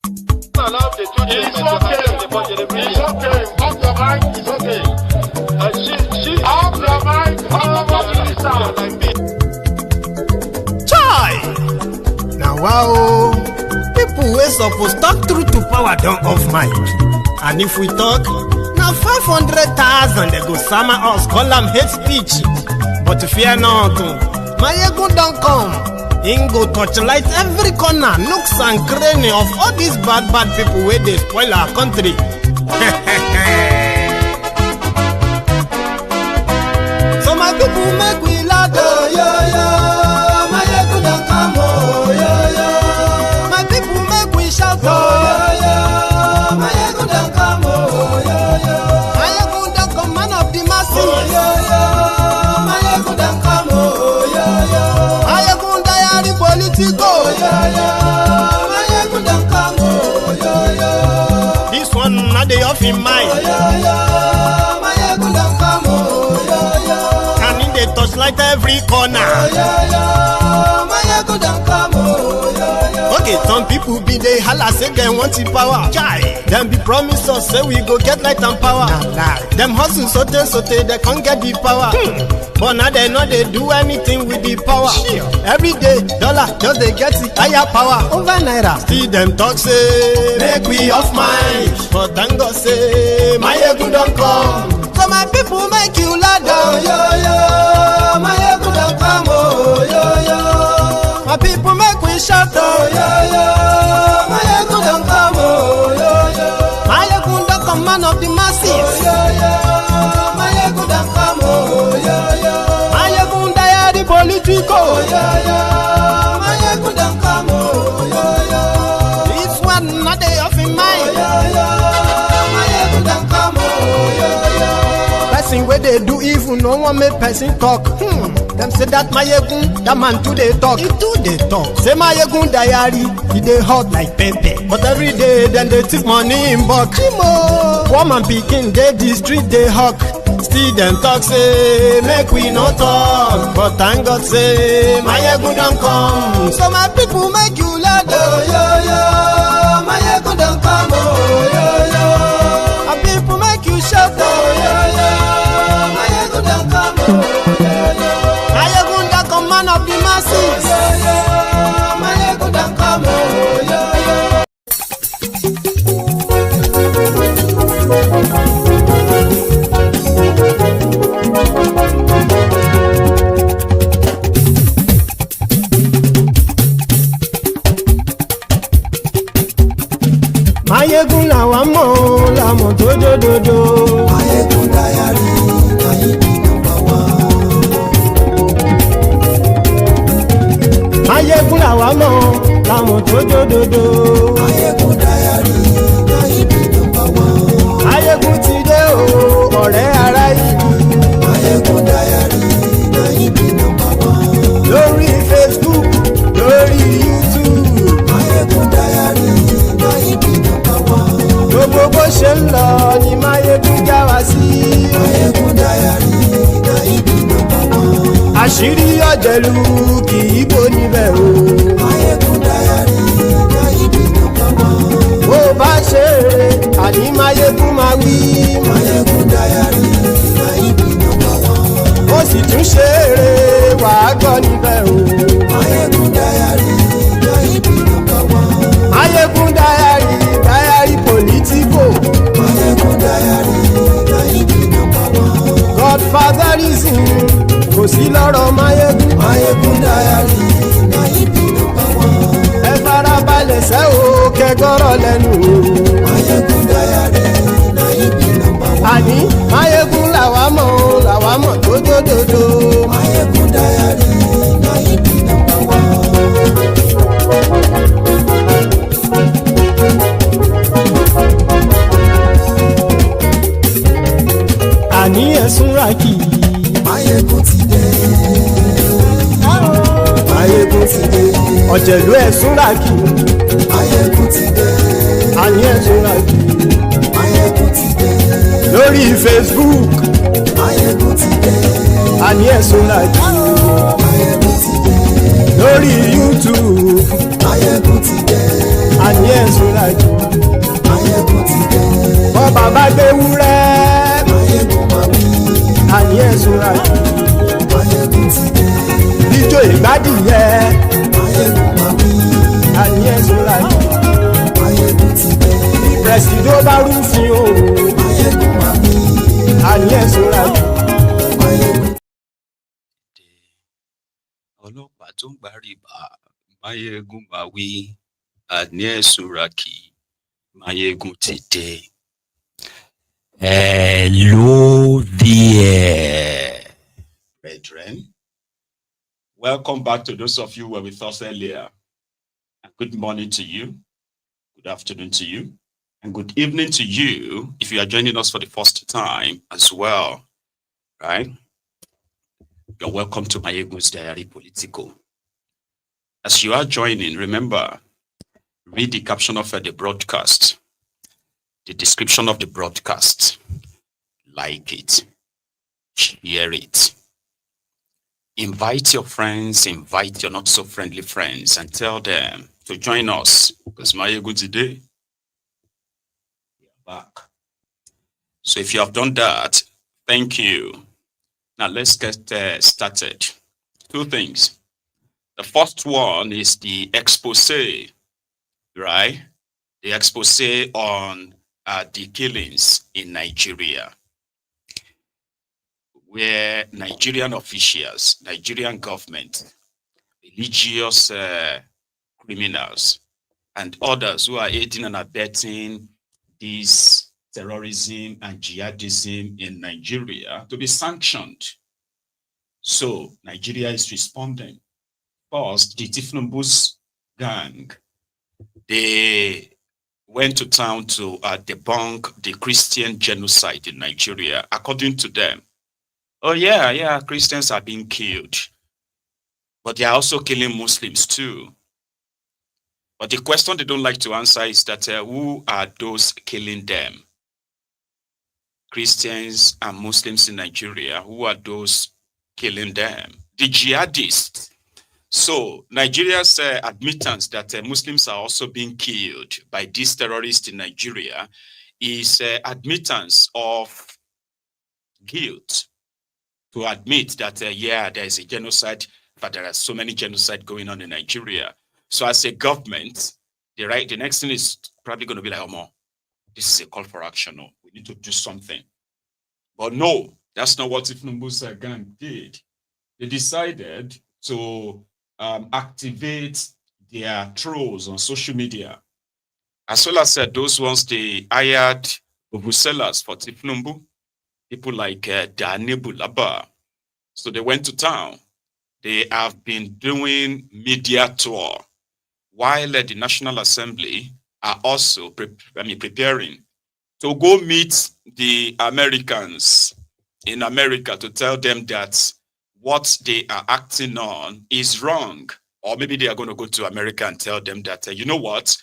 It's okay. Off your mind. It's okay. Off your mind. Chai! Now wow, people wey suppose talk truth to power don't off mic. And if we talk, now 500,000 they go summer us call them hate speech. But fear not, Maiyegun don't come. Him go torchlight every corner, nooks and cranny of all these bad people where they spoil our country. So my people make we laugh, oh, yo yo. Maiyegun don't come, oh yo yo. My people make we shout, oh yo yo. Maiyegun don't come, oh yo yo. Maiyegun don't come, man of the masses, oh yo yo. Maiyegun don't come, oh yo yo. Maiyegun diary politico, oh yo yo. Maiyegun don't come, oh yo yo. This one not the off in mind, oh yo yo. Maiyegun don't come, oh yo yo. Can in the touchlight every corner, oh yo yo. Maiyegun don't come, oh yo yo. Okay, some people be they holla say they want the power. Chai, them be promise us say we go get light and power. Nah. Them hustle sote they can't get the power. But now they know they do anything with the power. Every day, dollar just they get the higher power. Over naira, still them talk say make we off mind. But thank God say Maiyegun don't come. So my people make you laugh, oh yo yo. Maiyegun don't come, oh yo yo. My people make we shout, oh yo yo. Maiyegun don't come, oh yo yo. Maiyegun don't come, man of the masses, oh yo yo. Maiyegun don't come, oh yo yo. Maiyegun diary politico, oh yo yo. Maiyegun don't come, oh yo yo. This one not they off in mind, oh yo yo. Maiyegun don't come, oh yo yo. Person where they do evil, no one make person talk. Them say that Maiyegun, that man too they talk. He too they talk. Say Maiyegun diary, he they hot like pepper. But every day then they take money in bulk. Woman pikin they the street they hawk. Still them talk say make we no talk. But thank God say Maiyegun don't come. So my people make you laugh, oh yo yo. Maiyegun don't come, oh yo yo. My people make you shout, oh yo yo. Maiyegun don't come, oh yo yo. Maiyegun don't come, man of the masses, oh yo yo. Maiyegun don't come, oh yo yo. Maiyegun làwa mọ̀ làmọ̀ tó dòdòdò. Maiyegun diary, Maiyegun number one. Maiyegun làwa mọ̀ làmọ̀ tó dòdòdò. Maiyegun diary, Maiyegun number one. Maiyegun ti dé o, ọ̀rẹ́ ara ìlú. Maiyegun diary, Maiyegun number one. Lórí Facebook, lórí YouTube. Maiyegun diary, Maiyegun number one. Gbogbo bó ṣe ń lọ ni Maiyegun já wa sí. Maiyegun diary, Maiyegun number one. Àṣírí ọ̀jẹ̀lú kì í bò níbẹ̀ o. Maiyegun diary, Maiyegun number one. Bó bá ṣe eré, àní Maiyegun máa wí. Maiyegun diary, Maiyegun number one. Ó sì tún ṣe eré, wàá gbọ́ níbẹ̀ o. Maiyegun diary, Maiyegun number one. Maiyegun diary, diary politico. Maiyegun diary, Maiyegun number one. Godfatherism kò sí lọ́rọ̀ Maiyegun. Maiyegun diary, Maiyegun number one. Ẹ farabalẹ̀ sẹ́ o kẹgọ́rọ̀ lẹ́nu o. Maiyegun diary, Maiyegun number one. Àní Maiyegun làwa mọ̀ tó dòdòdò. Maiyegun diary, Maiyegun number one. Àní ẹ̀sùn ràkì. Maiyegun ti dé. Maiyegun ti dé. Ọ̀jẹ̀lú ẹ̀sùn ràkì. Maiyegun ti dé. Àní ẹ̀sùn ràkì. Maiyegun ti dé. Lórí Facebook. Maiyegun ti dé. Àní ẹ̀sùn ràkì. Maiyegun ti dé. Lórí YouTube. Maiyegun ti dé. Àní àní ẹ̀sùn làjò. Maiyegun ti dé. Wọ́n bàbá gbé wúrẹ́. Maiyegun máa wí. Àní ẹ̀sùn làjò. Maiyegun ti dé. Ijó ìgbádìyẹ. Maiyegun máa wí. Àní ẹ̀sùn làjò. Maiyegun ti dé. Pẹ̀sìdó bá rúfin o. Maiyegun máa wí. Àní ẹ̀sùn làjò. Maiyegun. Ọlọ́pàá tó ń gbàrìbà Maiyegun máa wí àní ẹ̀sùn ràkì Maiyegun ti dé. Hello there, brethren. Welcome back to those of you who were with us earlier. Good morning to you, good afternoon to you, and good evening to you if you are joining us for the first time as well, right? You're welcome to Maiyegun's Diary Political. As you are joining, remember, read the caption of the broadcast, the description of the broadcast, like it, share it. Invite your friends, invite your not so friendly friends, and tell them to join us, because Maiyegun today, we are back. So if you have done that, thank you. Now let's get started. Two things. The first one is the expose, right? The expose on the killings in Nigeria, where Nigerian officials, Nigerian government, religious criminals, and others who are aiding and abetting this terrorism and jihadism in Nigeria to be sanctioned. So Nigeria is responding. First, the Tinubu's gang, they went to town to debunk the Christian genocide in Nigeria. According to them, oh yeah, Christians are being killed, but they are also killing Muslims too. But the question they don't like to answer is that who are those killing them? Christians and Muslims in Nigeria, who are those killing them? The jihadists. So Nigeria's admittance that Muslims are also being killed by these terrorists in Nigeria is admittance of guilt, to admit that, yeah, there is a genocide, but there are so many genocide going on in Nigeria. So as a government, the next thing is probably going to be like, oh, this is a call for action. No, we need to do something. But no, that's not what Tinubu's gang did. They decided to activate their trolls on social media. As well as those ones they hired sellers for Tinubu, people like Bwala. So they went to town. They have been doing media tour while the National Assembly are also preparing to go meet the Americans in America to tell them that what they are acting on is wrong. Or maybe they are going to go to America and tell them that, you know what,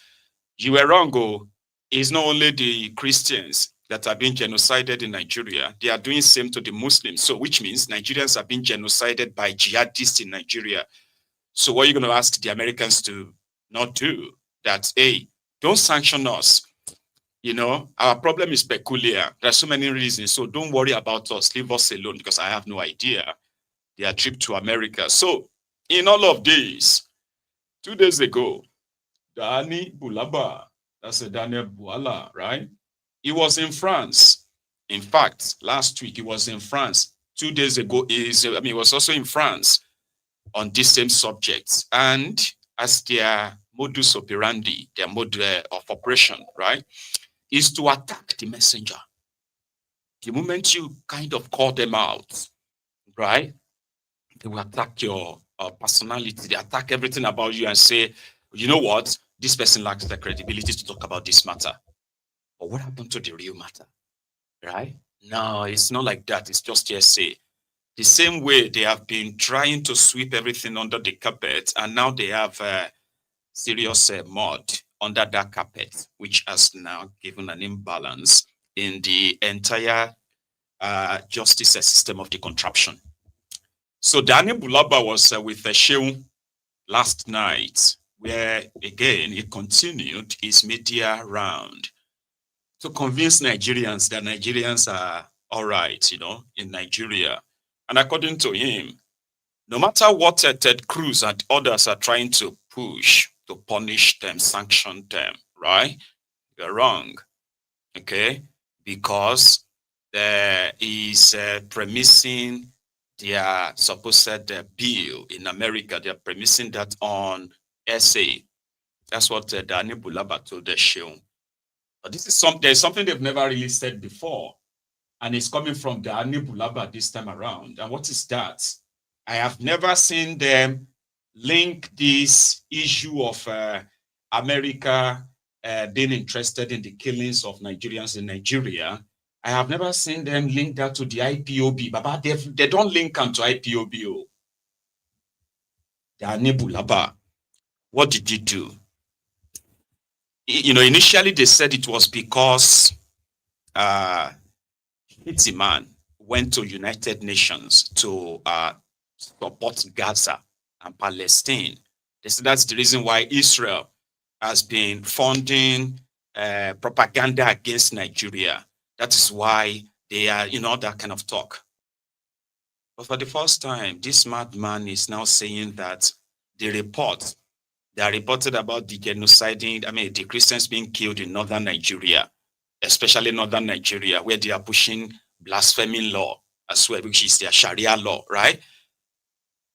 you were wrong. Oh, it's not only the Christians that are being genocided in Nigeria, they are doing same to the Muslims. So which means Nigerians are being genocided by jihadists in Nigeria. So what are you going to ask the Americans to not do? That, hey, don't sanction us. You know, our problem is peculiar. There are so many reasons. So don't worry about us. Leave us alone, because I have no idea their trip to America. So in all of this, 2 days ago, that's Daniel Bwala, right? He was in France. In fact, last week he was in France. 2 days ago, he was also in France on this same subject. And as their modus operandi, their mode of operation, right, is to attack the messenger. The moment you kind of call them out, right, they will attack your personality. They attack everything about you and say, you know what, this person lacks the credibility to talk about this matter. But what happened to the real matter, right? No, it's not like that. It's just hearsay. The same way they have been trying to sweep everything under the carpet, and now they have serious mud under that carpet, which has now given an imbalance in the entire justice system of the contraption. So Daniel Bwala was with Shehu last night, where, again, he continued his media round to convince Nigerians that Nigerians are all right, in Nigeria. And according to him, no matter what Ted Cruz and others are trying to push to punish them, sanction them, right? You're wrong, okay? Because there is premising their supposed bill in America. They're premising that on essay. That's what Dani Bulaba told the show. But this is there's something they've never really said before. And it's coming from Dani Bulaba this time around. And what is that? I have never seen them link this issue of America being interested in the killings of Nigerians in Nigeria. I have never seen them link that to the IPOB. Baba, they don't link them to IPOB. Dani Bulaba, what did you do? Initially they said it was because Hitman went to United Nations to support Gaza and Palestine. They said that's the reason why Israel has been funding propaganda against Nigeria. That is why they are, that kind of talk. But for the first time, this madman is now saying that they are reported about the genociding, the Christians being killed in northern Nigeria, especially northern Nigeria, where they are pushing blasphemy law as well, which is their Sharia law, right?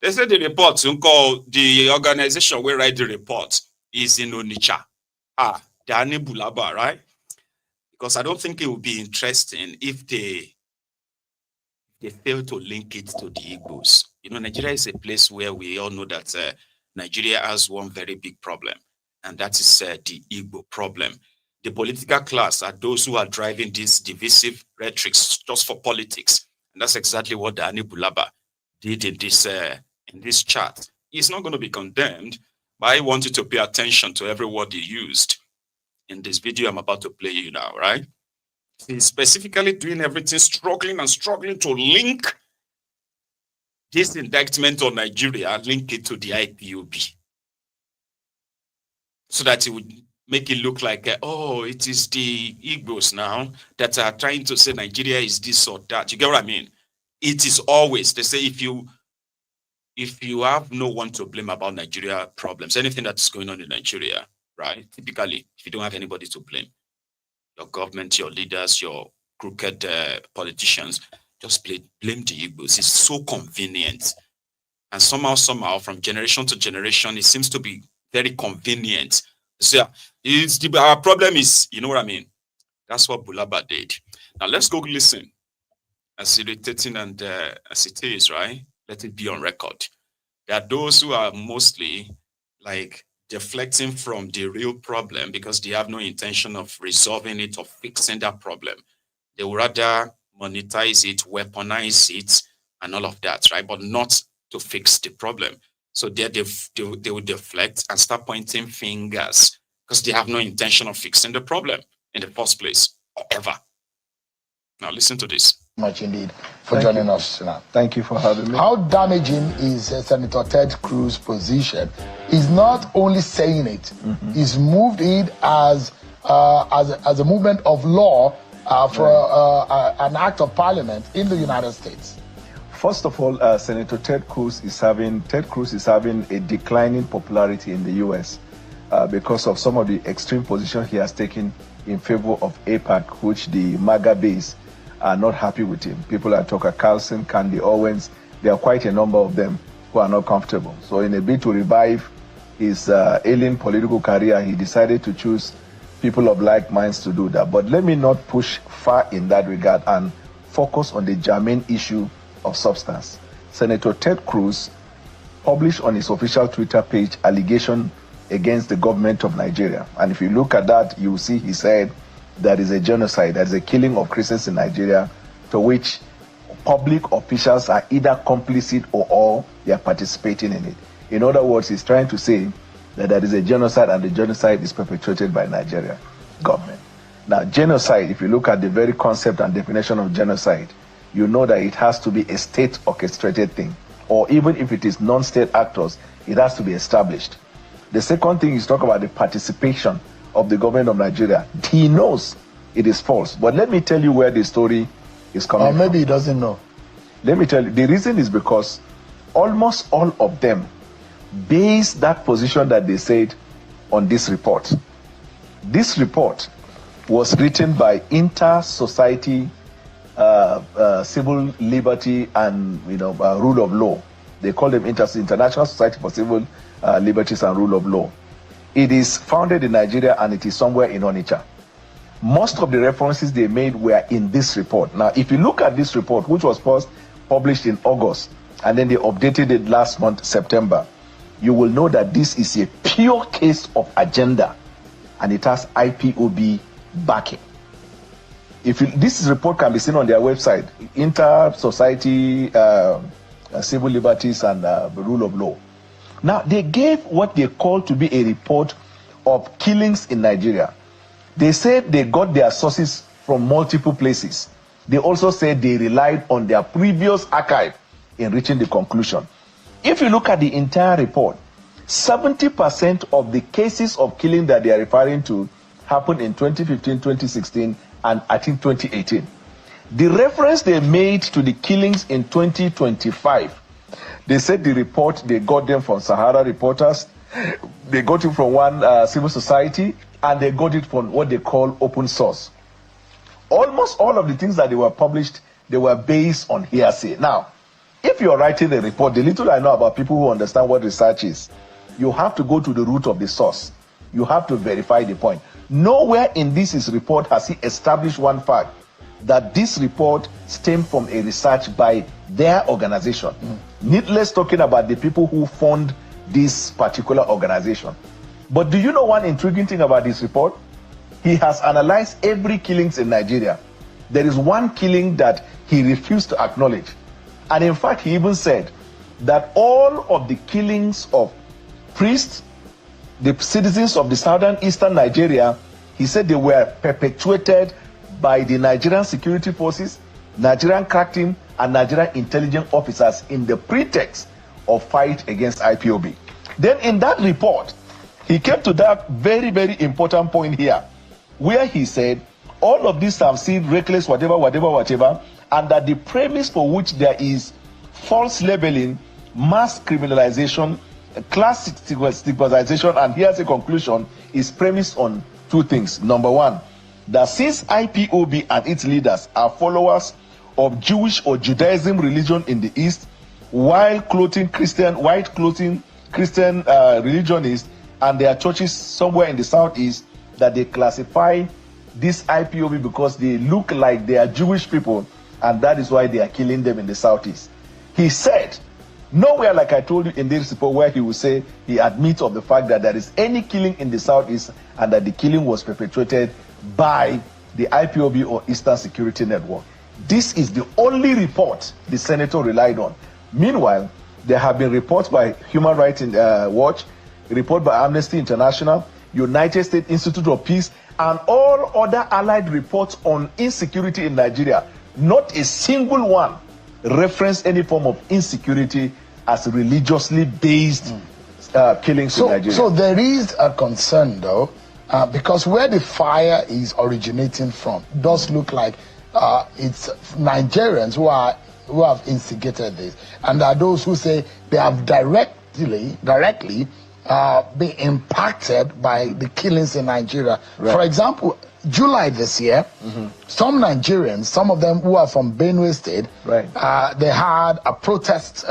They said the report, the organization where write the report is in Onitsha. Dani Bulaba, right? Because I don't think it would be interesting if they fail to link it to the Igbos. Nigeria is a place where we all know that Nigeria has one very big problem, and that is the Igbo problem. The political class are those who are driving these divisive rhetorics just for politics. And that's exactly what Dani Bulaba did in this chat. He's not going to be condemned, but I want you to pay attention to every word he used in this video I'm about to play you now, right? He's specifically doing everything, struggling to link this indictment on Nigeria, link it to the IPOB. So that it would make it look like, it is the Igbos now that are trying to say Nigeria is this or that. You get what I mean? It is always, they say, if you have no one to blame about Nigeria problems, anything that's going on in Nigeria, right? Typically, if you don't have anybody to blame, your government, your leaders, your crooked politicians, just blame the Igbos. It's so convenient. And somehow, from generation to generation, it seems to be very convenient. So our problem is, you know what I mean? That's what Bulaba did. Now let's go listen. As irritating and as it is, right? Let it be on record. There are those who are mostly like deflecting from the real problem because they have no intention of resolving it or fixing that problem. They would rather monetize it, weaponize it, and all of that, right? But not to fix the problem. So they will deflect and start pointing fingers because they have no intention of fixing the problem in the first place, or ever. Now listen to this. Much indeed for joining us now. Thank you for having me. How damaging is Senator Ted Cruz's position? He's not only saying it, he's moved it as a movement of law for an act of parliament in the United States. First of all, Senator Ted Cruz is having a declining popularity in the U.S. Because of some of the extreme positions he has taken in favor of AIPAC, which the MAGA base are not happy with him. People like Tucker Carlson, Candy Owens, there are quite a number of them who are not comfortable. So in a bid to revive his ailing political career, he decided to choose people of like minds to do that. But let me not push far in that regard and focus on the germane issue of substance. Senator Ted Cruz published on his official Twitter page allegation against the government of Nigeria. And if you look at that, you will see he said there is a genocide, there is a killing of Christians in Nigeria, to which public officials are either complicit or they are participating in it. In other words, he's trying to say that there is a genocide and the genocide is perpetrated by Nigeria government. Now, genocide, if you look at the very concept and definition of genocide, you know that it has to be a state orchestrated thing, or even if it is non-state actors, it has to be established. The second thing is talk about the participation of the government of Nigeria. He knows it is false. But let me tell you where the story is coming from. Or maybe he doesn't know. Let me tell you, the reason is because almost all of them base that position that they said on this report. This report was written by Inter-Society Civil Liberty and Rule of Law. They call them International Society for Civil Liberties and Rule of Law. It is founded in Nigeria and it is somewhere in Onitsha. Most of the references they made were in this report. Now, if you look at this report, which was first published in August, and then they updated it last month, September, you will know that this is a pure case of agenda, and it has IPOB backing. This report can be seen on their website, Inter-Society Civil Liberties and Rule of Law. Now, they gave what they call to be a report of killings in Nigeria. They said they got their sources from multiple places. They also said they relied on their previous archive in reaching the conclusion. If you look at the entire report, 70% of the cases of killing that they are referring to happened in 2015, 2016, and I think 2018. The reference they made to the killings in 2025, they said the report, they got them from Sahara Reporters, they got it from one civil society, and they got it from what they call open source. Almost all of the things that they were published, they were based on hearsay. Now, if you're writing a report, the little I know about people who understand what research is, you have to go to the root of the source. You have to verify the point. Nowhere in this report has he established one fact, that this report stemmed from a research by their organization. Needless talking about the people who fund this particular organization. But do you know one intriguing thing about this report? He has analyzed every killings in Nigeria. There is one killing that he refused to acknowledge. And in fact, he even said that all of the killings of priests, the citizens of the southern eastern Nigeria, he said they were perpetuated by the Nigerian security forces, Nigerian crack team, and Nigerian intelligence officers in the pretext of fight against IPOB. Then in that report, he came to that very, very important point here, where he said, all of these have seen reckless whatever, and that the premise for which there is false labeling, mass criminalization, class stigmatization, and here's a conclusion, is premised on two things. Number one, that since IPOB and its leaders are followers of Jewish or Judaism religion in the East, white clothing Christian religionists, and their churches somewhere in the Southeast, that they classify this IPOB because they look like they are Jewish people, and that is why they are killing them in the Southeast. He said, nowhere, like I told you in this report, where he will say he admits of the fact that there is any killing in the Southeast and that the killing was perpetrated by the IPOB or Eastern Security Network. This is the only report the senator relied on. Meanwhile, there have been reports by Human Rights Watch, a report by Amnesty International, United States Institute of Peace, and all other allied reports on insecurity in Nigeria. Not a single one referenced any form of insecurity as religiously based killings in Nigeria. So there is a concern, though, because where the fire is originating from does look like it's Nigerians who have instigated this, and there are those who say they have directly been impacted by the killings in Nigeria. Right. For example, July this year, some Nigerians, some of them who are from Benue State, right, they had a protest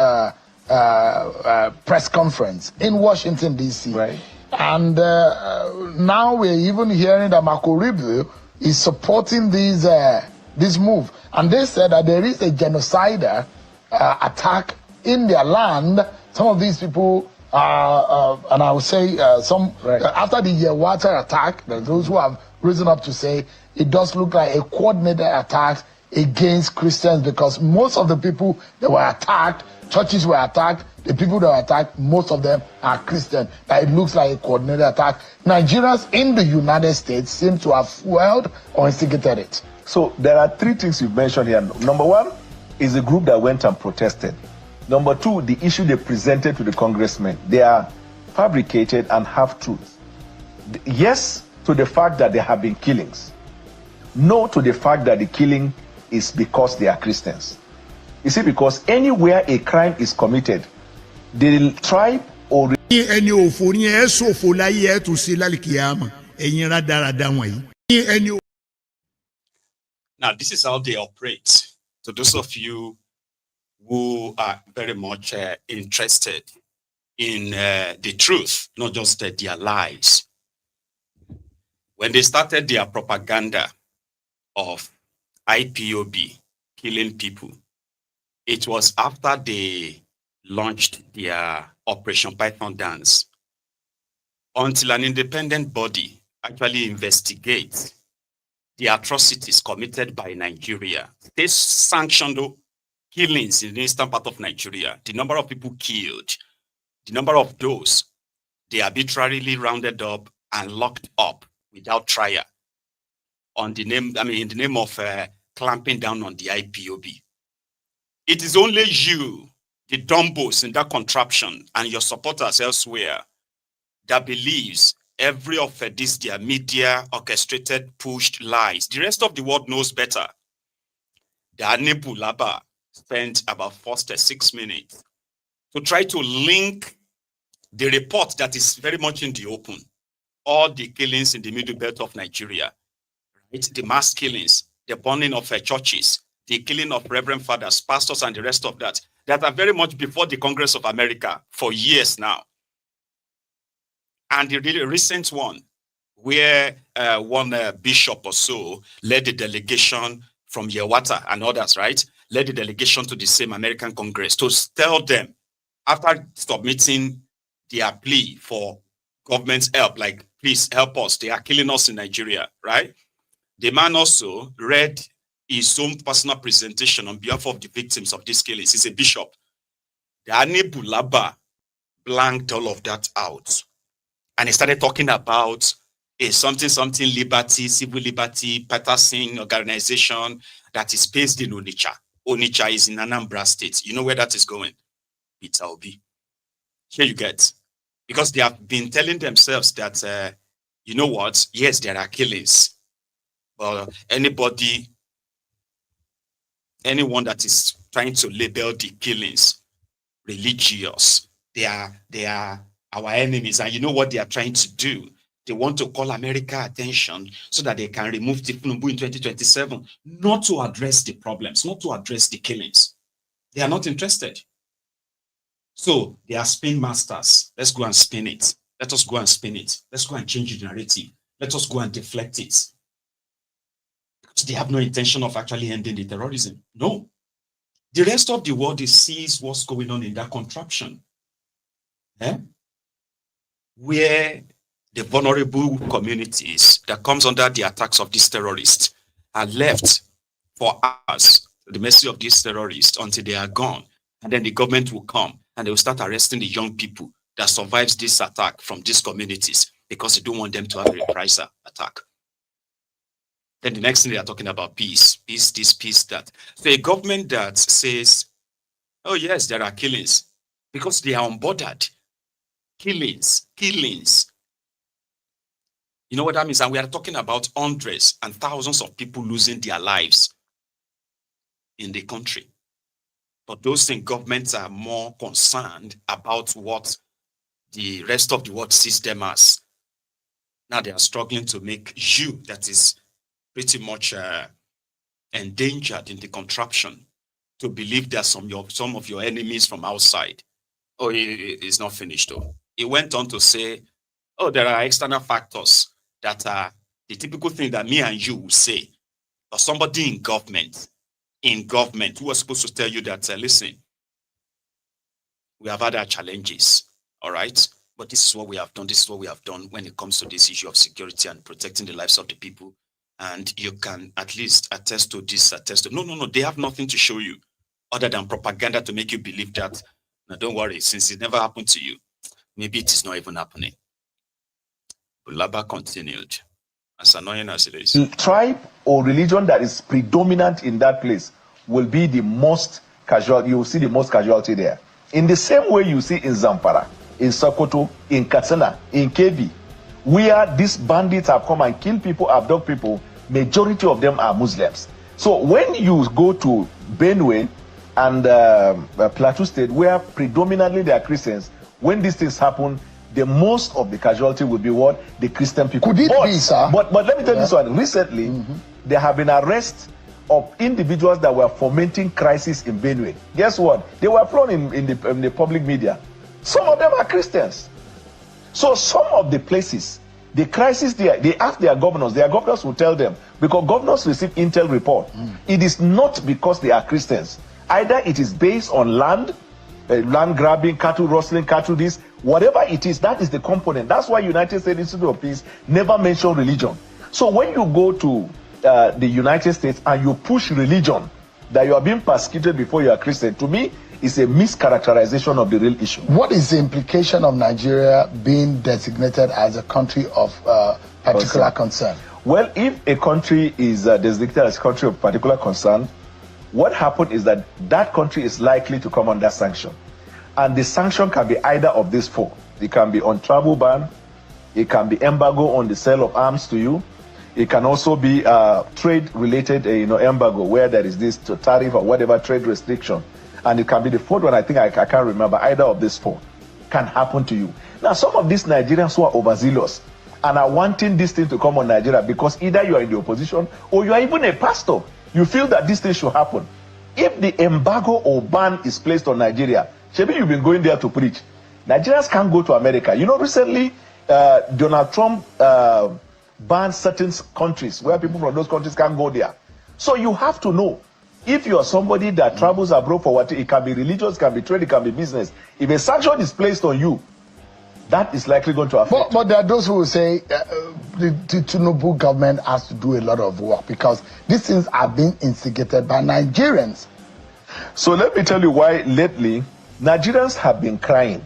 press conference in Washington, D.C. Right. And now we're even hearing that Makinde is supporting this move. And they said that there is a genocidal attack in their land. Some of these people, and I would say after the Yewata attack, those who have risen up to say it does look like a coordinated attack against Christians, because most of the people that were attacked, churches were attacked, the people that were attacked, most of them are Christian. It looks like a coordinated attack. Nigerians in the United States seem to have fueled or instigated it. So there are three things you've mentioned here. Number one is a group that went and protested. Number two, the issue they presented to the congressmen. They are fabricated and half truth. Yes to the fact that there have been killings. No to the fact that the killing is because they are Christians. You see, because anywhere a crime is committed, the tribe or Now, this is how they operate. So those of you who are very much interested in the truth, not just their lies. When they started their propaganda of IPOB killing people, it was after they launched their Operation Python Dance, until an independent body actually investigates the atrocities committed by Nigeria. They sanctioned killings in the eastern part of Nigeria. The number of people killed, the number of those they arbitrarily rounded up and locked up without trial on the name, in the name of clamping down on the IPOB. It is only you, the dumbos in that contraption, and your supporters elsewhere that believes every of this their media orchestrated, pushed lies. The rest of the world knows better. Dani Bulaba spent about 6 minutes to try to link the report that is very much in the open, all the killings in the middle belt of Nigeria, right? The mass killings, the burning of churches, the killing of reverend fathers, pastors, and the rest of that are very much before the Congress of America for years now. And the really recent one, where one bishop or so led the delegation from Yewata and others, right? Led the delegation to the same American Congress to tell them, after submitting their plea for government's help, like, please help us, they are killing us in Nigeria, right? The man also read his own personal presentation on behalf of the victims of these killings. He's a bishop. Dani Bulaba blanked all of that out. And he started talking about a something liberty, civil liberty, Patterson organization that is based in Onitsha. Onitsha is in Anambra State. You know where that is going? It's Obi. Here you get. Because they have been telling themselves that, you know what? Yes, there are killings. But anyone that is trying to label the killings religious, they are our enemies. And you know what they are trying to do? They want to call America attention so that they can remove Tinubu in 2027, not to address the problems, not to address the killings. They are not interested. So they are spin masters. Let's go and spin it. Let us go and spin it. Let's go and change the narrative. Let us go and deflect it. Because they have no intention of actually ending the terrorism. No. The rest of the world sees what's going on in that contraption. Where the vulnerable communities that comes under the attacks of these terrorists are left for us, the mercy of these terrorists, until they are gone. And then the government will come and they will start arresting the young people that survives this attack from these communities because they don't want them to have a reprisal attack. Then the next thing they are talking about peace, peace this, peace that. So a government that says, oh yes, there are killings, because they are unbothered. Killings. You know what that means? And we are talking about hundreds and thousands of people losing their lives in the country. But those in governments are more concerned about what the rest of the world sees them as. Now they are struggling to make you, that is pretty much endangered in the contraption, to believe that some of your enemies from outside. Oh, it's not finished though. He went on to say, oh, there are external factors that are the typical thing that me and you will say, or somebody in government who was supposed to tell you that, listen, we have had our challenges, all right? But this is what we have done. This is what we have done when it comes to this issue of security and protecting the lives of the people. And you can at least attest to this, attest to... No. They have nothing to show you other than propaganda to make you believe that. Now, don't worry, since it never happened to you, maybe it is not even happening. Bulaba continued, as annoying as it is. The tribe or religion that is predominant in that place will be the most casual. You will see the most casualty there. In the same way you see in Zamfara, in Sokoto, in Katsina, in Kebbi, where these bandits have come and killed people, abduct people, majority of them are Muslims. So when you go to Benue and Plateau State, where predominantly they are Christians, when these things happen, the most of the casualty will be what? The Christian people. Could it be, sir? But let me tell you this one. Recently, there have been arrests of individuals that were fomenting crisis in Benue. Guess what? They were flown in the public media. Some of them are Christians. So some of the places, the crisis there, they ask their governors will tell them, because governors receive intel report. It is not because they are Christians. Either it is based on land grabbing, cattle rustling, cattle this, whatever it is, that is the component. That's why United States Institute of Peace never mention religion. So when you go to the United States and you push religion, that you are being persecuted before you are Christian, to me, is a mischaracterization of the real issue. What is the implication of Nigeria being designated as a country of particular concern? Well, if a country is designated as a country of particular concern, what happened is that that country is likely to come under sanction. And the sanction can be either of these four. It can be on travel ban, it can be embargo on the sale of arms to you, it can also be trade-related embargo, where there is this tariff or whatever trade restriction. And it can be the fourth one, I think I can't remember. Either of these four can happen to you. Now, some of these Nigerians who are overzealous and are wanting this thing to come on Nigeria because either you are in the opposition or you are even a pastor, you feel that this thing should happen. If the embargo or ban is placed on Nigeria, maybe you've been going there to preach. Nigerians can't go to America. You know, recently, Donald Trump banned certain countries where people from those countries can't go there. So you have to know, if you are somebody that travels abroad for what, it can be religious, it can be trade, it can be business. If a sanction is placed on you, that is likely going to affect. But there are those who will say the Tinubu government has to do a lot of work because these things are being instigated by Nigerians. So let me tell you why lately Nigerians have been crying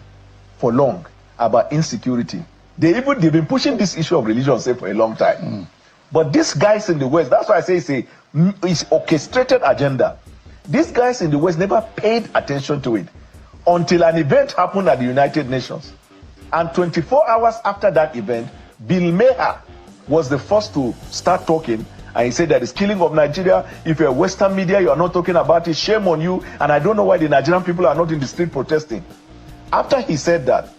for long about insecurity. They've been pushing this issue of religion for a long time. But these guys in the West, that's why I say it's orchestrated agenda. These guys in the West never paid attention to it until an event happened at the United Nations. And 24 hours after that event, Bill Maher was the first to start talking. And he said that it's killing of Nigeria. If you're Western media, you are not talking about it. Shame on you. And I don't know why the Nigerian people are not in the street protesting. After he said that,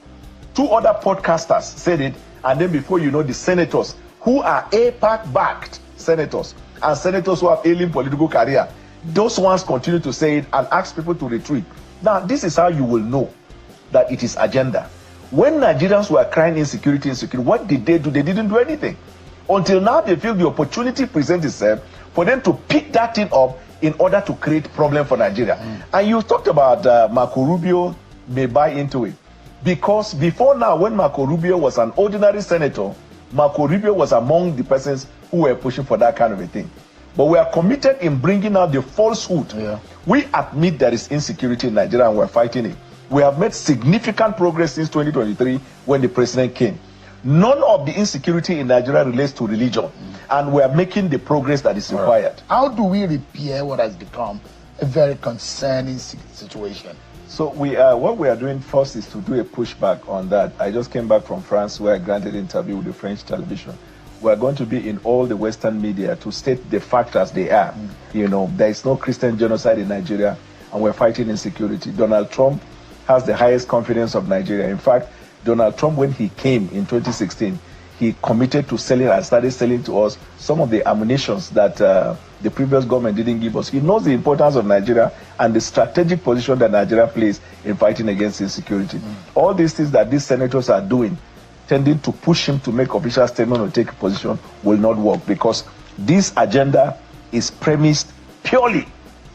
two other podcasters said it. And then before you know, the senators who are APAC-backed senators and senators who have alien political career, those ones continue to say it and ask people to retreat. Now, this is how you will know that it is agenda. When Nigerians were crying insecurity, what did they do? They didn't do anything. Until now, they feel the opportunity presents itself for them to pick that thing up in order to create problem for Nigeria. And you talked about Marco Rubio may buy into it. Because before now, when Marco Rubio was an ordinary senator, Marco Rubio was among the persons who were pushing for that kind of a thing. But we are committed in bringing out the falsehood. We admit there is insecurity in Nigeria and we're fighting it. We have made significant progress since 2023 when the president came. None of the insecurity in Nigeria relates to religion. And we are making the progress that is required. How do we repair what has become a very concerning situation? So what we are doing first is to do a pushback on that. I just came back from France where I granted an interview with the French television. We are going to be in all the Western media to state the facts as they are. You know, there is no Christian genocide in Nigeria and we're fighting insecurity. Donald Trump has the highest confidence of Nigeria. In fact, Donald Trump, when he came in 2016, he committed to selling and started selling to us some of the ammunitions that the previous government didn't give us. He knows the importance of Nigeria and the strategic position that Nigeria plays in fighting against insecurity. All these things that these senators are doing, tending to push him to make official statement or take a position, will not work because this agenda is premised purely.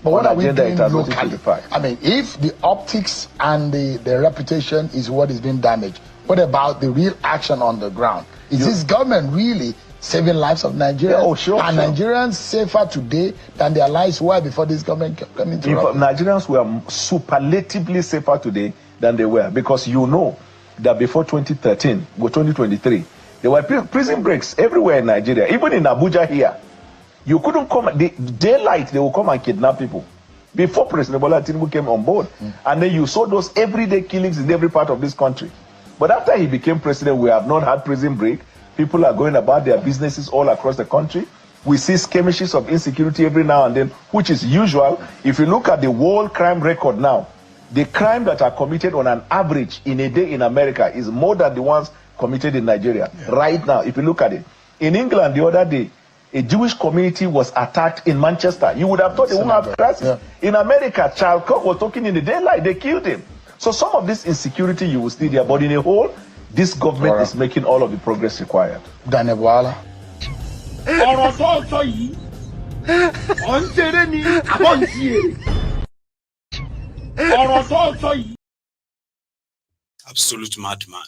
But what are we doing locally? I mean, if the optics and the reputation is what is being damaged, what about the real action on the ground? Is this government really saving lives of Nigerians? Are Nigerians safer today than their lives were before this government came into office? Nigerians were superlatively safer today than they were, because you know that before 2013, or 2023, there were prison breaks everywhere in Nigeria, even in Abuja here. You couldn't come, the daylight, they will come and kidnap people. Before President Bwala Tinubu came on board. And then you saw those everyday killings in every part of this country. But after he became president, we have not had prison break. People are going about their businesses all across the country. We see skirmishes of insecurity every now and then, which is usual. If you look at the world crime record now, the crime that are committed on an average in a day in America is more than the ones committed in Nigeria. Right now, if you look at it. In England the other day, a Jewish community was attacked in Manchester. You would have thought they wouldn't have crisis. In America, Charles Kirk was talking in the daylight. They killed him. So some of this insecurity you will see there, but in a whole, this government is making all of the progress required. Daniel Bwala. Absolute madman.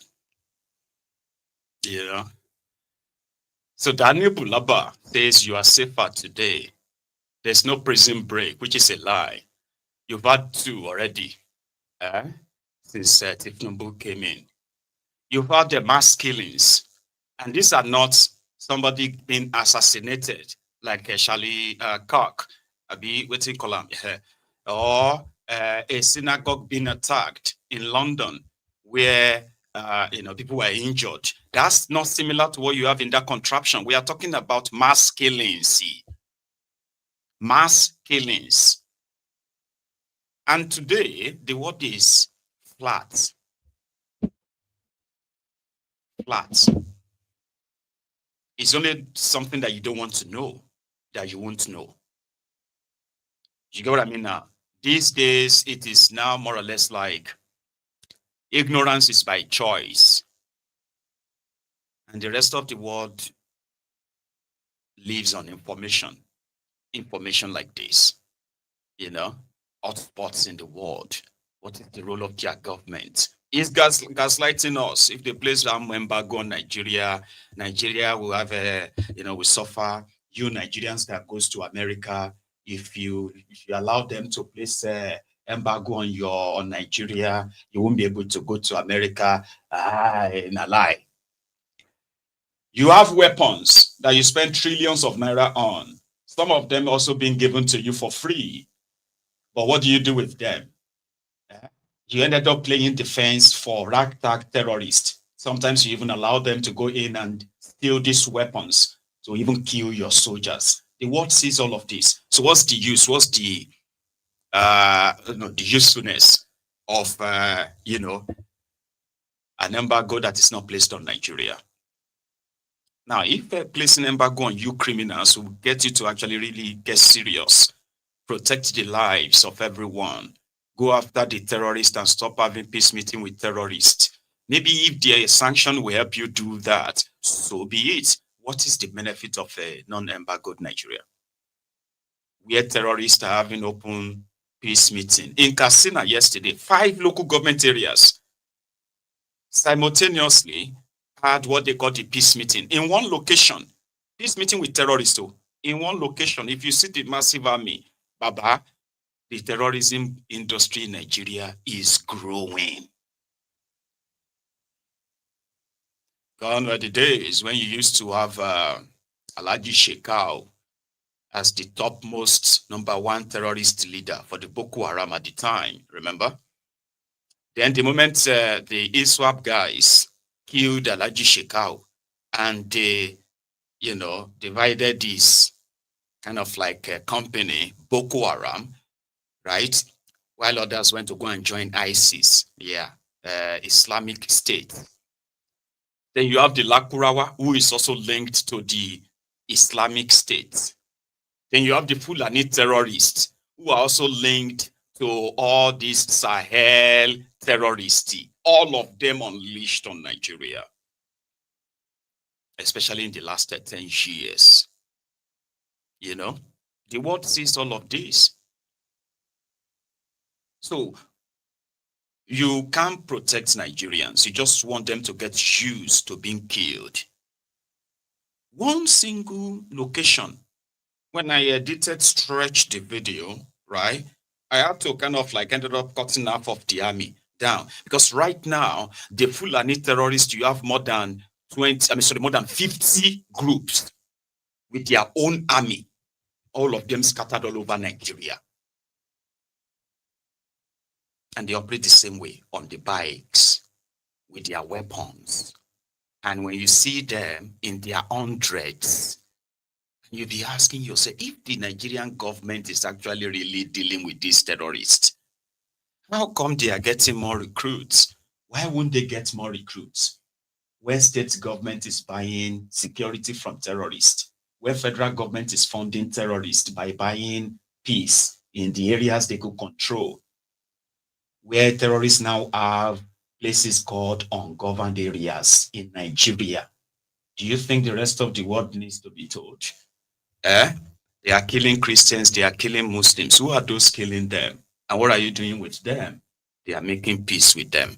You know? So Daniel Bulaba says you are safer today. There's no prison break, which is a lie. You've had 2 already since Tinubu came in. You've had the mass killings, and these are not somebody being assassinated like Charlie Kirk, what do you call him? Or a synagogue being attacked in London where people were injured. That's not similar to what you have in that contraption. We are talking about mass killings. Mass killings. And today, the word is flat. Flat. It's only something that you don't want to know, that you won't know. You get what I mean now? These days, it is now more or less like ignorance is by choice. And the rest of the world lives on information. Information like this. Hotspots in the world. What is the role of their government? Is gaslighting us. If they place an embargo on Nigeria, Nigeria will have will suffer. You Nigerians that goes to America, if you allow them to place embargo on Nigeria, you won't be able to go to America. In a lie. You have weapons that you spend trillions of naira on. Some of them also being given to you for free. But what do you do with them? You ended up playing defense for ragtag terrorists. Sometimes you even allow them to go in and steal these weapons to even kill your soldiers. The world sees all of this. So what's the use? What's the usefulness of an embargo that is not placed on Nigeria? Now, if placing embargo on you criminals will get you to actually really get serious, protect the lives of everyone, go after the terrorists and stop having peace meeting with terrorists. Maybe if the sanction will help you do that, so be it. What is the benefit of a non-embargoed Nigeria? Where terrorists are having open peace meeting. In Katsina yesterday, 5 local government areas simultaneously had what they call the peace meeting. In one location, peace meeting with terrorists. In one location, if you see the massive army, Baba, the terrorism industry in Nigeria is growing. Gone were the days when you used to have Alhaji Shekau as the topmost #1 terrorist leader for the Boko Haram at the time, remember? Then the moment the ISWAP guys killed Alhaji Shekau and they, divided this kind of like a company, Boko Haram, right? While others went to go and join ISIS, Islamic State. Then you have the Lakurawa, who is also linked to the Islamic State. Then you have the Fulani terrorists, who are also linked to all these Sahel terrorists. All of them unleashed on Nigeria, especially in the last 10 years. The world sees all of this. So you can't protect Nigerians. You just want them to get used to being killed. One single location. When I edited, stretched the video, right, I had to kind of like ended up cutting half of the army down, because right now the Fulani terrorists, you have more than 50 groups with their own army, all of them scattered all over Nigeria, and they operate the same way on the bikes. with their weapons. And when you see them in their hundreds, you'll be asking yourself, if the Nigerian government is actually really dealing with these terrorists, how come they are getting more recruits? Why won't they get more recruits? Where state government is buying security from terrorists, where federal government is funding terrorists by buying peace in the areas they could control, where terrorists now have places called ungoverned areas in Nigeria. Do you think the rest of the world needs to be told? They are killing Christians, they are killing Muslims. Who are those killing them? And what are you doing with them? They are making peace with them.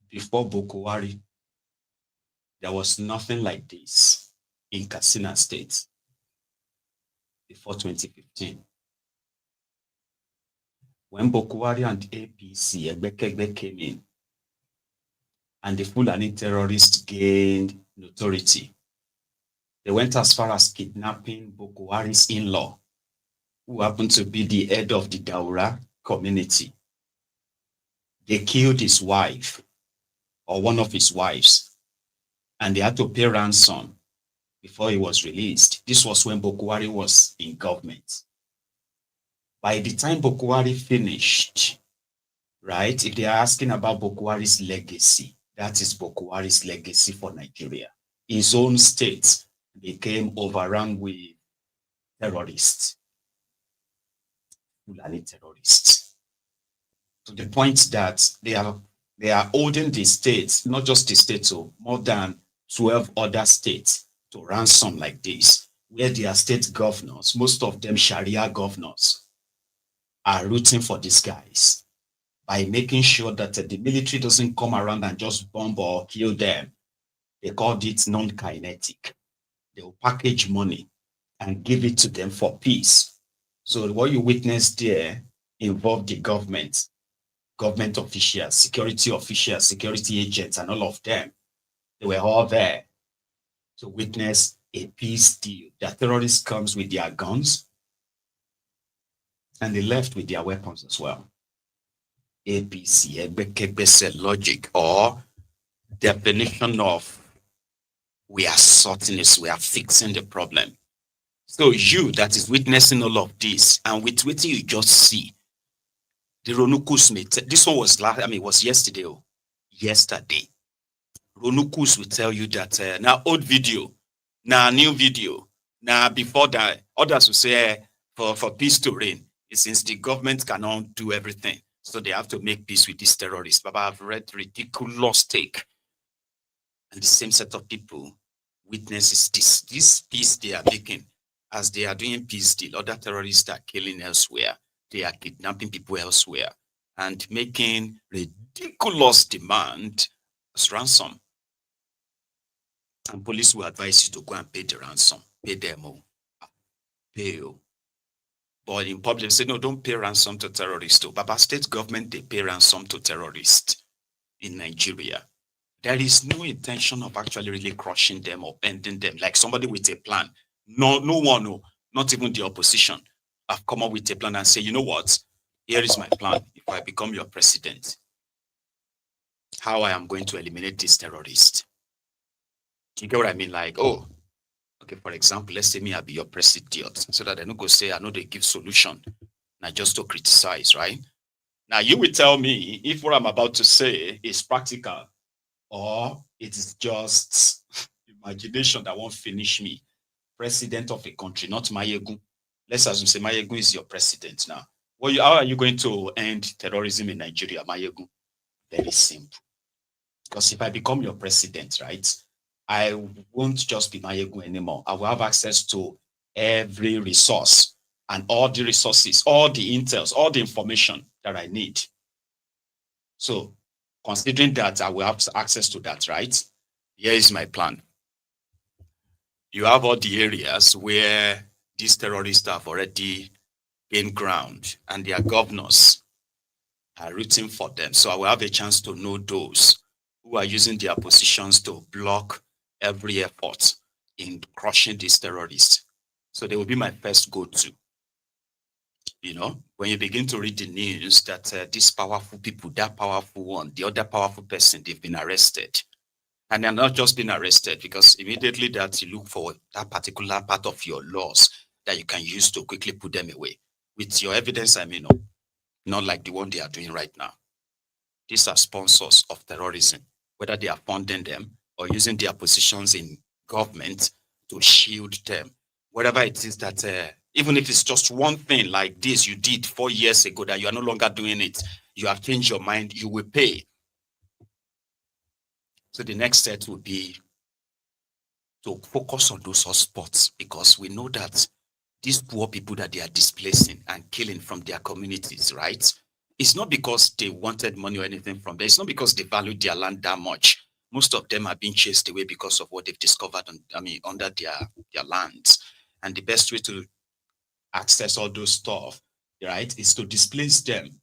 Before Boko Haram, there was nothing like this in Katsina State before 2015. When Boko Haram and APC, Egbekegbe, came in, and the Fulani terrorists gained notoriety, they went as far as kidnapping Boko Haram's in-law, who happened to be the head of the Daura community. They killed his wife, or one of his wives, and they had to pay ransom before he was released. This was when Boko Haram was in government. By the time Boko Haram finished, right, if they are asking about Boko Haram's legacy, that is Boko Haram's legacy for Nigeria. His own state became overrun with terrorists. Fulani terrorists. To the point that they are holding the states, not just the states, so more than 12 other states to ransom like this, where their state governors, most of them Sharia governors, are rooting for these guys by making sure that the military doesn't come around and just bomb or kill them. They called it non-kinetic. They will package money and give it to them for peace. So what you witnessed there involved the government officials, security agents, and all of them. They were all there to witness a peace deal. The terrorists comes with their guns, and they left with their weapons as well. APC, logic or definition of we are sorting this, we are fixing the problem. So you that is witnessing all of this, and with what you just see, the Ronukus made, this one was was yesterday. Yesterday. Ronukus will tell you that now old video, now new video, now before that, others will say for peace to reign, since the government cannot do everything, so they have to make peace with these terrorists. But I've read ridiculous take. And the same set of people witnesses this peace they are making. As they are doing peace deal, other terrorists are killing elsewhere. They are kidnapping people elsewhere and making ridiculous demand as ransom. And police will advise you to go and pay the ransom. Pay them all. Pay you. But in public, they say, no, don't pay ransom to terrorists. But state government, they pay ransom to terrorists in Nigeria. There is no intention of actually really crushing them or bending them, like somebody with a plan. No one, no, not even the opposition, have come up with a plan and say, you know what? Here is my plan. If I become your president, how I am going to eliminate this terrorist. You get what I mean? Like, oh, okay, for example, let's say me, I'll be your president, so that I don't go say, I know they give solution, not just to criticize, right? Now, you will tell me if what I'm about to say is practical or it is just imagination that won't finish me. President of a country, not Maiyegun. Let's assume say Maiyegun is your president now. Well, how are you going to end terrorism in Nigeria, Maiyegun? Very simple. Because if I become your president, right, I won't just be Maiyegun anymore. I will have access to every resource and all the resources, all the intels, all the information that I need. So, considering that I will have access to that, right? Here is my plan. You have all the areas where these terrorists have already gained ground and their governors are rooting for them. So I will have a chance to know those who are using their positions to block every effort in crushing these terrorists. So they will be my first go-to. You know, when you begin to read the news that these powerful people, that powerful one, the other powerful person, they've been arrested. And they're not just being arrested, because immediately that you look for that particular part of your laws that you can use to quickly put them away. With your evidence, I mean, not like the one they are doing right now. These are sponsors of terrorism, whether they are funding them or using their positions in government to shield them. Whatever it is that, even if it's just one thing like this you did 4 years ago that you are no longer doing it, you have changed your mind, you will pay. So the next step would be to focus on those hotspots, because we know that these poor people that they are displacing and killing from their communities, right? It's not because they wanted money or anything from them. It's not because they valued their land that much. Most of them are being chased away because of what they've discovered under their lands. And the best way to access all those stuff, right, is to displace them.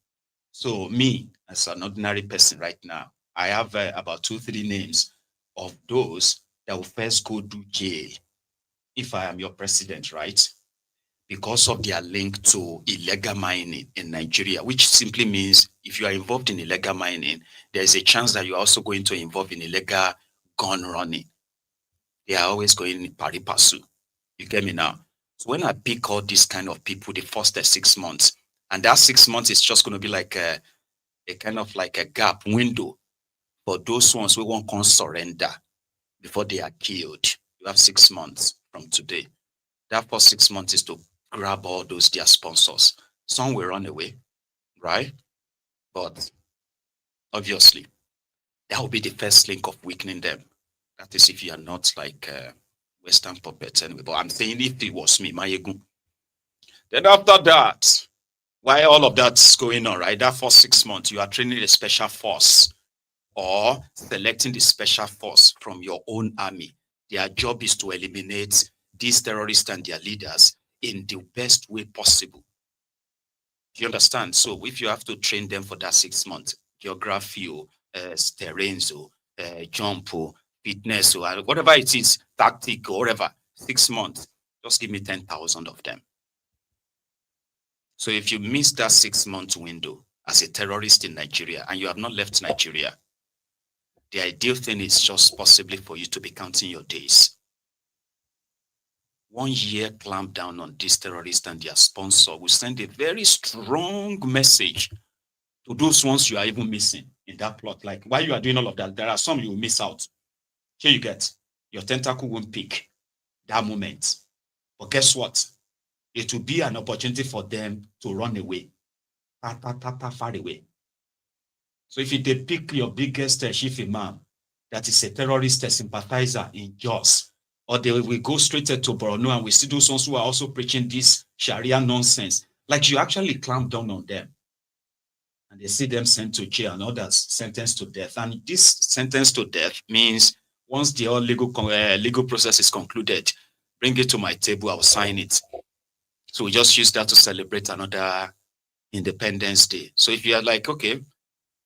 So me, as an ordinary person right now, I have about 2-3 names of those that will first go to jail if I am your president, right? Because of their link to illegal mining in Nigeria, which simply means if you are involved in illegal mining, there is a chance that you're also going to involve in illegal gun running. They are always going in pari passu. You get me now? So when I pick all these kind of people, the first 6 months, and that 6 months is just going to be like a kind of like a gap window for those ones who won't come surrender before they are killed. You have 6 months from today. That first 6 months is to grab all those their sponsors, Some will run away, right? But obviously, that will be the first link of weakening them. That is if you are not like Western puppets anyway. But I'm saying if it was me, Maiyegun. Then after that, why all of that's going on, right? That first 6 months, you are training a special force or selecting the special force from your own army. Their job is to eliminate these terrorists and their leaders in the best way possible. Do you understand? So if you have to train them for that 6 months, geography, terrains, jump, fitness, or whatever it is, tactic, or whatever, 6 months, just give me 10,000 of them. So if you miss that 6 month window as a terrorist in Nigeria and you have not left Nigeria, the ideal thing is just possibly for you to be counting your days. 1 year clamp down on these terrorists and their sponsor will send a very strong message to those ones you are even missing in that plot. Like while you are doing all of that, there are some you will miss out. Here you get, your tentacle won't pick that moment. But guess what? It will be an opportunity for them to run away, far away. So if they pick your biggest chief imam, that is a terrorist sympathizer in Jos, or they will go straight to Borno and we see those ones who are also preaching this Sharia nonsense. Like you actually clamp down on them. And they see them sent to jail and others sentenced to death. And this sentence to death means once the whole legal process is concluded, bring it to my table, I'll sign it. So we just use that to celebrate another Independence Day. So if you are like, okay,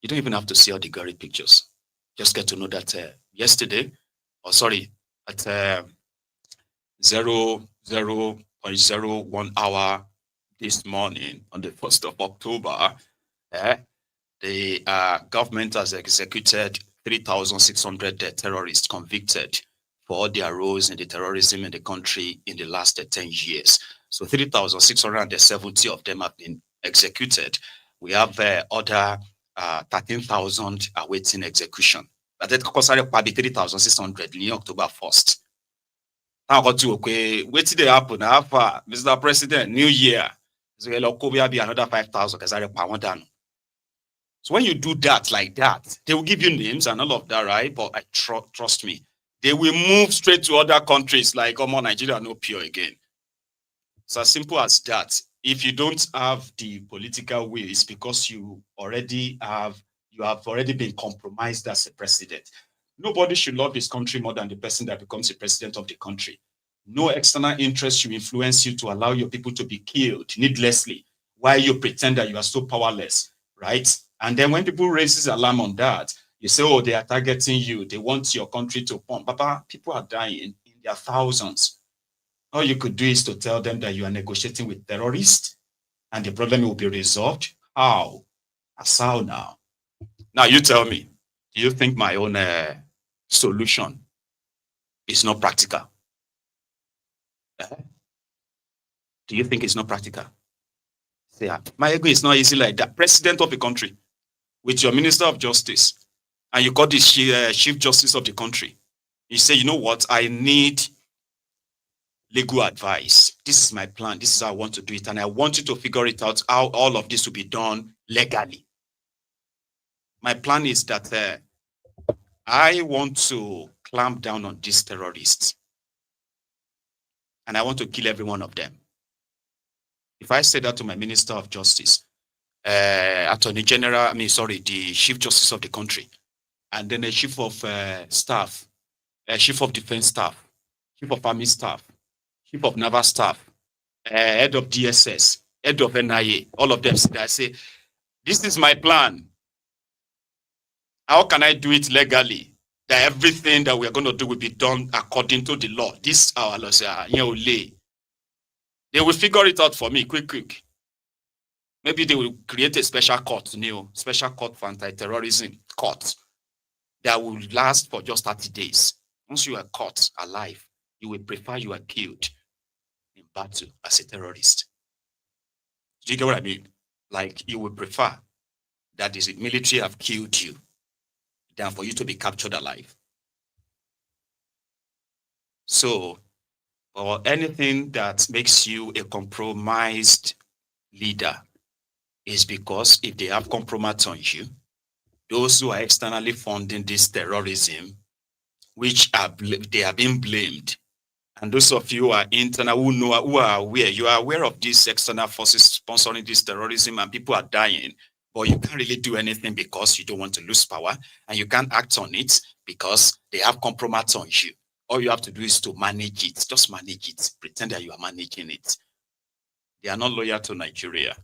you don't even have to see all the gory pictures. Just get to know that yesterday, at 00.01 hour this morning on the 1st of October, the government has executed 3,600 terrorists convicted for all their roles in the terrorism in the country in the last 10 years. So 3,670 of them have been executed. We have other 13,000 awaiting execution. But that cost probably 3,600 in October 1st. Now got to wait till they happen after Mr. President, New Year. So will be another 5,000 because I pound down. So when you do that like that, they will give you names and all of that, right? But I trust me, they will move straight to other countries like Nigeria, no pure again. It's as simple as that. If you don't have the political will, it's because you have already been compromised as a president. Nobody should love this country more than the person that becomes the president of the country. No external interest should influence you to allow your people to be killed needlessly while you pretend that you are so powerless, right? And then when people raise alarm on that, you say, oh, they are targeting you. They want your country to pump. Papa, people are dying in their thousands. All you could do is to tell them that you are negotiating with terrorists and the problem will be resolved. How? As how now? Now you tell me, do you think my own solution is not practical? Do you think it's not practical? Say, Maiyegun is not easy like that. President of the country with your Minister of Justice and you got the Chief Justice of the country. You say, you know what? I need legal advice. This is my plan. This is how I want to do it. And I want you to figure it out how all of this will be done legally. My plan is that I want to clamp down on these terrorists. And I want to kill every one of them. If I say that to my Minister of Justice, Attorney General, the Chief Justice of the country, and then the Chief of Staff, Chief of Defense Staff, Chief of Army Staff, Chief of Naval Staff, Head of DSS, Head of NIA, all of them I say, this is my plan. How can I do it legally? That everything that we're going to do will be done according to the law. This our law, they will figure it out for me, quick. Maybe they will create a special court, special court for anti-terrorism court that will last for just 30 days. Once you are caught alive, you will prefer you are killed in battle as a terrorist. Do you get what I mean? Like you would prefer that the military have killed you than for you to be captured alive. So, or anything that makes you a compromised leader is because if they have compromise on you, those who are externally funding this terrorism, which they have been blamed, and those of you who are internal, who are aware, you are aware of these external forces sponsoring this terrorism and people are dying, but you can't really do anything because you don't want to lose power, and you can't act on it because they have compromise on you. All you have to do is to manage it. Just manage it. Pretend that you are managing it. They are not loyal to Nigeria,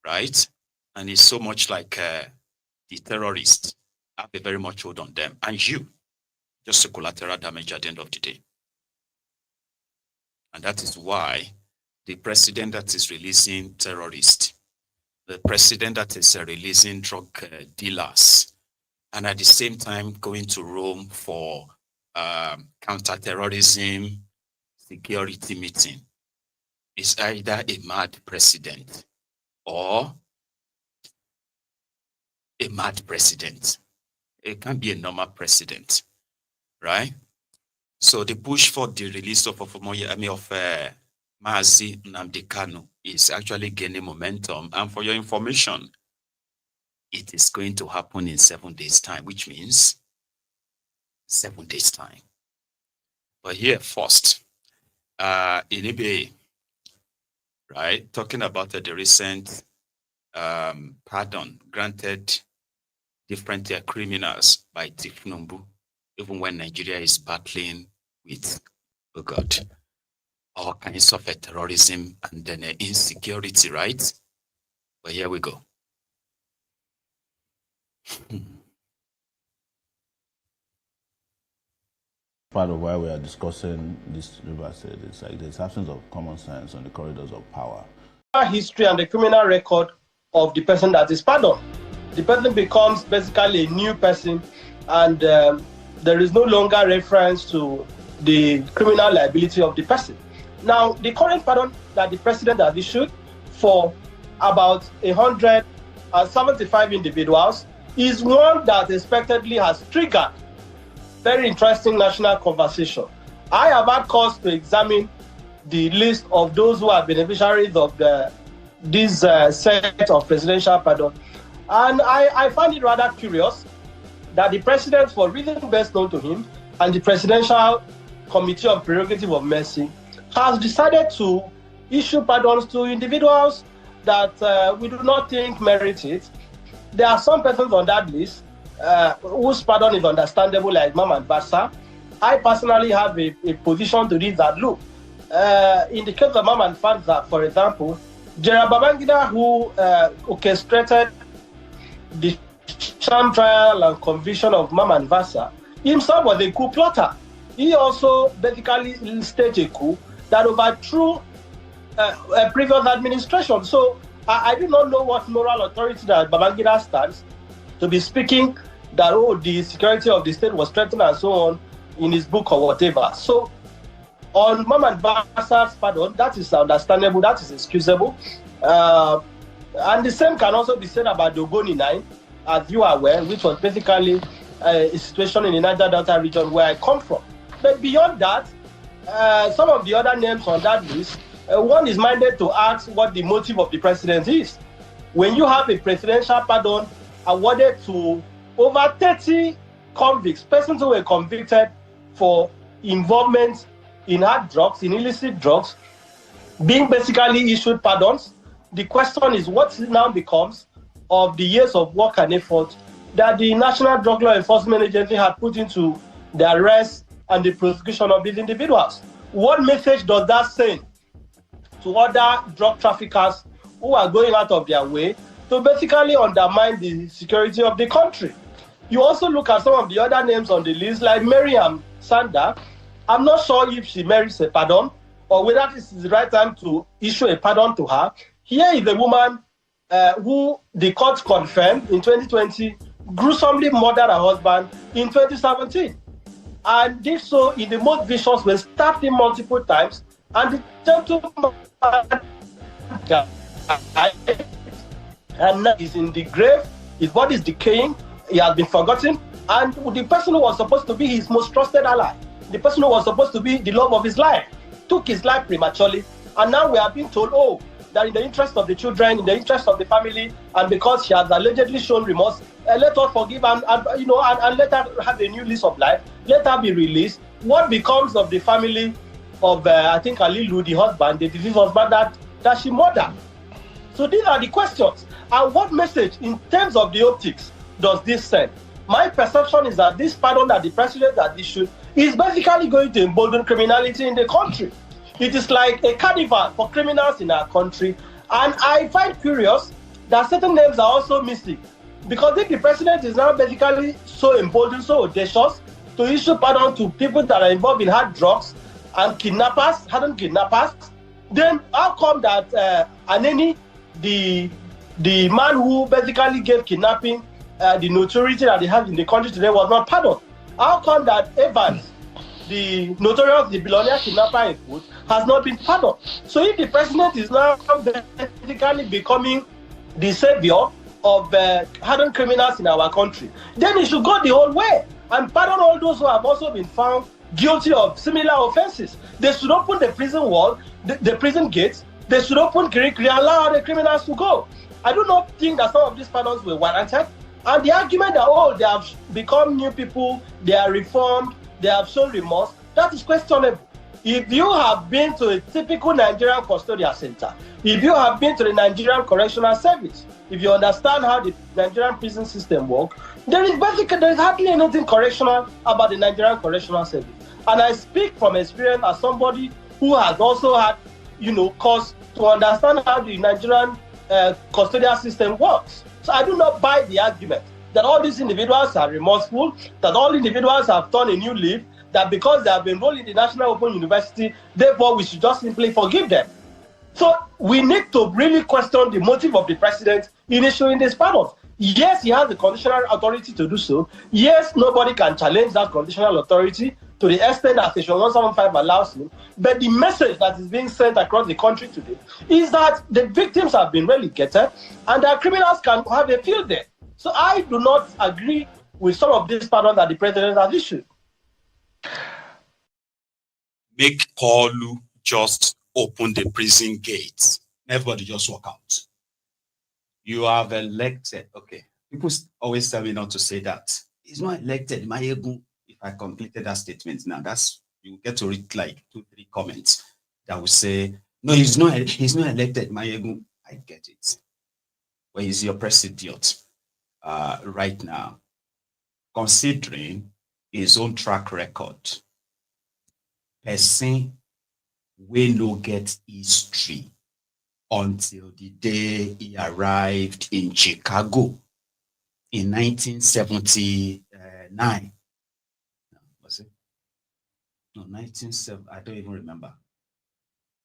right? And it's so much like the terrorists have a very much hold on them. And you, just a collateral damage at the end of the day. And that is why the president that is releasing terrorists, the president that is releasing drug dealers, and at the same time going to Rome for counter-terrorism security meeting, is either a mad president or a mad president. It can't be a normal president, right? So the push for the release of Mazi Nnamdi Kanu is actually gaining momentum. And for your information, it is going to happen in 7 days' time, which means 7 days' time. But here first, in eBay, right, talking about the recent pardon granted different criminals by Tinubu, even when Nigeria is battling with, oh God, all kinds of terrorism and then insecurity, right? But here we go. Part of why we are discussing this river state is like there's absence of common sense on the corridors of power. History and the criminal record of the person that is pardoned. The person becomes basically a new person, and there is no longer reference to the criminal liability of the person. Now, the current pardon that the president has issued for about 175 individuals is one that expectedly has triggered very interesting national conversation. I have had cause to examine the list of those who are beneficiaries of this set of presidential pardon, and I find it rather curious that the president, for reasons best known to him, and the Presidential Committee on Prerogative of Mercy has decided to issue pardons to individuals that we do not think merit it. There are some persons on that list whose pardon is understandable, like Maman Basa. I personally have a position to this that, look, in the case of Maman Basa, for example, General Babangida, who orchestrated the sham trial and conviction of Maman Basa, himself was a coup plotter. He also basically staged a coup that overthrew a previous administration. So I do not know what moral authority that Babangida stands to be speaking that, oh, the security of the state was threatened and so on in his book or whatever. So on Maman Basa's pardon, that is understandable, that is excusable. And the same can also be said about the Ogoni 9, as you are aware, which was basically a situation in the Niger Delta region where I come from. But beyond that, some of the other names on that list, one is minded to ask what the motive of the president is. When you have a presidential pardon awarded to over 30 convicts, persons who were convicted for involvement in hard drugs, in illicit drugs, being basically issued pardons, the question is what now becomes of the years of work and effort that the National Drug Law Enforcement Agency had put into the arrest and the prosecution of these individuals. What message does that send to other drug traffickers who are going out of their way to basically undermine the security of the country? You also look at some of the other names on the list, like Miriam Sanda. I'm not sure if she merits a pardon or whether this is the right time to issue a pardon to her. Here is a woman who the court confirmed in 2020 gruesomely murdered her husband in 2017. And did so in the most vicious way, stabbed him multiple times, and the gentleman died, and now he's in the grave, his body is decaying, he has been forgotten, and the person who was supposed to be his most trusted ally, the person who was supposed to be the love of his life, took his life prematurely, and now we are being told, oh, that in the interest of the children, in the interest of the family, and because she has allegedly shown remorse, let her forgive and let her have a new lease of life. Let her be released. What becomes of the family of I think Alilu, the husband, the deceased husband that she murdered? So these are the questions. And what message, in terms of the optics, does this send? My perception is that this pardon that the president has issued is basically going to embolden criminality in the country. It is like a carnival for criminals in our country. And I find curious that certain names are also missing. Because if the president is now basically so emboldened, so audacious, to issue pardon to people that are involved in hard drugs and hardened kidnappers, then how come that Aneni, the man who basically gave kidnapping the notoriety that they have in the country today, was not pardoned? How come that Evans, the billionaire kidnapper in foot, has not been pardoned? So if the president is now basically becoming the savior of hardened criminals in our country, then he should go the whole way and pardon all those who have also been found guilty of similar offenses. They should open the prison wall, the prison gates. They should open Kirikiri and allow the criminals to go. I do not think that some of these pardons were warranted. And the argument that, they have become new people, they are reformed, they have shown remorse, that is questionable. If you have been to a typical Nigerian custodial center, if you have been to the Nigerian Correctional Service, if you understand how the Nigerian prison system works, there is hardly anything correctional about the Nigerian Correctional Service. And I speak from experience as somebody who has also had, cause to understand how the Nigerian custodial system works. So I do not buy the argument that all these individuals are remorseful, that all individuals have turned a new leaf, that because they have been enrolled in the National Open University, therefore we should just simply forgive them. So we need to really question the motive of the president in issuing this pardon. Yes, he has the conditional authority to do so. Yes, nobody can challenge that conditional authority to the extent that Section 175 allows him. But the message that is being sent across the country today is that the victims have been relegated and that criminals can have a field day. So I do not agree with some of these pardons that the president has issued. Make Koolu just open the prison gates. Everybody just walk out. You have elected. Okay. People always tell me not to say that. He's not elected, Maiyegun. If I completed that statement now, you get to read like 2-3 comments that will say, no, he's not elected, Maiyegun. I get it. Well, he's your president right now, considering his own track record. Person will no get history until the day he arrived in Chicago in 1979. Was it? No, 1970. I don't even remember.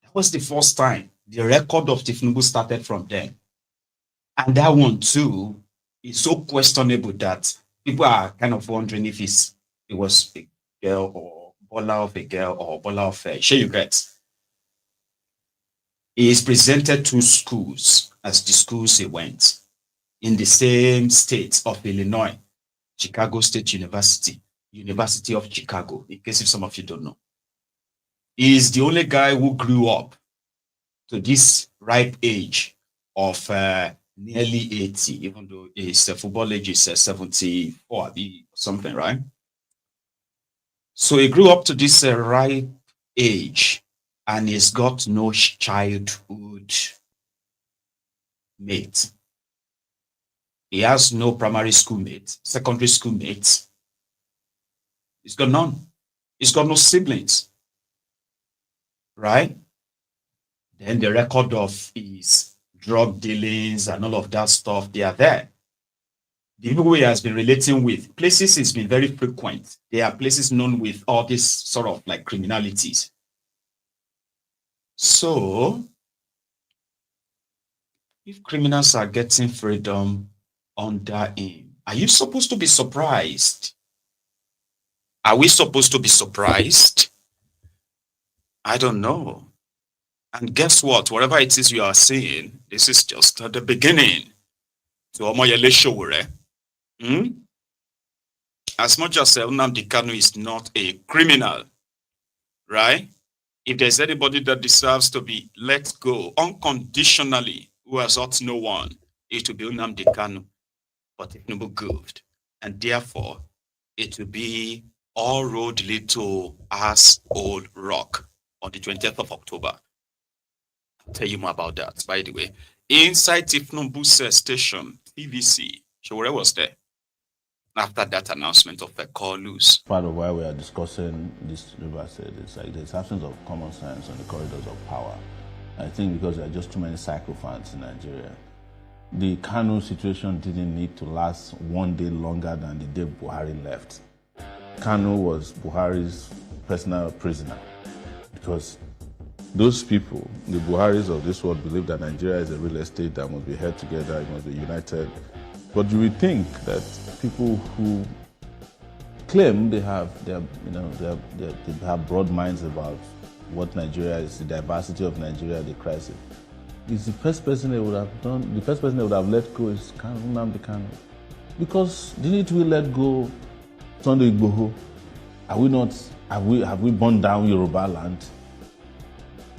That was the first time the record of Tinubu started from then. And that one too is so questionable that people are kind of wondering if it was a girl or Bwala of a girl or Bwala of a. Sure, you get. He is presented to schools as the schools he went in the same state of Illinois, Chicago State University, University of Chicago, in case if some of you don't know. He is the only guy who grew up to this ripe age of nearly 80, even though his football age is 74 or something, right? So he grew up to this ripe age and he's got no childhood mate. He has no primary school mate, secondary school mates. He's got none. He's got no siblings, right? Then the record of his drug dealings and all of that stuff, they are there. The people he has been relating with, places he's been very frequent. They are places known with all this sort of like criminalities. So, if criminals are getting freedom under him, are you supposed to be surprised? Are we supposed to be surprised? I don't know. And guess what? Whatever it is you are saying, this is just the beginning to Omoyele Sowore. As much as Kanu is not a criminal, right? If there's anybody that deserves to be let go unconditionally, who has hurt no one, it will be Nnamdi Kanu. But Tinubu goofed. And therefore, it will be all road lead to Ass Old Rock on the 20th of October. I'll tell you more about that, by the way. Inside Tinubu's station, TVC, Sowore was there after that announcement of a Koolu. Part of why we are discussing this river said it's like there's absence of common sense on the corridors of power. I think because there are just too many sycophants in Nigeria. The Kanu situation didn't need to last one day longer than the day Buhari left. Kanu was Buhari's personal prisoner because those people, the Buharis of this world, believe that Nigeria is a real estate that must be held together, it must be united. But you would think that people who claim they have broad minds about what Nigeria is, the diversity of Nigeria, the crisis. Is the first person they would have done. The first person they would have let go is Nnamdi Kanu, because didn't we let go Sunday Igboho? Have we burned down Yoruba land?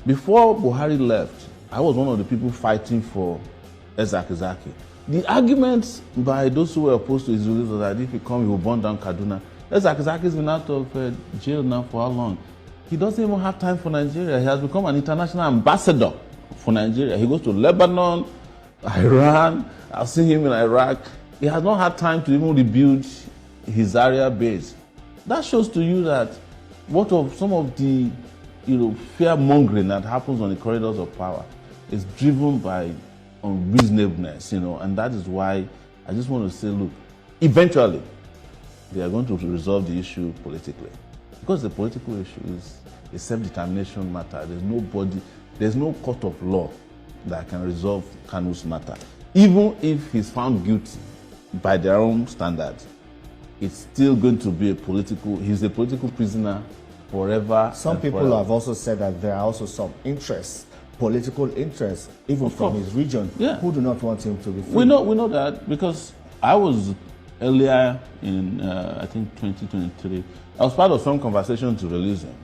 Before Buhari left, I was one of the people fighting for Ezaki. The arguments by those who were opposed to Israelis was that if he come, he will burn down Kaduna. Ezaki has been out of jail now for how long? He doesn't even have time for Nigeria. He has become an international ambassador for Nigeria. He goes to Lebanon, Iran. I've seen him in Iraq. He has not had time to even rebuild his area base. That shows to you that what of some of the fear mongering that happens on the corridors of power is driven by unreasonableness, and that is why I just want to say, look, eventually they are going to resolve the issue politically, because the political issue is a self-determination matter. There's no court of law that can resolve Kanu's matter. Even if he's found guilty by their own standards, it's still going to be he's a political prisoner forever. Some people have also said that there are also some interests, political interests, even from his region, who do not want him to be free. We know that because I was earlier in, I think 2023, I was part of some conversation to release him.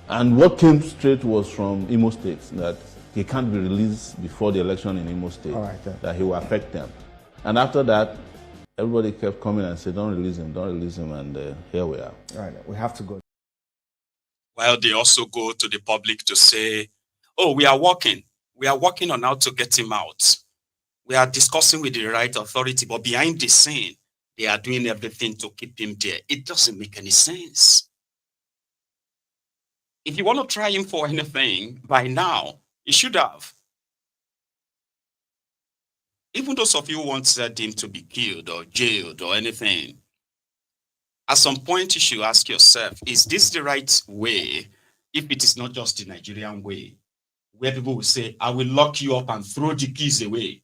And what came straight was from Imo State, that he can't be released before the election in Imo State, that he will affect them. And after that, everybody kept coming and said, don't release him, and here we are. All right, we have to go. Well, they also go to the public to say, oh, we are working on how to get him out. We are discussing with the right authority, but behind the scene, they are doing everything to keep him there. It doesn't make any sense. If you want to try him for anything, by now, you should have. Even those of you who wanted him to be killed or jailed or anything, at some point you should ask yourself, is this the right way, if it is not just the Nigerian way, where people will say, I will lock you up and throw the keys away.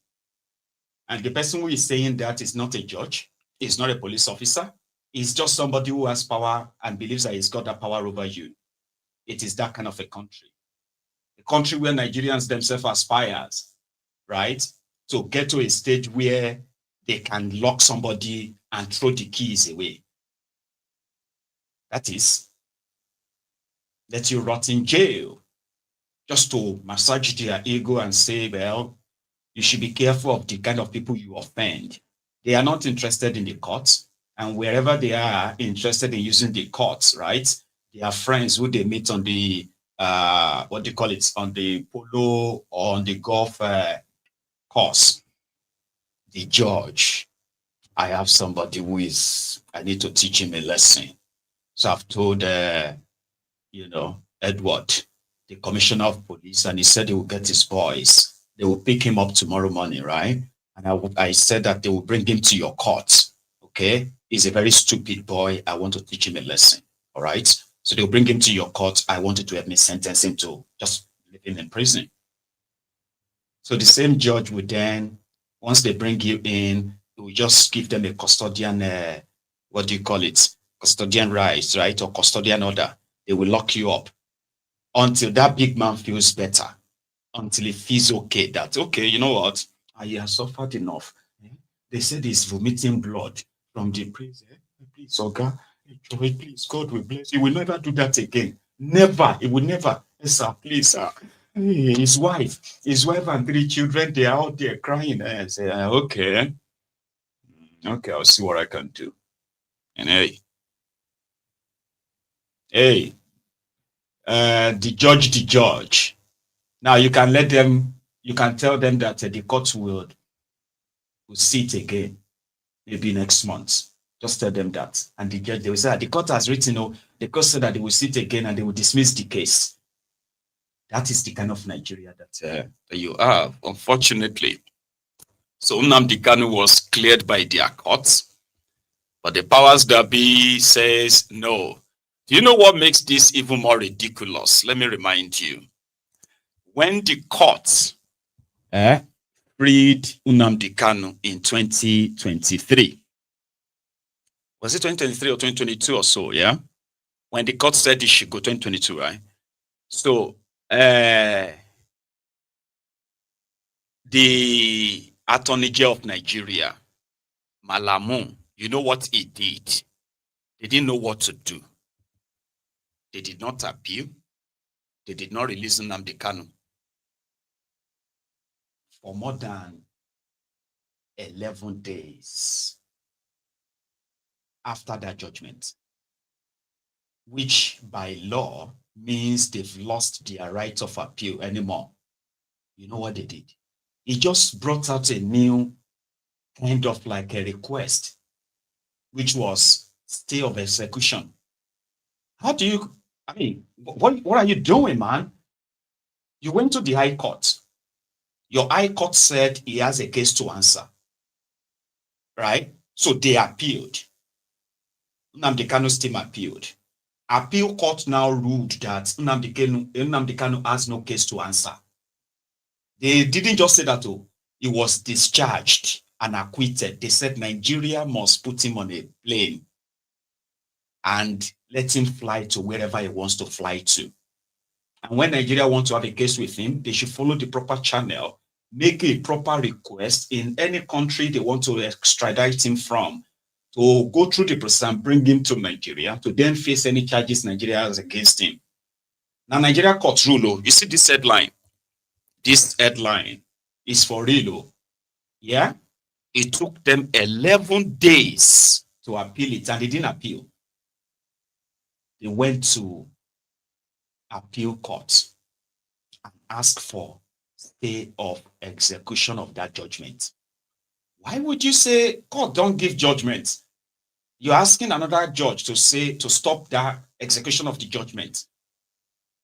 And the person who is saying that is not a judge, is not a police officer, is just somebody who has power and believes that he's got that power over you. It is that kind of a country. A country where Nigerians themselves aspire, right, to get to a stage where they can lock somebody and throw the keys away. That is, let you rot in jail, just to massage their ego and say, well, you should be careful of the kind of people you offend. They are not interested in the courts, and wherever they are interested in using the courts, right, they are friends who they meet on the, on the polo or on the golf course. The judge, I have somebody I need to teach him a lesson. So I've told, Edward, the commissioner of police, and he said he will get his boys. They will pick him up tomorrow morning, right? And I said that they will bring him to your court, okay? He's a very stupid boy. I want to teach him a lesson, all right? So they'll bring him to your court. I wanted to help me sentence him to just leave him in prison. So the same judge would then, once they bring you in, he will just give them a custodian, custodian rights, right? Or custodian order. They will lock you up until that big man feels better, until he feels okay, that, okay, you know what? He has suffered enough. They said he's vomiting blood from the prison. Please, Oga, please, God will bless you. He will never do that again. Never. He will never. Yes, sir, please, sir. Hey, his wife and 3 children, they are out there crying. I say, okay. Okay, I'll see what I can do. And hey, the judge. Now you can tell them that the court will sit again, maybe next month. Just tell them that. And the judge, they will say, the court has written, the court said that they will sit again and they will dismiss the case. That is the kind of Nigeria that you have, unfortunately. So Nnamdi Kanu was cleared by their courts, but the powers that be says no. Do you know what makes this even more ridiculous? Let me remind you. When the courts freed Nnamdi Kanu in 2023, was it 2023 or 2022 or so, yeah? When the court said it should go 2022, right? So, the Attorney General of Nigeria, Malamu, you know what he did? They didn't know what to do. They did not appeal. They did not release Nnamdi Kanu for more than 11 days after that judgment, which by law means they've lost their right of appeal anymore. You know what they did? He just brought out a new kind of like a request, which was stay of execution. How do you, I mean, what are you doing, man? You went to the High Court. Your High Court said he has a case to answer, right? So they appealed. Nnamdi Kanu's team appealed. Appeal court now ruled that Nnamdi Kanu has no case to answer. They didn't just say that, he was discharged and acquitted. They said Nigeria must put him on a plane and let him fly to wherever he wants to fly to. And when Nigeria wants to have a case with him, they should follow the proper channel, make a proper request in any country they want to extradite him from, to go through the process and bring him to Nigeria to then face any charges Nigeria has against him. Now, Nigeria court rule, you see this headline? This headline is for real. Yeah? It took them 11 days to appeal it, and they didn't appeal. They went to appeal court and asked for stay of execution of that judgment. Why would you say court don't give judgment? You're asking another judge to stop that execution of the judgment.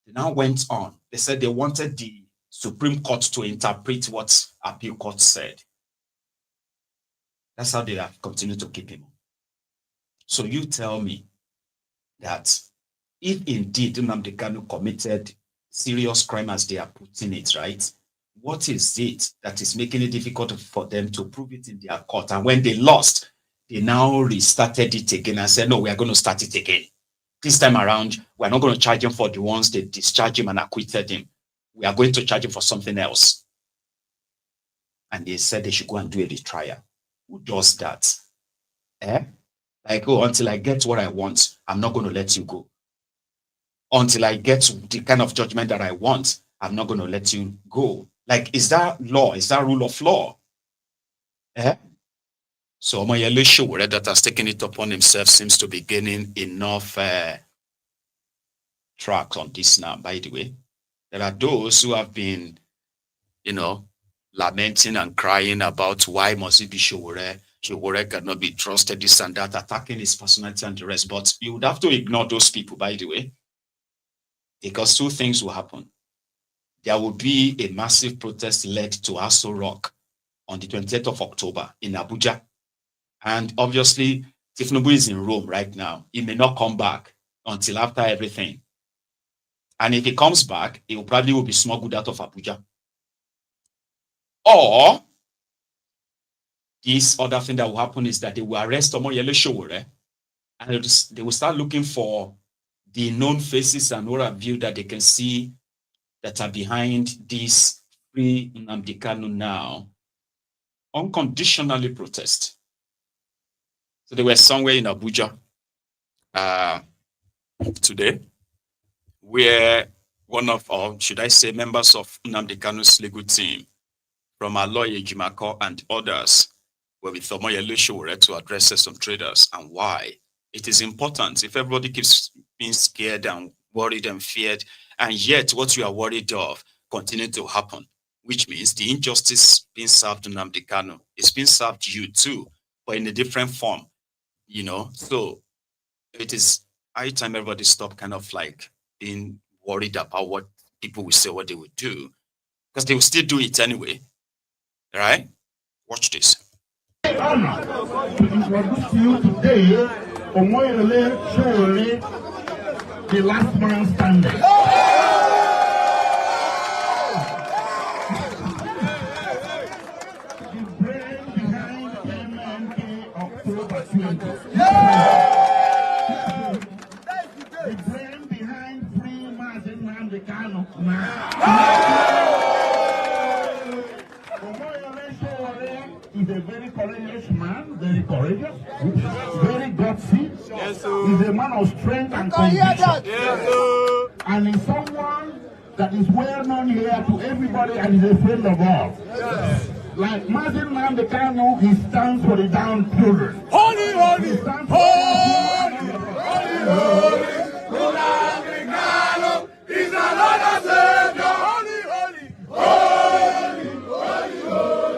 They now went on. They said they wanted the Supreme Court to interpret what appeal court said. That's how they have continued to keep him. So you tell me that if indeed Nnamdi Kanu committed serious crime as they are putting it, right? What is it that is making it difficult for them to prove it in their court? And when they lost, they now restarted it again and said, no, we are going to start it again. This time around, we're not going to charge him for the ones they discharged him and acquitted him. We are going to charge him for something else. And they said they should go and do a retrial. Who does that? Like, until I get what I want, I'm not going to let you go. Until I get the kind of judgment that I want, I'm not going to let you go. Like, is that law? Is that rule of law? So Omoyele Sowore, that has taken it upon himself, seems to be gaining enough track on this now, by the way. There are those who have been, lamenting and crying about why must it be Sowore? Sowore cannot be trusted, this and that, attacking his personality and the rest. But you would have to ignore those people, by the way, because 2 things will happen. There will be a massive protest led to Aso Rock on the 28th of October in Abuja. And obviously, Tinubu is in Rome right now. He may not come back until after everything. And if he comes back, he will probably be smuggled out of Abuja. Or, this other thing that will happen is that they will arrest Omoyele Sowore and they will start looking for the known faces and what have you that they can see that are behind this free Nnamdi Kanu now unconditionally protest. So they were somewhere in Abuja today where one of, or should I say, members of Nnamdi Kanu's legal team, from our lawyer Jimako and others, were with Omoyele Sowore to address some traders and why it is important. If everybody keeps being scared and worried and feared, and yet what you are worried of continue to happen, which means the injustice being served Nnamdi Kanu is being served you too, but in a different form, you know. So it is high time everybody stop kind of like being worried about what people will say, what they will do, because they will still do it anyway. Right? Watch this. Honor to introduce to you today Omoyele Sowore, the last man standing. The brain behind MNK October 20. The brain behind free Maiyegun General now. He's a very courageous man, very courageous, very gutsy. Yes, he's a man of strength and conviction. Yes, and he's someone that is well known here to everybody and is a friend of all. Yes. Like Maiyegun General, he stands for the downtrodden. Holy, holy, he stands for holy, holy, holy, he's another savior. Holy, holy, holy, holy, holy.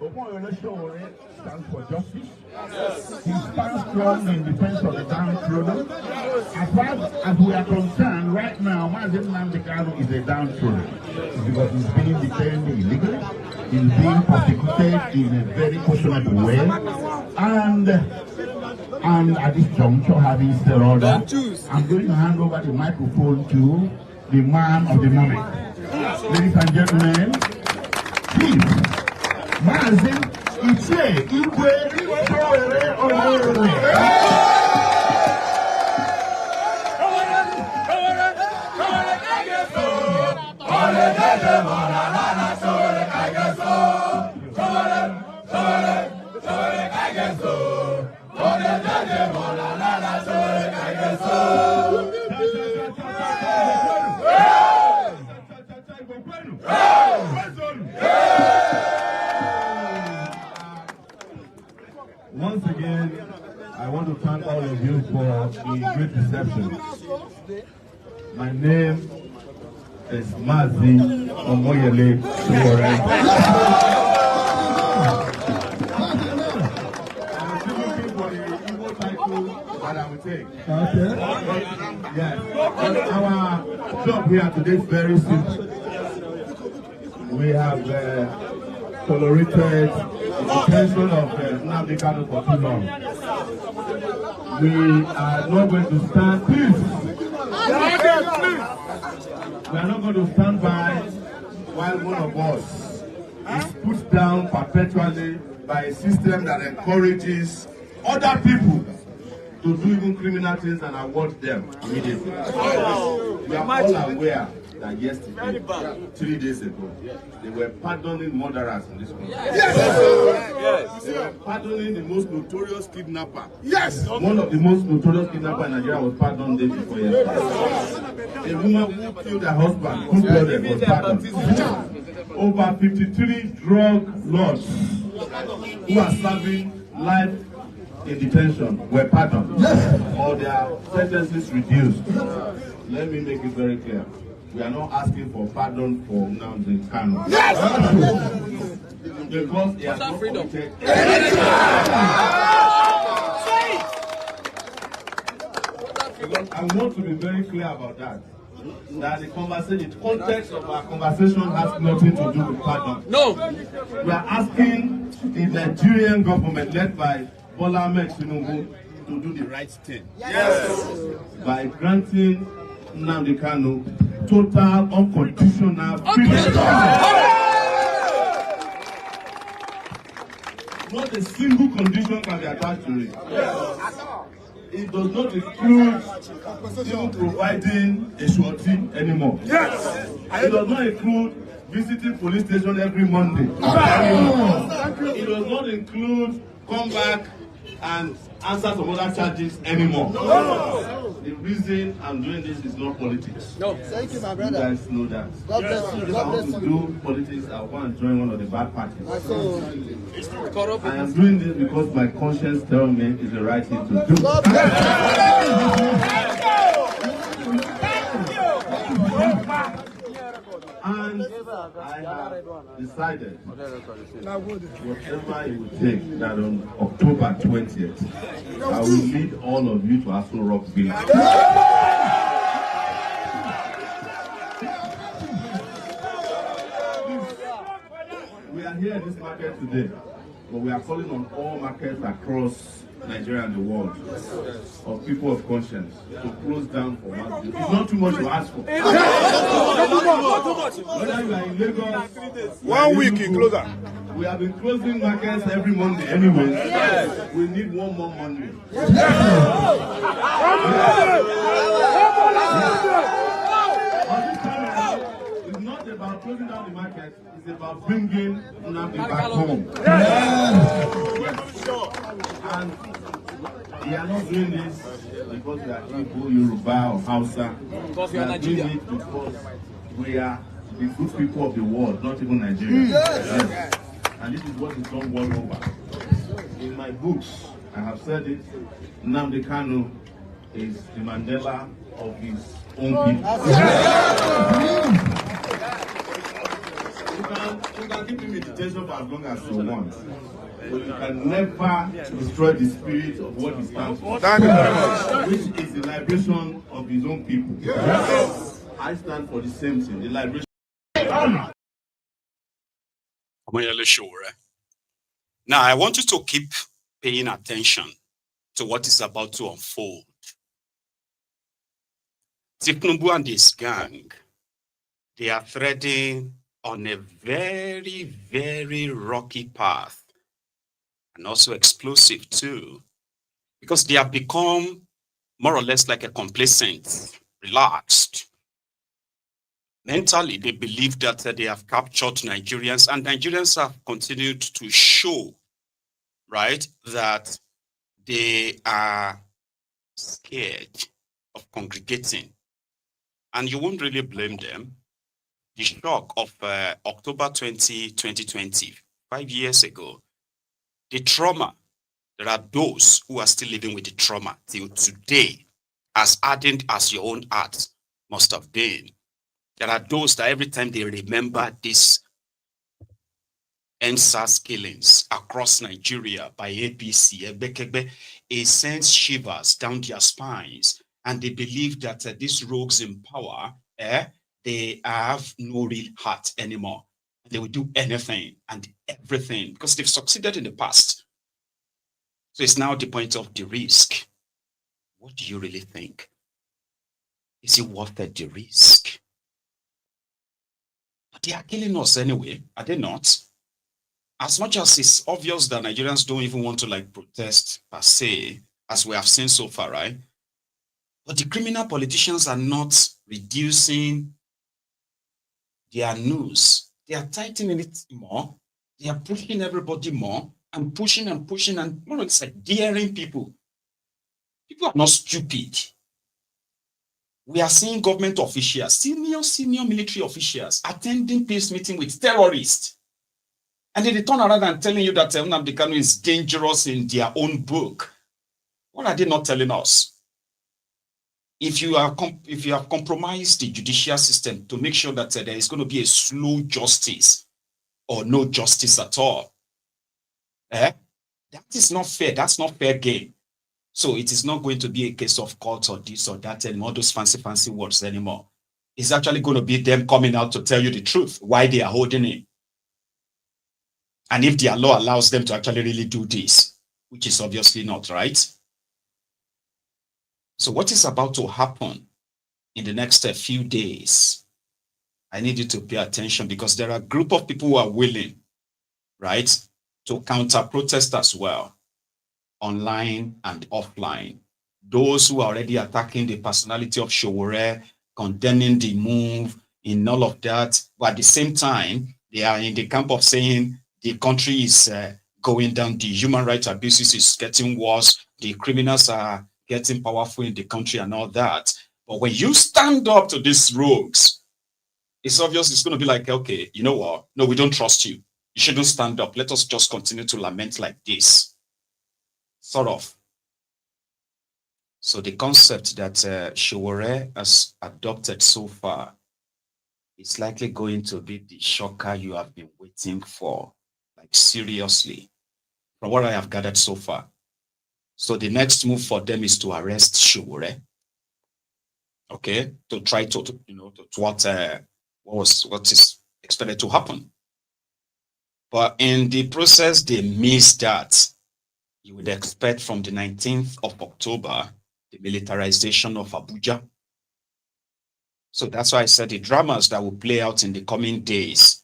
Omoyele Sowore stands for justice. Yes. He stands strong in defense of the downtrodden. As far as we are concerned, right now, Maiyegun General is a downtrodden because he's being detained illegally, he's being persecuted in a very questionable way, and at this juncture, having said all that, I'm going to hand over the microphone to the man of the moment. Ladies and gentlemen, please, Maazị Ichie Igwe Sowore Omoyele. Once again, I want to thank all of you for the great reception. My name is Maazị Omoyele Sowore. I will take. Okay. Yes. Our job here today is very simple. We have tolerated the detention of Nnamdi Kanu for too long. We are not going to stand. Please. We are not going to stand by while one of us is put down perpetually by a system that encourages other people to do even criminal things and award them immediately. We are all aware that yesterday, 3 days ago, they were pardoning murderers in this country. Yes. They were pardoning the most notorious kidnapper. Yes. One of the most notorious kidnappers in Nigeria was pardoned day before yesterday. A woman who killed her husband, who was pardoned. Over 53 drug lords who are serving life in detention were pardoned, or their sentences reduced. Let me make it very clear. We are not asking for pardon for Nnamdi Kanu. Because he has not committed. Because I want to be very clear about that. That the conversation, the context of our conversation has nothing to do with pardon. No. We are asking the Nigerian government led by Bwala Tinubu to do the right thing. Yes. By granting Nnamdi Kanu total unconditional freedom. Not a single condition can be attached to it. Yes. It does not include even providing a surety anymore. Yes. It does not include visiting police station every Monday. It does not include come back and answer some other charges anymore. No. The reason I'm doing this is not politics. No. Thank you, my brother. You guys know that. God bless you. If I want to do politics, I want to join one of the bad parties. I am doing this because my conscience tells me it's the right thing to do. God bless And I have decided whatever it will take that on October 20th, I will lead all of you to Aso Rock Village. We are here in this market today, but we are calling on all markets across Nigeria and the world of people of conscience to close down for one day. It's not too much to ask for. Whether you are in Lagos, 1 week in closer. We have been closing markets every Monday anyway. Yes. We need one more Monday. Yes. It's not about closing down the market, it's about bringing Nnamdi back home. Yes. And we are not doing this because we are Igbo, Yoruba, or Hausa. We are doing it because we are the good people of the world, not even Nigerians. Yes. And this is what is done world over. In my books, I have said it, Nnamdi Kanu is the Mandela of his own people. You can keep him in detention for as long as you want. But you can never destroy the spirit of what he stands for. Thank you very much. Which is the liberation of his own people. Yes. I stand for the same thing, the liberation. Omoyele Sowore. Now, I want you to keep paying attention to what is about to unfold. Tinubu and his gang, they are treading on a very, very rocky path, and also explosive too, because they have become more or less like a complacent, relaxed. Mentally, they believe that they have captured Nigerians, and Nigerians have continued to show, right, that they are scared of congregating. And you won't really blame them. The shock of October 2020, 5 years ago, the trauma, there are those who are still living with the trauma till today, as ardent as your own heart must have been. There are those that every time they remember these NSAS killings across Nigeria by APC, it sends shivers down their spines, and they believe that these rogues in power, they have no real heart anymore. They will do anything and everything because they've succeeded in the past. So it's now the point of the risk. What do you really think? Is it worth the risk? But they are killing us anyway, are they not? As much as it's obvious that Nigerians don't even want to like protest per se, as we have seen so far, right? But the criminal politicians are not reducing their news. They are tightening it more. They are pushing everybody more and pushing and pushing and more it's like daring people. People are not stupid. We are seeing government officials, senior military officials attending peace meeting with terrorists. And then they turn around and telling you that Nnamdi Kanu is dangerous in their own book. What are they not telling us? If you have compromised the judicial system to make sure that there is going to be a slow justice or no justice at all, that is not fair. That's not fair game. So it is not going to be a case of court or this or that and all those fancy words anymore. It's actually going to be them coming out to tell you the truth, why they are holding it. And if their law allows them to actually really do this, which is obviously not, right? So what is about to happen in the next few days? I need you to pay attention because there are a group of people who are willing, right, to counter-protest as well, online and offline. Those who are already attacking the personality of Sowore, condemning the move, in all of that, but at the same time, they are in the camp of saying the country is going down. The human rights abuses is getting worse. The criminals are getting powerful in the country and all that. But when you stand up to these rogues, it's obvious it's going to be like, okay, you know what? No, we don't trust you. You shouldn't stand up. Let us just continue to lament like this. Sort of. So the concept that Sowore has adopted so far is likely going to be the shocker you have been waiting for. Like, seriously, from what I have gathered so far. So the next move for them is to arrest Sowore. Okay, to try to what is expected to happen. But in the process, they missed that. You would expect from the 19th of October, the militarization of Abuja. So that's why I said the dramas that will play out in the coming days,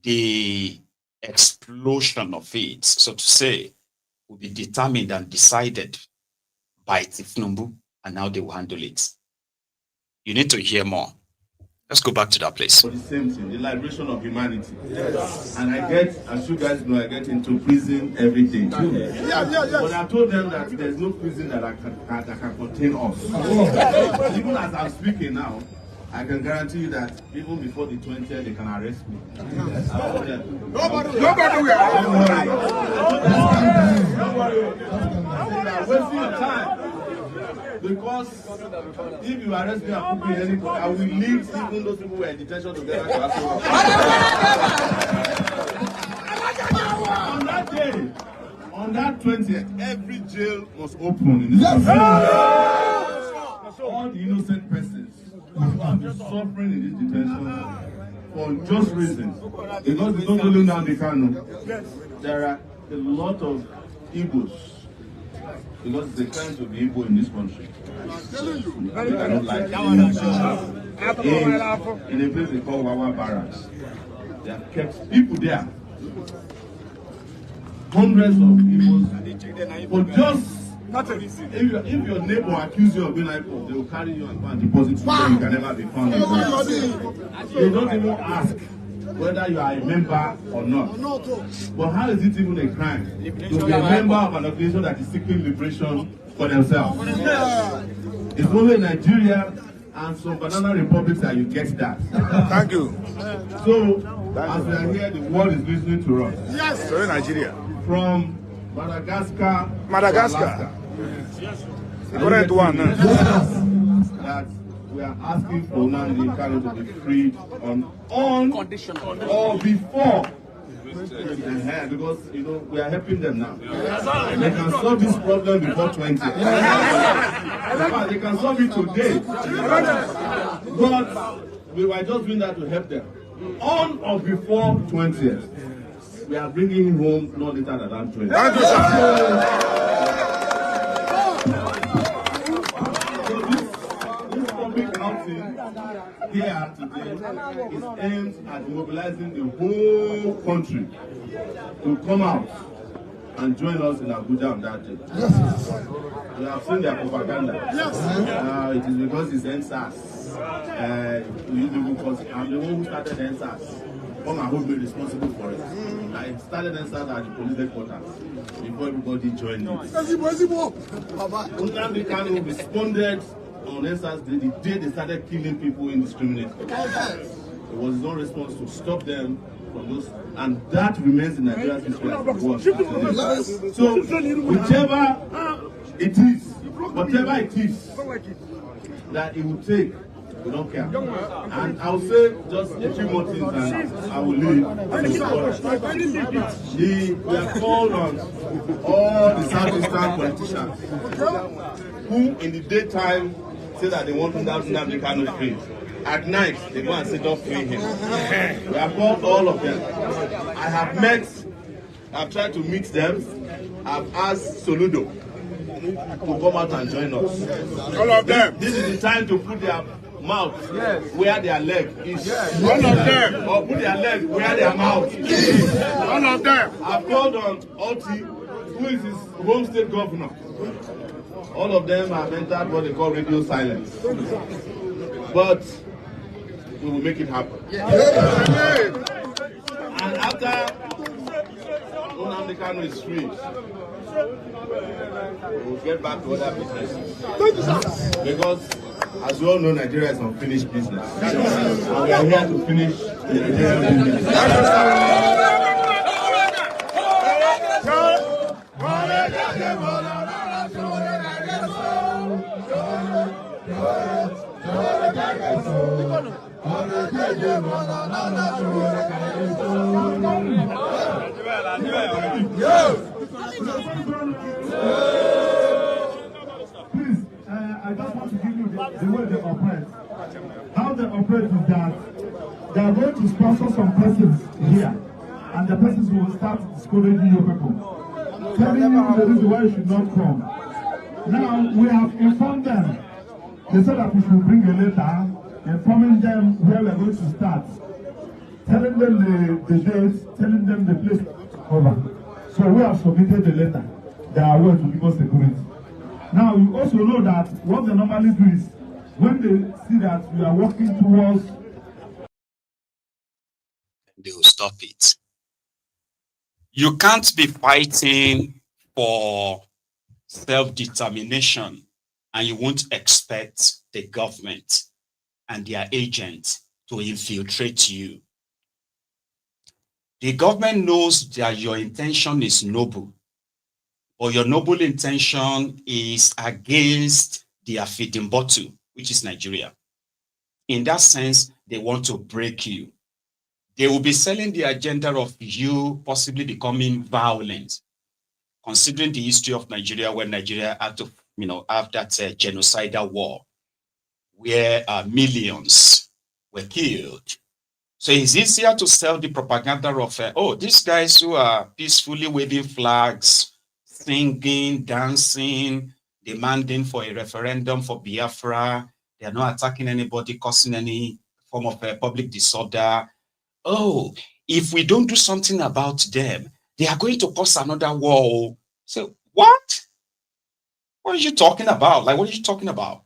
the explosion of it, so to say, will be determined and decided by Tinubu and how they will handle it. You need to hear more. Let's go back to that place. For the same thing, the liberation of humanity. Yes. And I get, as you guys know, I get into prison every day. But I told them that there's no prison that can contain us. Even as I'm speaking now, I can guarantee you that even before the 20th, they can arrest me. Nobody will. Wasting your time. Because if you arrest me and put me in any court, I will leave even those people who are in detention together to ask On that day, on that 20th, every jail was open in this country. All the innocent persons who have been suffering in this detention for just reasons. Because they don't really know the Kanu. There are a lot of Igbos. Because it's a crime to be Igbo in this country. I don't like in a place they call Wawa Barracks. They have kept people there. Hundreds of Igbos. But just if your neighbor accuses you of being Igbo, they will carry you and go and deposit you where you can never be found. They don't even ask whether you are a member or not. But how is it even a crime to be a member of an organization that is seeking liberation for themselves? It's only in Nigeria and some banana republics that you get that. Thank you. So, as we are here, the world is listening to us. Yes. So in Nigeria. From Madagascar. The current one. That we are asking for Nnamdi Kanu to be freed on condition or before. Because we are helping them now. They can solve this problem before 20. They can solve it today. But we were just doing that to help them. On or before 20th, we are bringing him home not later than 20. Thank you, sir. Here today is aimed at mobilizing the whole country to come out and join us in Abuja on that day. Yes. We have seen their propaganda. Yes. It is because it's NSAS. I'm the one who started NSAS. Come and hold me responsible for it. I started NSAS at the police headquarters before everybody joined it. Nnamdi Kanu responded on NSAS the day they started killing people indiscriminately. It was his own response to stop them from those, and that remains in Nigeria's history as it was. So, whichever it is, whatever it is that it will take, we don't care. And I'll say just a few more things and I will leave. We are called on all the Southeastern politicians who in the daytime say that they want to have Nnamdi Kanu free. At night, they go and sit up free him. We have called all of them. I have tried to meet them. I've asked Soludo to come out and join us. All of them. This is the time to put their mouth where their leg is. All of them. Or put their leg where their mouth is. All of them. I've called on Oti, who is his home state governor. All of them have entered what they call radio silence. But we will make it happen. And Nnamdi Kanu is free, we'll get back to other businesses. Because, as we all know, Nigeria is unfinished business. And we are here to finish the Nigerian business. Please, I just want to give you the way they operate. How they operate is that they are going to sponsor some persons here, and the persons will start discouraging your people, telling you the reason why you should not come. Now, we have informed them. They said that we should bring a letter informing them where we are going to start, telling them the dates, telling them the place to cover. So we have submitted the letter. They are going to give us security. Now, you also know that what they normally do is, when they see that we are working towards, they will stop it. You can't be fighting for self-determination and you won't expect the government and their agents to infiltrate you. The government knows that your intention is noble, or your noble intention is against their feeding bottle, which is Nigeria. In that sense, they want to break you. They will be selling the agenda of you possibly becoming violent, considering the history of Nigeria, when Nigeria had to, have that genocidal war, where millions were killed. So it's easier to sell the propaganda of, oh, these guys who are peacefully waving flags, singing, dancing, demanding for a referendum for Biafra. They are not attacking anybody, causing any form of public disorder. Oh, if we don't do something about them, they are going to cause another war. So what? What are you talking about? Like, what are you talking about?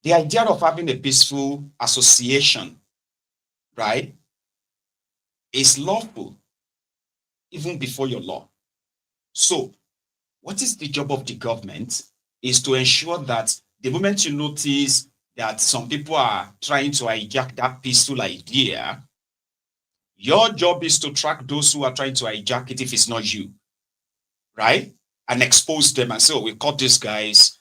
The idea of having a peaceful association, right, is lawful even before your law. So what is the job of the government is to ensure that the moment you notice that some people are trying to hijack that peaceful idea, your job is to track those who are trying to hijack it if it's not you, right? And expose them and say, oh, we caught these guys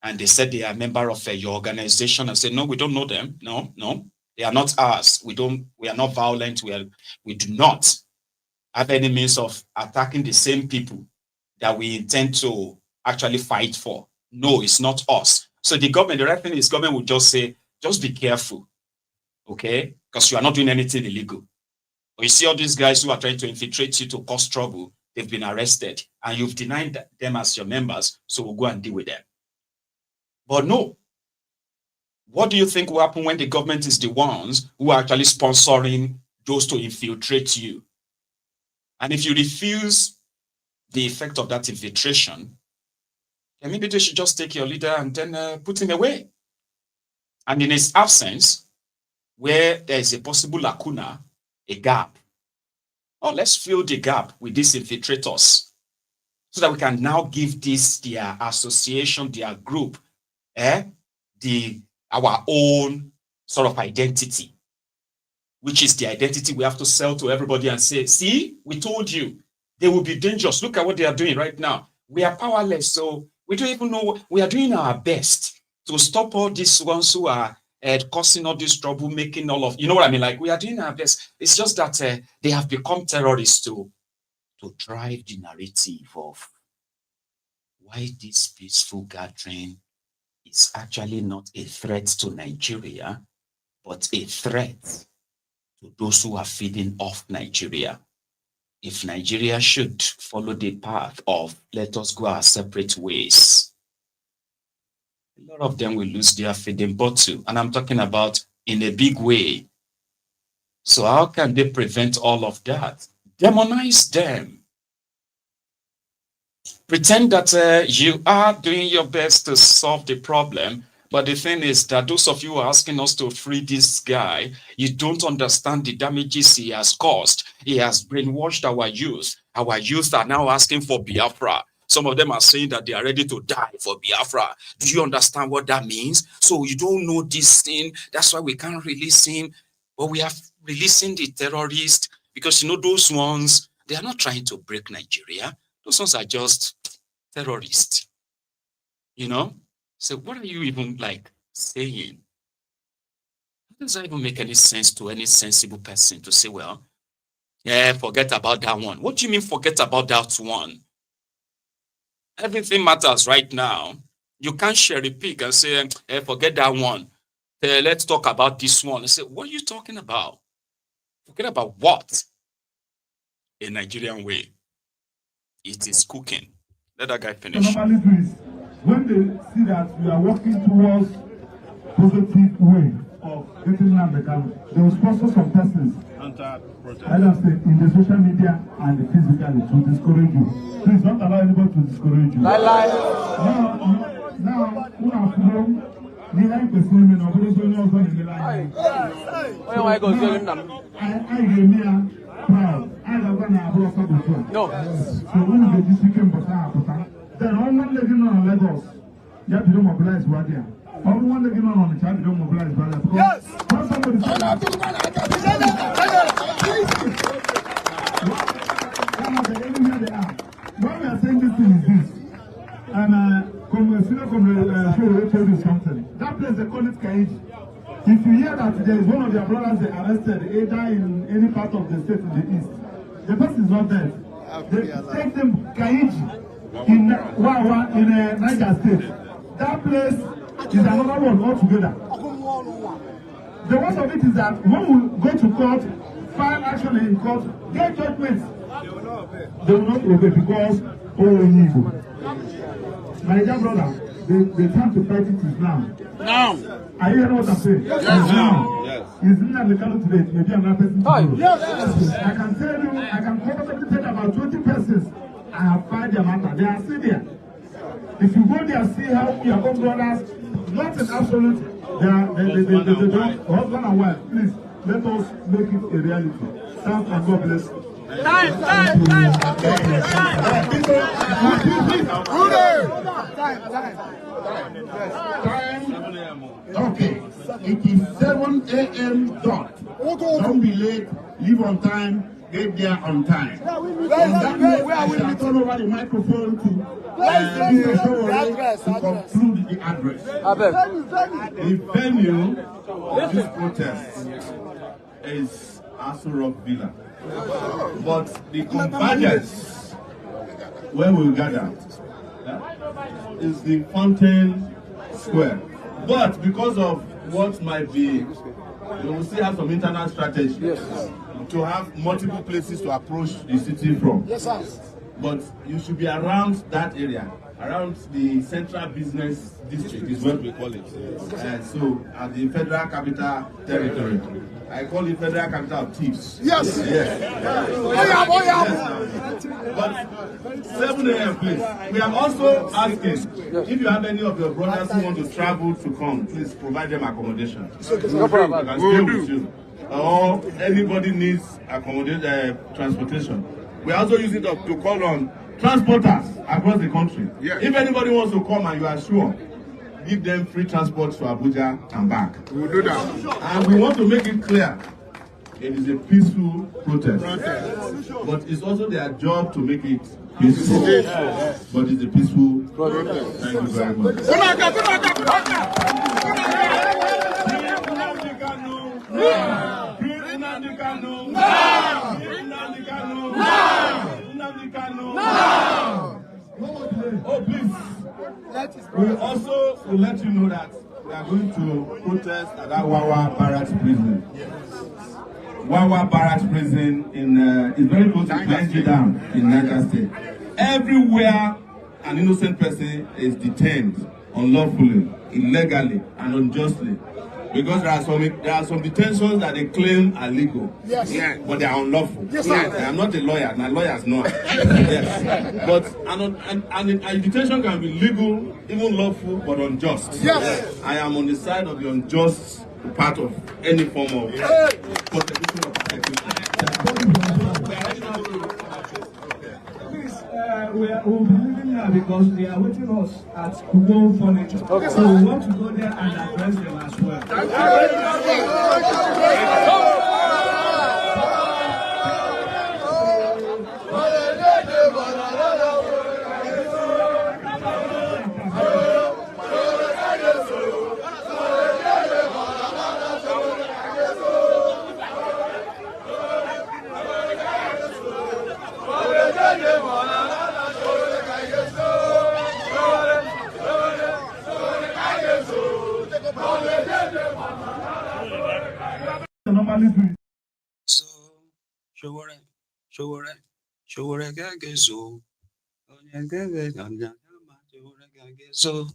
and they said they are a member of your organization, and say, no, we don't know them. No, they are not us. We are not violent. We do not have any means of attacking the same people that we intend to actually fight for. No, it's not us. So the government, the right thing is government will just say, just be careful, okay? Because you are not doing anything illegal. But you see all these guys who are trying to infiltrate you to cause trouble, they've been arrested and you've denied them as your members, so we'll go and deal with them. But no. What do you think will happen when the government is the ones who are actually sponsoring those to infiltrate you? And if you refuse the effect of that infiltration, then maybe they should just take your leader and then put him away. And in his absence, where there is a possible lacuna, a gap, oh, let's fill the gap with these infiltrators so that we can now give this their association, their group, our own sort of identity, which is the identity we have to sell to everybody and say, see, we told you, they will be dangerous. Look at what they are doing right now. We are powerless, so we don't even know. We are doing our best to stop all these ones who are causing all this trouble, making all of, you know what I mean? Like, we are doing our best. It's just that they have become terrorists to drive the narrative of why this peaceful gathering is actually not a threat to Nigeria, but a threat to those who are feeding off Nigeria. If Nigeria should follow the path of let us go our separate ways, a lot of them will lose their feeding bottle. And I'm talking about in a big way. So how can they prevent all of that? Demonize them. Pretend that you are doing your best to solve the problem, But the thing is that those of you who are asking us to free this guy, you don't understand the damages he has caused. He has brainwashed our youth. Our youth are now asking for Biafra. Some of them are saying that they are ready to die for Biafra. Do you understand what that means? So you don't know this thing. That's why we can't release him. But we are releasing the terrorists because, you know, those ones, they are not trying to break Nigeria. Those ones are just terrorists. You know? So what are you even like saying? Does that even make any sense to any sensible person to say, well, yeah, forget about that one? What do you mean forget about that one? Everything matters right now. You can't cherry pick and say, hey, forget that one. Let's talk about this one. I say, what are you talking about? Forget about what? A Nigerian way. It is cooking. Let that guy finish. When they see that we are working towards positive way of getting Nnamdi Kanu, they will sponsor some persons. I don't say in the social media and physically to discourage you. Please don't allow anybody to discourage you. Now, who are from the high person in Obodo also in the line. I proud. I don't want to have a before. No. So when the district then all one living on Lagos, you have to do mobilize Wadia. All one living on the child, you don't mobilize Wadia. Yes! Why we are saying this thing is this, and show told you something. That place they call it Kaiji. If you hear that there is one of their brothers they arrested either in any part of the state in the east, the person is not dead. They take them Kaiji in Wawa in Niger State. That place is another one altogether. The worst of it is that when we go to court, file action in court, get judgments, they will not obey because my dear brother, the time to fight it is now. Now. Are you hearing what I'm saying? Yes. Now. Yes. Is Nnamdi Kanu today? Maybe another person tomorrow. Yes. I can tell you, I can comfortably tell about 20 persons. I have filed their matter. They are still there. If you go there, see how your own brothers, not in absolute, they don't, husband and wife, please, let us make it a reality. Thank and God bless you. Time. Okay, it is 7 a.m. dot. Don't be late, leave on time, get there on time. On that note, I shall turn over the microphone to Mr. Sowore to conclude the address. The venue of this protest is Aso Rock Villa. But the convergence where we gather is the Fountain Square. But because of what might be, we will still have some internal strategy to have multiple places to approach the city from. Yes, sir. But you should be around that area, around the central business district is what we call it. So at the Federal Capital Territory. I call it Federal Capital of Thieves. Yes. Yes. But 7 a.m. please. We are also asking if you have any of your brothers who want to travel to come, please provide them accommodation. No problem. Can stay with you. Or anybody needs transportation. We are also using it to call on transporters across the country. Yes. If anybody wants to come and you are sure, give them free transport to Abuja and back. We will do that. And we want to make it clear, it is a peaceful protest. But it's also their job to make it peaceful. But it's a peaceful protest. Thank you very much. Oh, please. We also will let you know that we are going to protest at that Wawa Barracks prison. Wawa Barracks prison is very close to Makinde Dam in Niger State. Everywhere an innocent person is detained unlawfully, illegally, and unjustly, Because there are some detentions that they claim are legal. Yes. Yeah, but they are unlawful. Yes, sir. I am not a lawyer. My lawyers know. Yes. But a detention can be legal, even lawful, but unjust. Yes. I am on the side of the unjust part of any form of contribution of we'll be leaving now because they are waiting us at Kugo Furniture. Okay. So we want to go there and address them as well. So, Sowore gagezo. So,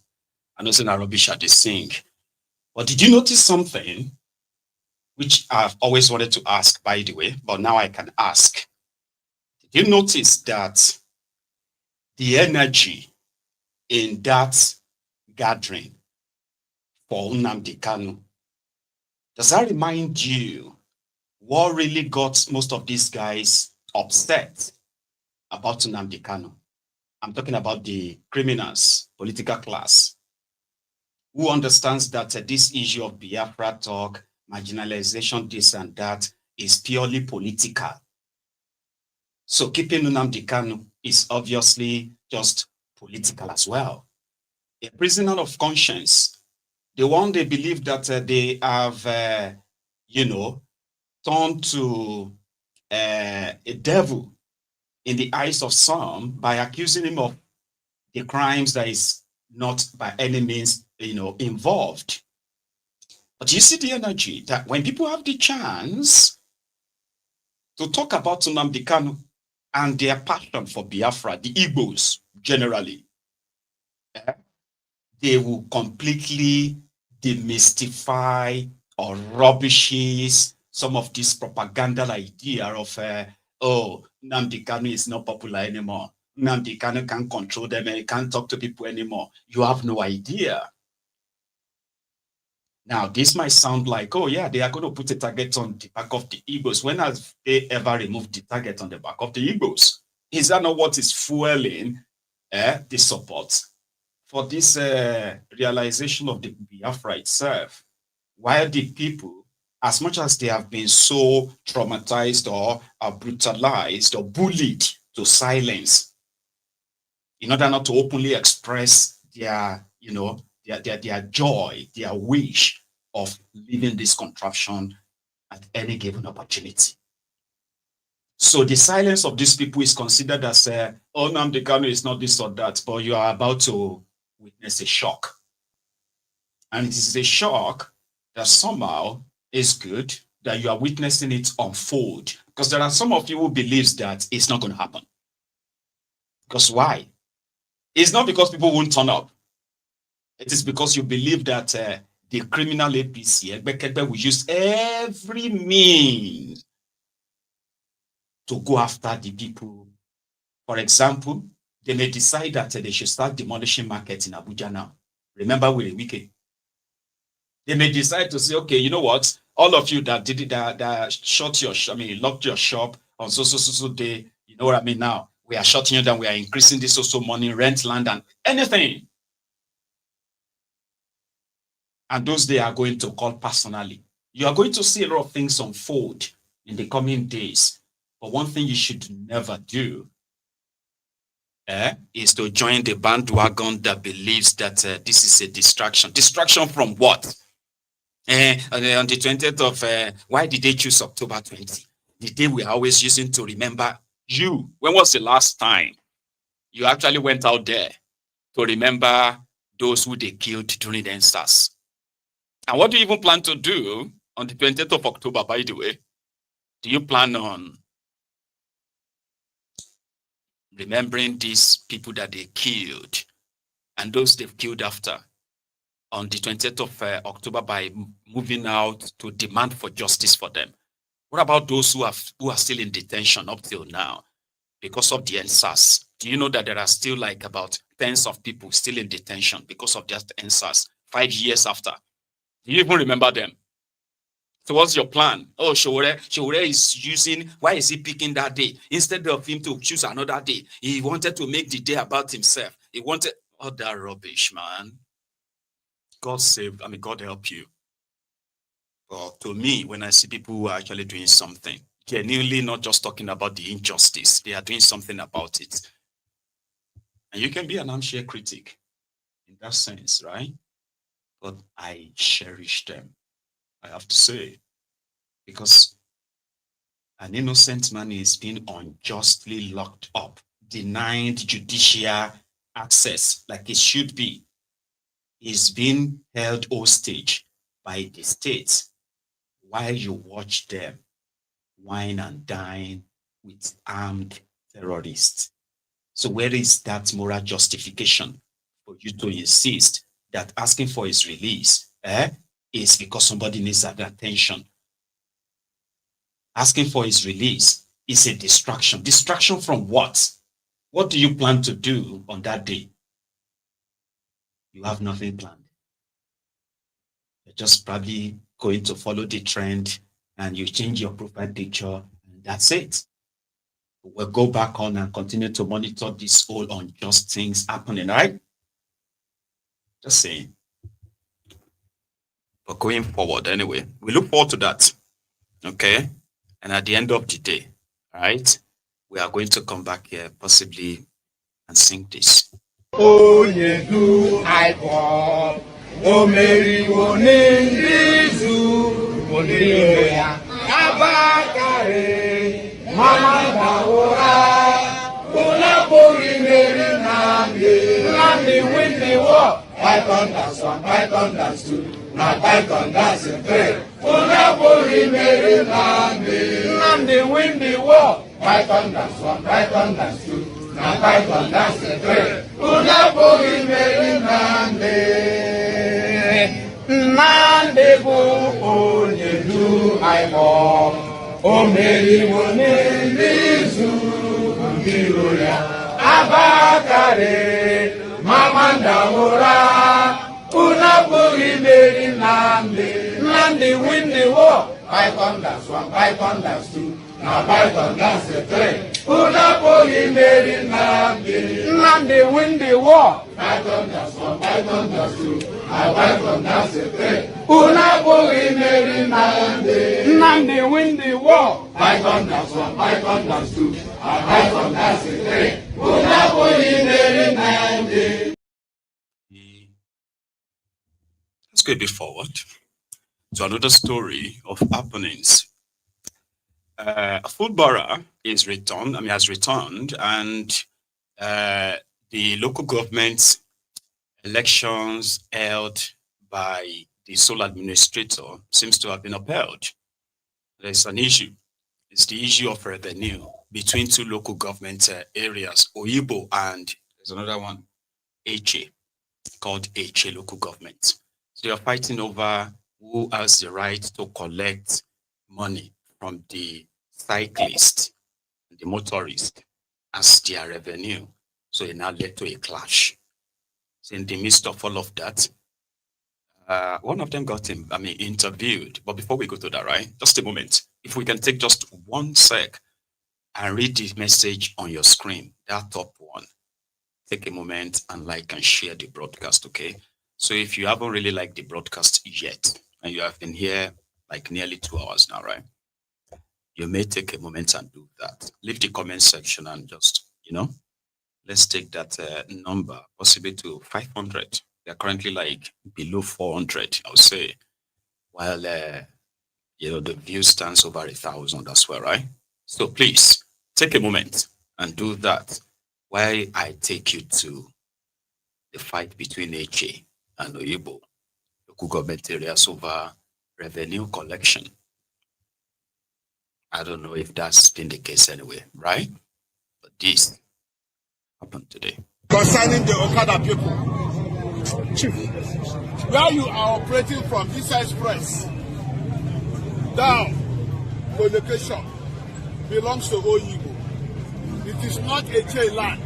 I know saying rubbish at the sing. But did you notice something which I've always wanted to ask, by the way, but now I can ask? Did you notice that the energy in that gathering for Nnamdi Kanu, does that remind you what really got most of these guys upset about Nnamdi Kanu? I'm talking about the criminals, political class, who understands that this issue of Biafra talk, marginalization, this and that, is purely political. So keeping Nnamdi Kanu is obviously just political as well. A prisoner of conscience, the one they believe that they have, turned to a devil in the eyes of some by accusing him of the crimes that is not by any means, involved. But you see the energy that when people have the chance to talk about Nnamdi Kanu and their passion for Biafra, the Igbos generally, they will completely demystify or rubbishes some of this propaganda idea of, Nnamdi Kanu is not popular anymore. Nnamdi Kanu can't control them and he can't talk to people anymore. You have no idea. Now, this might sound like, oh yeah, they are going to put a target on the back of the Igbos. When have they ever removed the target on the back of the Igbos? Is that not what is fueling the support for this realization of the Biafra itself? While the people, as much as they have been so traumatized or brutalized or bullied to silence, in order not to openly express their, their joy, their wish of leaving this contraption at any given opportunity. So the silence of these people is considered as, oh, Nnamdi Kanu is not this or that, but you are about to witness a shock. And it is a shock that somehow is good that you are witnessing it unfold. Because there are some of you who believes that it's not going to happen. Because why? It's not because people won't turn up. It is because you believe that the criminal APC will use every means to go after the people. For example, they may decide that they should start demolishing markets in Abuja now. Remember, we're a weekend. They may decide to say, okay, you know what? All of you that did it, that shut your, locked your shop on so day, you know what I mean now? We are shutting you down. We are increasing this so money, rent land, and anything. And those they are going to call personally. You are going to see a lot of things unfold in the coming days. But one thing you should never do is to join the bandwagon that believes that this is a distraction. Distraction from what? On the 20th of, why did they choose October 20? The day we are always using to remember you. When was the last time you actually went out there to remember those who they killed during the NSAS? And what do you even plan to do on the 20th of October, by the way? Do you plan on remembering these people that they killed and those they've killed after? on the 20th of October by moving out to demand for justice for them? What about those who are still in detention up till now because of the NSAS? Do you know that there are still like about tens of people still in detention because of just NSAS 5 years after? Do you even remember them? So what's your plan? Oh, Sowore is using, why is he picking that day? Instead of him to choose another day, he wanted to make the day about himself. He wanted all that rubbish, man. God save, God help you. But to me, when I see people who are actually doing something, genuinely not just talking about the injustice, they are doing something about it. And you can be an armchair critic in that sense, right? But I cherish them, I have to say, because an innocent man is being unjustly locked up, denied judicial access like it should be. He's being held hostage by the state while you watch them wine and dine with armed terrorists. So where is that moral justification for you to insist that asking for his release is because somebody needs that attention? Asking for his release is a distraction. Distraction from what? What do you plan to do on that day? You have nothing planned. You're just probably going to follow the trend and you change your profile picture and that's it. We'll go back on and continue to monitor these whole unjust things happening, right? Just saying. But going forward, anyway, we look forward to that. Okay? And at the end of the day, right, we are going to come back here possibly and sing this. Oh, you do I fall. Oh, Mary, Mama Bwala, Unapuri Mary Nandi, Nandi win the war. Python that's one, Python that's two, now Python that's a three. Unapuri Mary Nandi, Nandi win the war. Python that's one, Python that's two, now Python that's a three. Unapuri Mary Nandi, Nandi go, you do I walk. O Mary Wonendizu Mbiroya Abakare Mamanda Wora Unapuri Mary Nandi Nandi win the war. Python that's one, Python that's two, now Python that's a three. Unapuri Mary Nandi Nandi win the war. Python that's one, Python that's two, now Python that's a three. Unapuri Mary Nandi Nandi win the war. Python that's one, Python that's two, now Python that's a three. Unapuri Mary Nandi. Let's go a bit forward to another story of happenings. Footballer is returned, has returned, and the local government elections held by the sole administrator seems to have been upheld. There's an issue. It's the issue of revenue between two local government areas, Oyibo and there's another one, Eche, called Eche local government. So you're fighting over who has the right to collect money from the cyclist, the motorist, as their revenue. So it now led to a clash. So in the midst of all of that, one of them got interviewed. But before we go to that, right, just a moment. If we can take just 1 sec and read the message on your screen, that top one. Take a moment and like and share the broadcast, okay? So if you haven't really liked the broadcast yet, and you have been here like nearly 2 hours now, right? You may take a moment and do that. Leave the comment section and just, let's take that number, possibly to 500. They're currently like below 400, I would say. While, the view stands over 1,000 as well, right? So please, take a moment and do that while I take you to the fight between Eche and Oyibo, local government areas over revenue collection. I don't know if that's been the case anyway, right? But this happened today. Concerning the Okada people, Chief, where you are operating from this express down to location belongs to Oyibo. It is not a J land.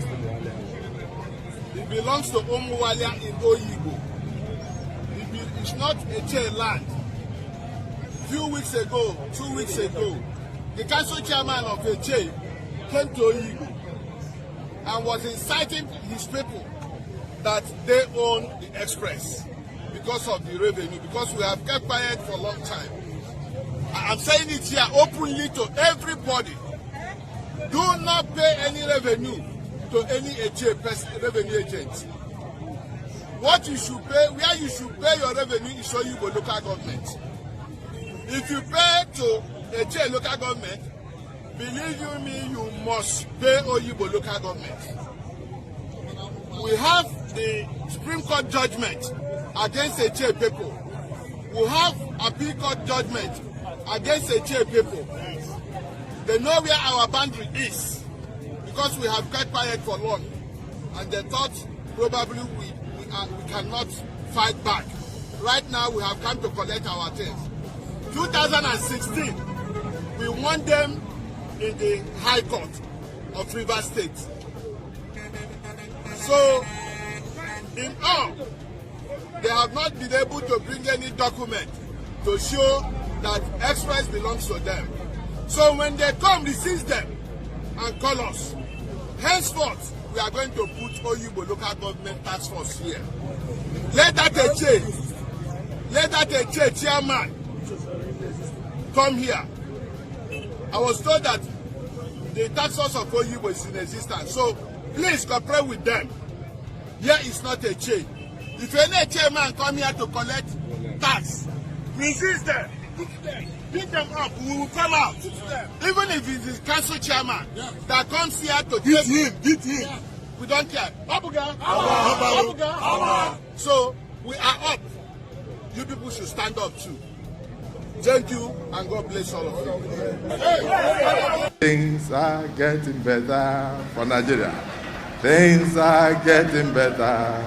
It belongs to Omoyele in Oyibo. It's not a J land. Few weeks ago, 2 weeks ago, the council chairman of a J came to Oyibo and was inciting his people that they own the express because of the revenue, because we have kept quiet for a long time. I'm saying it here openly to everybody. Do not pay any revenue to any revenue agent. What you should pay, where you should pay your revenue is Oyibo local government. If you pay to a local government, believe you me, you must pay Oyibo local government. We have the Supreme Court judgment against a people. We have appeal court judgment against a people. They know where our boundary is because we have kept quiet for long, and they thought probably we cannot fight back. Right now we have come to collect our things. 2016, we won them in the High Court of Rivers State. So, in all, they have not been able to bring any document to show that Express belongs to them. So when they come, resist them and call us. Henceforth, we are going to put Oyibo local government task force here. Let that a chairman come here. I was told that the task force of Oyibo is in existence. So please cooperate with them. Here is not a chain. If any chairman come here to collect tax, resist them. Beat them up. We will come out. Even if it is council chairman that comes here to beat him. We don't care. Abuja. Abuja. So we are up. You people should stand up too. Thank you, and God bless all of you. Things are getting better for Nigeria. Things are getting better.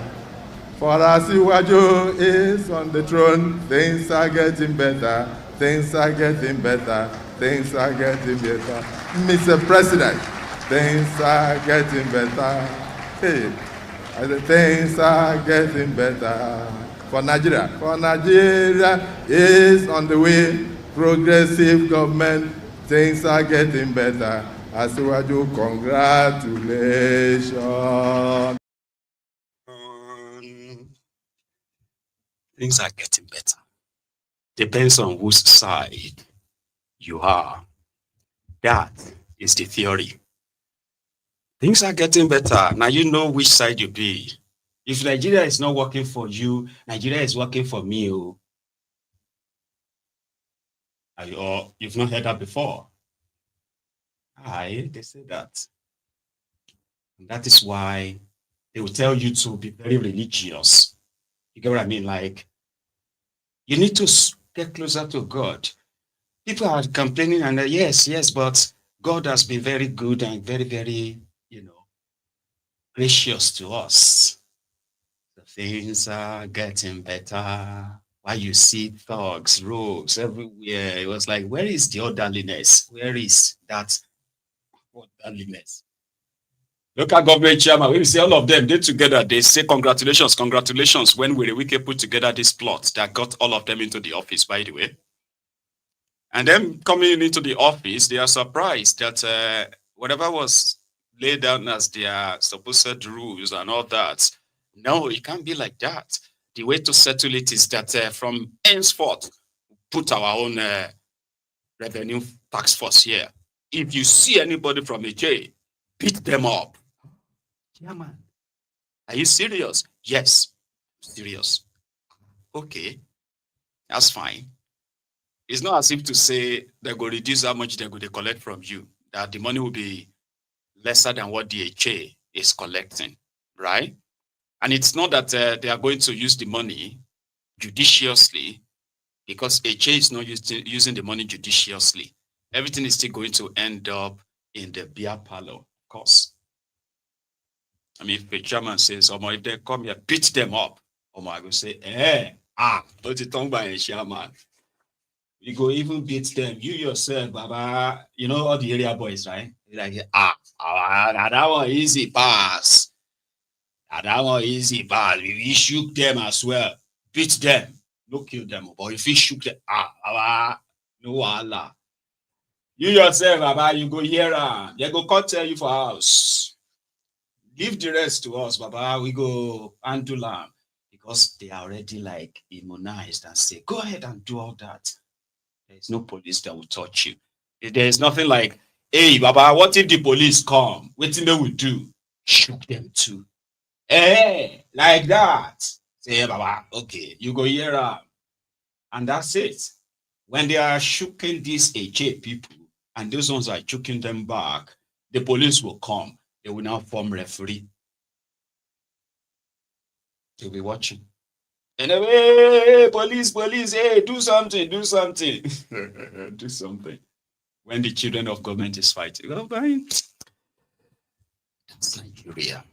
For Asiwaju is on the throne. Things are getting better. Things are getting better. Things are getting better. Mr. President, things are getting better. Hey, I said, things are getting better for Nigeria. For Nigeria is on the way. Progressive government. Things are getting better. Asiwaju, congratulations. Things are getting better. Depends on whose side you are. That is the theory. Things are getting better. Now you know which side you be. If Nigeria is not working for you, Nigeria is working for me. Or you've not heard that before. They say that. And that is why they will tell you to be very religious. You get what I mean? Like, you need to get closer to God. People are complaining and yes, but God has been very good and very, very, gracious to us. The things are getting better. Why you see thugs, rogues everywhere. It was like, where is the orderliness? Where is that orderliness? Local government chairman, we see all of them, they together, they say congratulations when Wike put together this plot that got all of them into the office, by the way. And then coming into the office, they are surprised that whatever was laid down as their supposed rules and all that, no, it can't be like that. The way to settle it is that from henceforth, put our own revenue tax force here. If you see anybody from a J, beat them up. Yeah, man. Are you serious? Yes, serious. Okay, that's fine. It's not as if to say they're going to reduce how much they're going to collect from you, that the money will be lesser than what the HA is collecting, right? And it's not that they are going to use the money judiciously, because HA is not using the money judiciously. Everything is still going to end up in the beer parlor, of course. I mean, if the chairman says, if they come here, beat them up, I will say, But it tongue by a shaman. You go even beat them. You yourself, Baba, you know all the area boys, right? You're like, that one easy pass. That one easy pass. We shoot them as well. Beat them. No kill them. But if you shoot them, Baba, no Allah. You yourself, Baba, you go here. They go come tell you for house. Leave the rest to us, Baba. We go handle them. Because they are already like immunized and say, go ahead and do all that. There is no police that will touch you. There is nothing like, hey, Baba, what if the police come? What thing they will do? Shoot them too. Hey, like that. Say, hey, Baba, okay, you go here. And that's it. When they are shooking these HA people, and those ones are choking them back, the police will come. They will now form referee. They'll be watching. And hey, police, hey, do something. Do something. When the children of government is fighting. Well, that's Nigeria.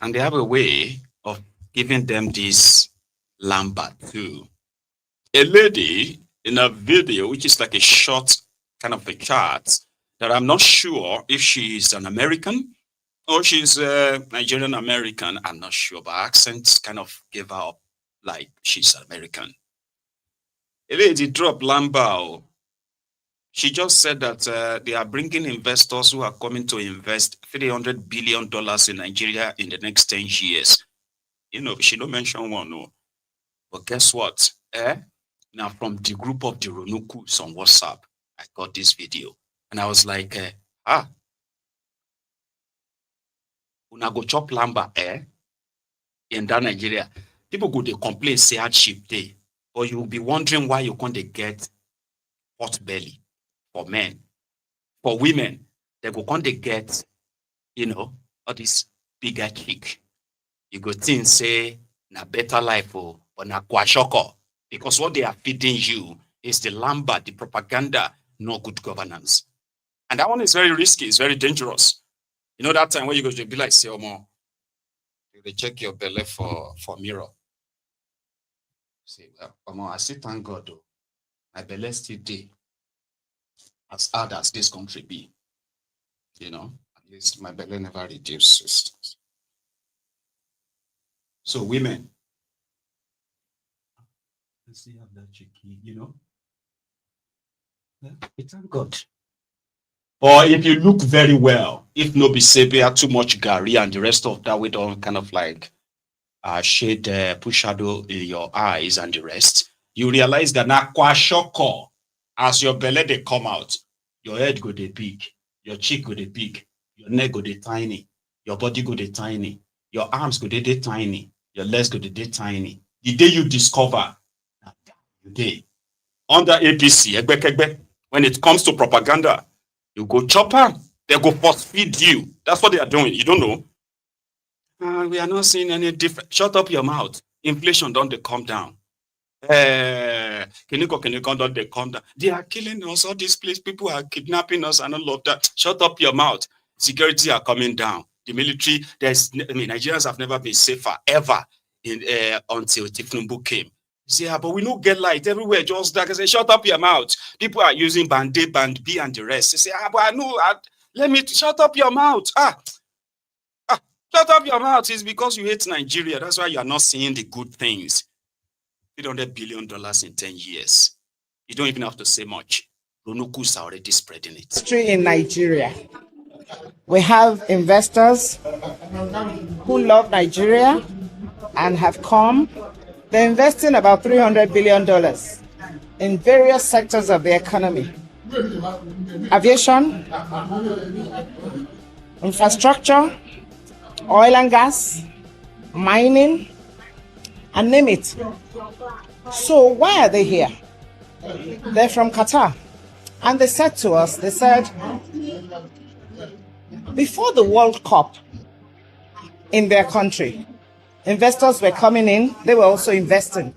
And they have a way of giving them this lamba too. A lady in a video, which is like a short kind of a chart, that I'm not sure if she's an American or she's a Nigerian American. I'm not sure, but accent kind of gave her up like she's American. A lady dropped lamba. She just said that they are bringing investors who are coming to invest $300 billion in Nigeria in the next 10 years. You know, she don't mention one, no. But guess what? Now, from the group of the Ronukus on WhatsApp, I got this video. And I was like, una go chop lamba, in that Nigeria. People go, they complain, say hardship day. But you'll be wondering why you can't get hot belly for men. For women, they go can't get, you know, all this bigger chick. You go think, say, na better life, or na kwashoko. Because what they are feeding you is the lamba, the propaganda, no good governance. And that one is very risky, it's very dangerous. You know that time when you go to be like, say, Omo, you check your belly for mirror. Say, well, Omo, I still thank God, though. My belly still day. As hard as this country be. You know, at least my belly never reduces. So women, let's see how that cheeky, you know. Yeah, thank God. Or if you look very well, if no be sepia, too much gari and the rest of that, we don't kind of like shade, put shadow in your eyes and the rest, you realize that na kwashoko, as your belly they come out, your head go dey big, your cheek go dey big, your neck go dey tiny, your body go dey tiny, your arms go dey tiny, your legs go dey tiny. The day you discover you dey under APC, when it comes to propaganda, you go chop them, they go force feed you. That's what they are doing. You don't know. We are not seeing any different. Shut up your mouth. Inflation don't they come down. Can you don't they come down? They are killing us. All these places, people are kidnapping us and all of that. Shut up your mouth. Security are coming down. The military, Nigerians have never been safer ever until Tinubu came. You say, but we don't get light everywhere, just dark. I say, shut up your mouth. People are using band A, band B, and the rest. You say, but I know, let me shut up your mouth. Shut up your mouth. It's because you hate Nigeria. That's why you are not seeing the good things. $300 billion in 10 years. You don't even have to say much. Ronukus are already spreading it. In Nigeria, we have investors who love Nigeria and have come. They're investing about $300 billion in various sectors of the economy. Aviation, infrastructure, oil and gas, mining, and name it. So why are they here? They're from Qatar. And they said to us, they said, before the World Cup in their country, investors were coming in, they were also investing.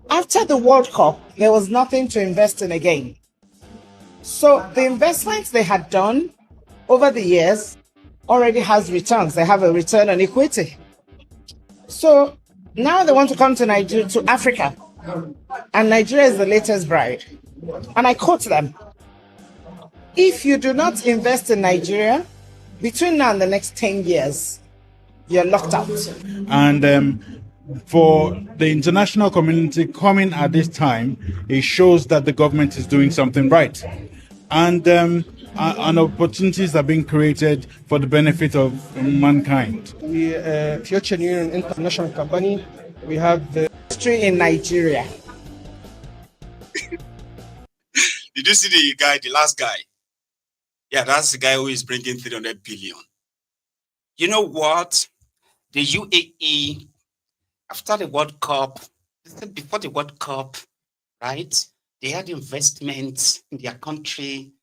After the World Cup, there was nothing to invest in again. So the investments they had done over the years already has returns. They have a return on equity. So Now they want to come to Nigeria, to Africa, and Nigeria is the latest bride. And I quote them: if you do not invest in Nigeria between now and the next 10 years, you're locked out. And for the international community coming at this time, it shows that the government is doing something right. And opportunities are being created for the benefit of mankind. We Future Union International Company. We have the history in Nigeria. Did you see the guy, the last guy? Yeah, that's the guy who is bringing 300 billion. You know what? The UAE, after the World Cup, before the World Cup, right? They had investments in their country.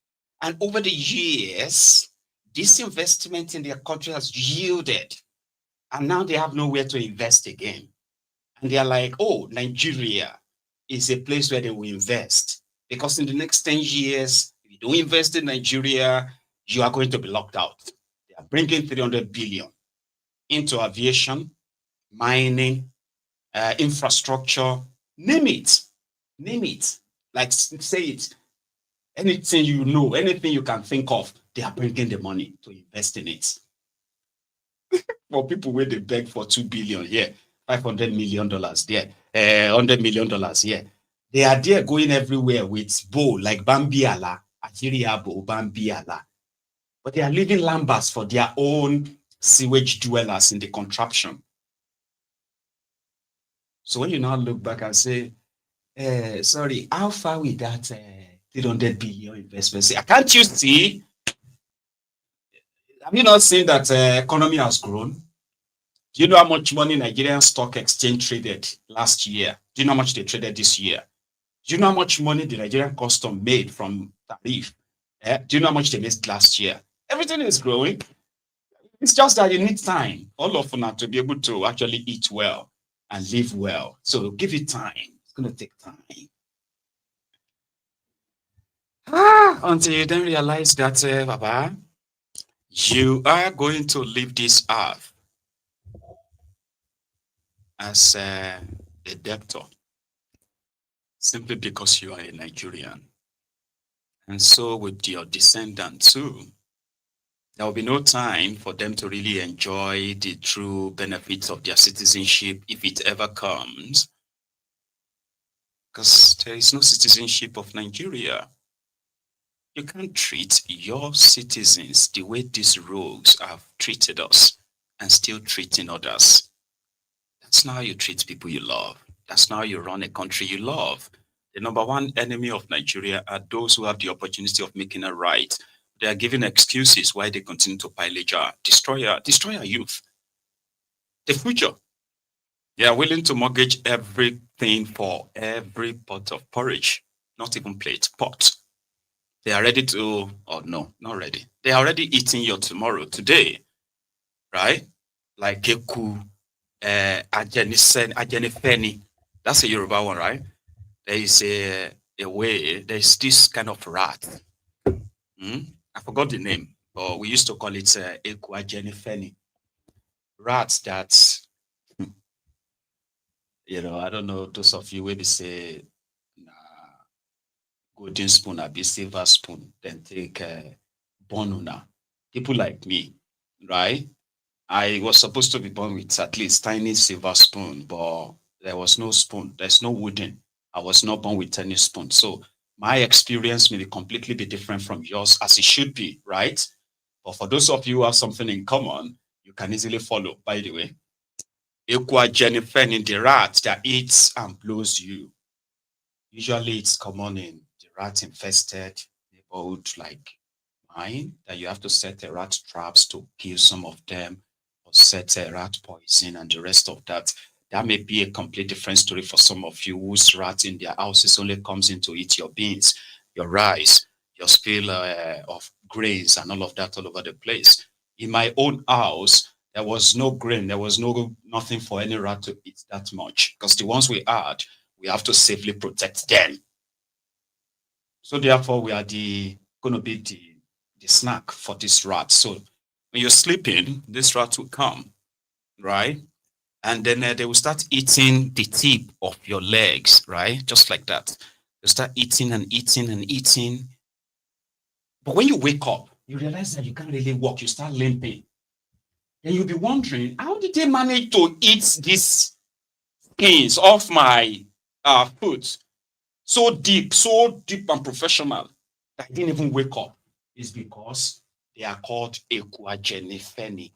And over the years, this investment in their country has yielded. And now they have nowhere to invest again. And they are like, oh, Nigeria is a place where they will invest. Because in the next 10 years, if you don't invest in Nigeria, you are going to be locked out. They are bringing 300 billion into aviation, mining, infrastructure, name it. Name it. Like, say it. Anything you know, anything you can think of, they are bringing the money to invest in it. For people where they beg for 2 billion, yeah, $500 million, there, $100 million, yeah. They are there going everywhere with bow, like Bambiala, Achiriabo, Bambiala. But they are leaving lambas for their own sewage dwellers in the contraption. So when you now look back and say, sorry, how far with that 300 billion investment? Can't you see? Have you not seen that economy has grown? Do you know how much money Nigerian stock exchange traded last year? Do you know how much they traded this year? Do you know how much money the Nigerian custom made from tariff? Do you know how much they made last year? Everything is growing. It's just that you need time, all of us, to be able to actually eat well and live well. So give it time. It's going to take time. Until you then realize that, Baba, you are going to leave this earth as a debtor, simply because you are a Nigerian. And so with your descendants too, there will be no time for them to really enjoy the true benefits of their citizenship if it ever comes. Because there is no citizenship of Nigeria. You can't treat your citizens the way these rogues have treated us and still treating others. That's not how you treat people you love. That's not how you run a country you love. The number one enemy of Nigeria are those who have the opportunity of making it right. They are giving excuses why they continue to pillage our destroy our youth. The future. They are willing to mortgage everything for every pot of porridge, not even plate, pot. They are ready to, oh no, not ready. They are already eating your tomorrow, today, right? Like Geku, Ajenifeni. That's a Yoruba one, right? There is a way, there's this kind of rat. I forgot the name, but we used to call it Eku Ajenifeni. Rats that, you know, I don't know, those of you maybe say, golden spoon, a silver spoon, then take bonuna. People like me, right? I was supposed to be born with at least tiny silver spoon, but there was no spoon. There's no wooden. I was not born with any spoon. So my experience may completely be different from yours, as it should be, right? But for those of you who have something in common, you can easily follow, by the way. Equa Jennifer in the rat that eats and blows you. Usually it's common in the rat-infested neighborhood like mine, that you have to set a rat traps to kill some of them, or set a rat poison and the rest of that. That may be a complete different story for some of you whose rat in their houses only comes in to eat your beans, your rice, your spill of grains and all of that all over the place. In my own house, there was no grain, there was nothing for any rat to eat that much, because the ones we had, we have to safely protect them. So therefore, we are going to be the snack for this rat. So when you're sleeping, this rat will come, right? And then they will start eating the tip of your legs, right? Just like that. You start eating and eating and eating. But when you wake up, you realize that you can't really walk. You start limping. And you'll be wondering, how did they manage to eat these skins off my foot so deep and professional that I didn't even wake up? It's because they are called equagenifeni.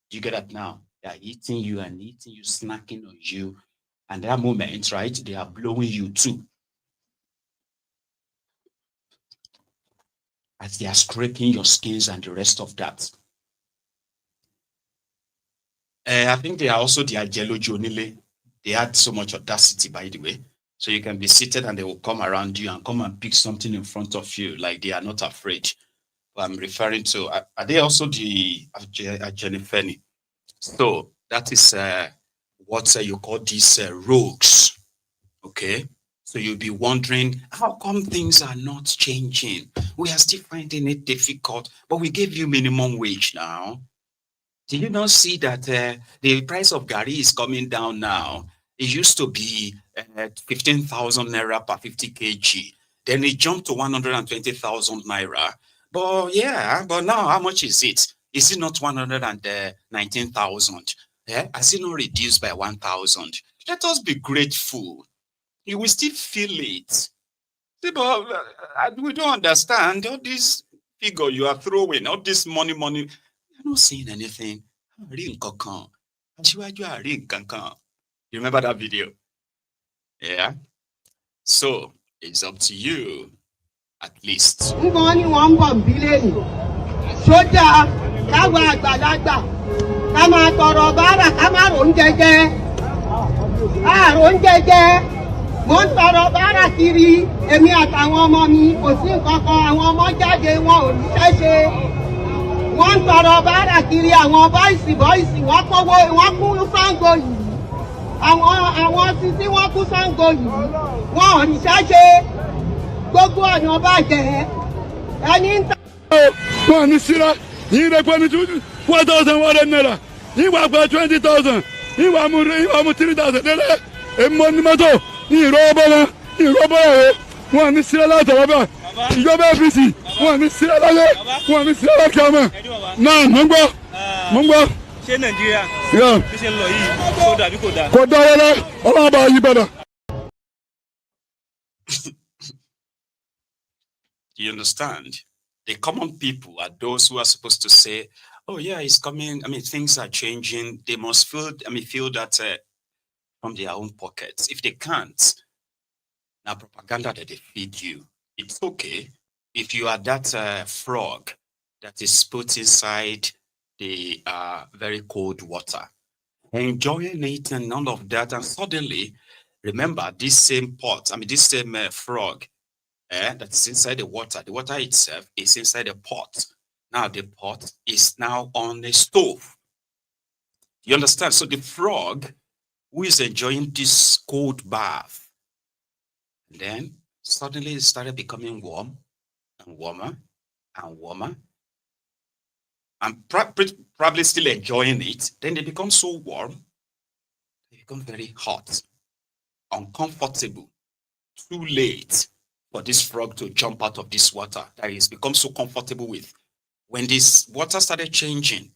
Do you get that now? They are eating you and eating you, snacking on you. And that moment, right, they are blowing you too. As they are scraping your skins and the rest of that. I think they are also the Ajelo Jonile. They had so much audacity, by the way. So you can be seated and they will come around you and come and pick something in front of you, like they are not afraid. I'm referring to, are they also the Jenifeni? So that is what you call these rogues, okay? So you'll be wondering, how come things are not changing? We are still finding it difficult, but we gave you minimum wage now. Did you not see that the price of Gari is coming down now? It used to be 15,000 naira per 50 kg. Then it jumped to 120,000 naira. But yeah, but now how much is it? Is it not 119,000? Yeah? Has it not reduced by 1,000? Let us be grateful. You will still feel it. See, but we don't understand all this figure you are throwing, all this money. You're not seeing anything. You remember that video? Yeah. So it's up to you, at least. Mo ń tọrọ bárà kiri èmi àtàwọn ọmọ mi kò sí nǹkan kan àwọn ọmọ jáde wọn ò níṣẹ́ ṣe wọ́n ń tọrọ bárà kiri àwọn bọ́ìsì wọ́n kówó wọ́n kú Ṣàngó yìí àwọn títí wọ́n kú Ṣàngó yìí wọn ò níṣẹ́ ṣe gbogbo ọ̀nà bàjẹ́ ẹni ń tà. wọn ní síra yìí rẹ pé ní 4,100 naira yìí wà pé 20,000 yìí wà mú 3,000 lélẹ̀ èmo ní mọ́tò ní ìrọ́bọ̀ rẹ̀ wọn ní síra látọ̀rọ̀ bá ìjọba APC wọn ní síra lálẹ́ wọn ní síra lọ́kẹ́ ọmọ náà mọ̀ ń gbọ́. ṣé Nàìjíríà bí ṣe ń lọ yìí kò dàbí kò dà. kò dá wọlé ọlọ́run bá yí padà. Do you understand? The common people are those who are supposed to say, oh yeah, it's coming. I mean, things are changing. They must feel that from their own pockets. If they can't, now propaganda that they feed you, it's okay. If you are that frog that is put inside the very cold water, enjoying it and all of that, and suddenly, remember this same pot, this same frog, that is inside the water itself is inside a pot. Now the pot is now on a stove. You understand? So the frog who is enjoying this cold bath, and then suddenly it started becoming warm and warmer and warmer, and probably still enjoying it. Then they become so warm, they become very hot, uncomfortable, too late for this frog to jump out of this water that he's become so comfortable with. When this water started changing,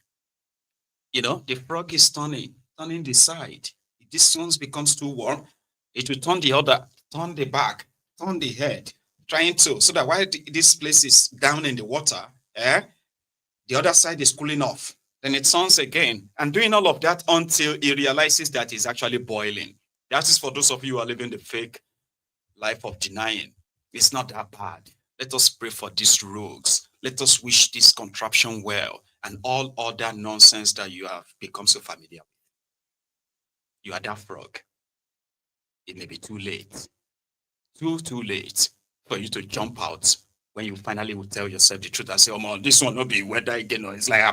the frog is turning the side. If this one becomes too warm, it will turn the back, turn the head, so that while this place is down in the water, the other side is cooling off. Then it turns again, and doing all of that until it realizes that it's actually boiling. That is for those of you who are living the fake life of denying. It's not that bad. Let us pray for these rogues. Let us wish this contraption well and all other nonsense that you have become so familiar with. You are that frog. It may be too late. Too late for you to jump out when you finally will tell yourself the truth and say, oh man, this one will be weather again. Or it's like I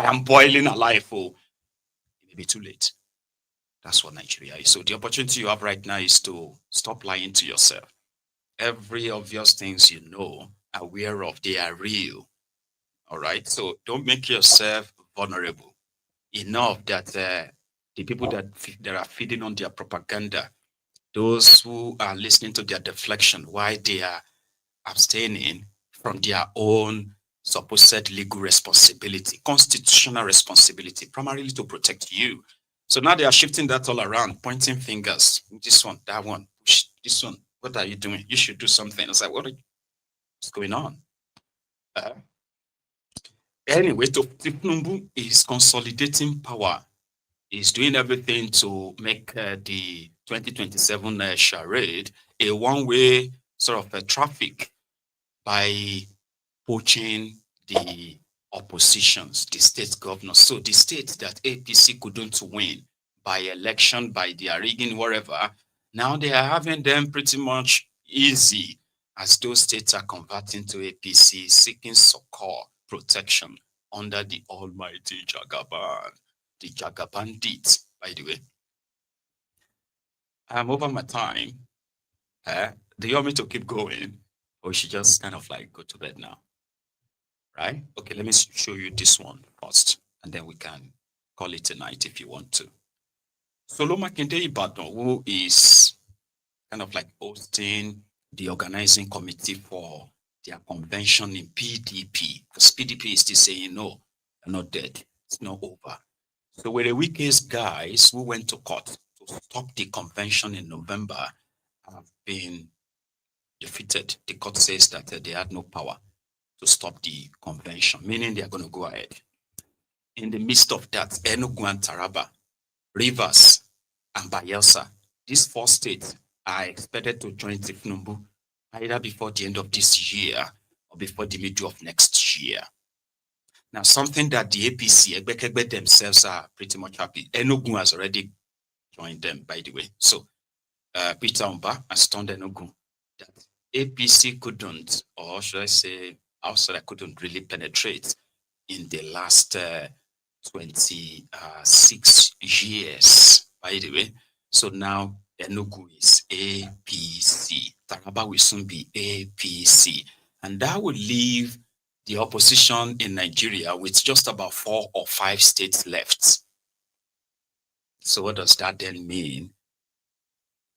am boiling alive. Oh, it may be too late. That's what Nigeria is. So the opportunity you have right now is to stop lying to yourself. Every obvious things aware of, they are real. All right. So don't make yourself vulnerable enough that the people that are feeding on their propaganda, those who are listening to their deflection, why they are abstaining from their own supposed legal responsibility, constitutional responsibility, primarily to protect you. So now they are shifting that all around, pointing fingers. This one, that one, push this one. What are you doing? You should do something. It's like, what's going on? Anyway, Tinubu is consolidating power. He's doing everything to make the 2027 charade a one-way sort of traffic by poaching the oppositions, the state governors. So the states that APC couldn't win by election, by their rigging, wherever, now they are having them pretty much easy as those states are converting to APC, seeking succor, protection under the almighty Jagaban, the Jagabandit, by the way. I'm over my time. Do you want me to keep going? Or we should just kind of like go to bed now? Right? Okay, let me show you this one first, and then we can call it a night if you want to. Solo Makinde Ibadan, who is kind of like hosting the organizing committee for their convention in PDP, because PDP is still saying, no, you're not dead, it's not over. So we're the weakest guys who went to court to stop the convention in November have been defeated. The court says that they had no power to stop the convention, meaning they are going to go ahead. In the midst of that, Enugu and Taraba, Rivers and Bayelsa, these 4 states are expected to join Tinubu either before the end of this year or before the middle of next year. Now, something that the APC, Egbekegbe themselves are pretty much happy. Enugu has already joined them, by the way. So, Peter Umba has told Enugu that APC couldn't, or should I say, outside couldn't really penetrate in the last 26 years, by the way. So now Enugu is APC. Taraba will soon be APC. And that would leave the opposition in Nigeria with just about 4 or 5 states left. So what does that then mean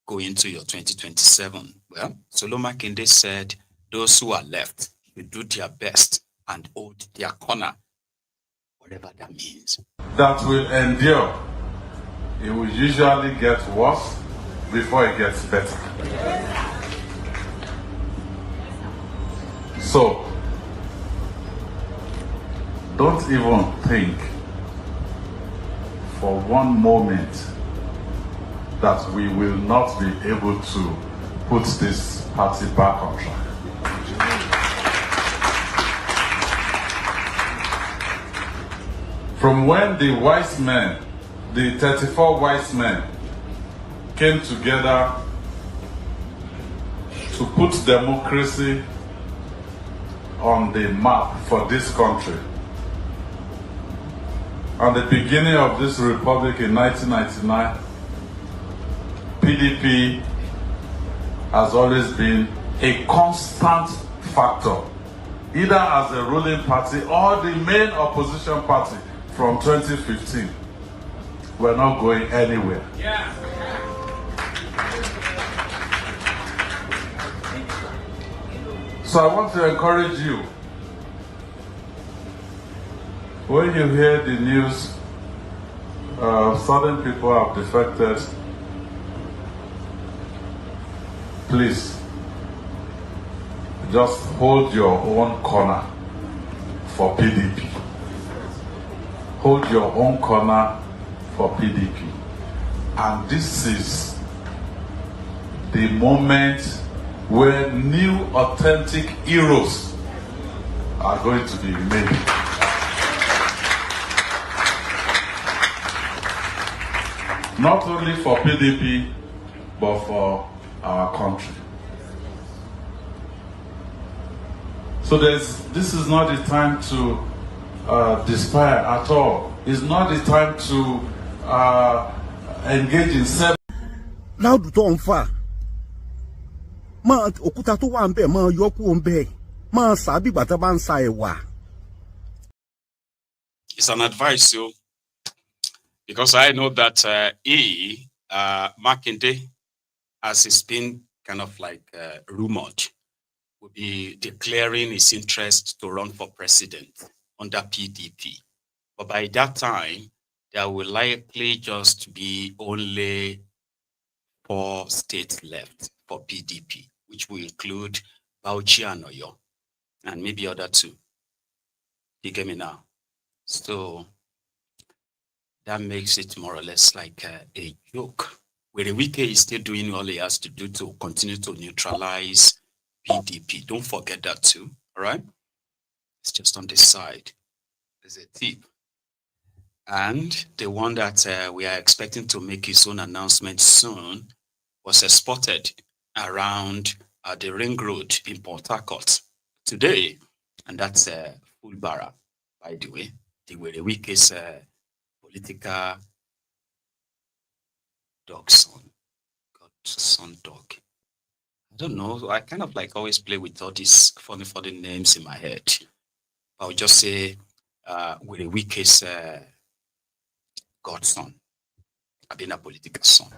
going into your 2027? Well, Solo Makinde said those who are left will do their best and hold their corner, whatever that means. That will endure. It will usually get worse before it gets better. So, don't even think for one moment that we will not be able to put this party back on track. From when the wise men, the 34 wise men, came together to put democracy on the map for this country, at the beginning of this republic in 1999, PDP has always been a constant factor, either as a ruling party or the main opposition party from 2015. We're not going anywhere. Yeah. So I want to encourage you, when you hear the news, certain people have defected, please, just hold your own corner for PDP. Hold your own corner for PDP. And this is the moment where new authentic heroes are going to be made. Not only for PDP, but for our country. So this is not the time to despair at all. It's not the time to engage in self. Now do to far. Ma okuta to wa nbe ma yoku nbe. Ma sabi gbata ba nsa ewa. It's an advice, so because I know that Makinde, as it's been kind of like rumored, will be declaring his interest to run for president under PDP. But by that time, there will likely just be only 4 states left for PDP, which will include Bauchi and Oyo, and maybe other 2. You get me now? So that makes it more or less like a joke. Where Wike is still doing all he has to do to continue to neutralize PDP. Don't forget that too, all right? It's just on this side. There's a tip. And the one that we are expecting to make his own announcement soon was spotted around the Ring Road in Port Harcourt today. And that's Fulbara, by the way. The Wike's political godson dog. I don't know. I kind of like always play with all these funny names in my head. I'll just say Wike's godson. I've been a political son.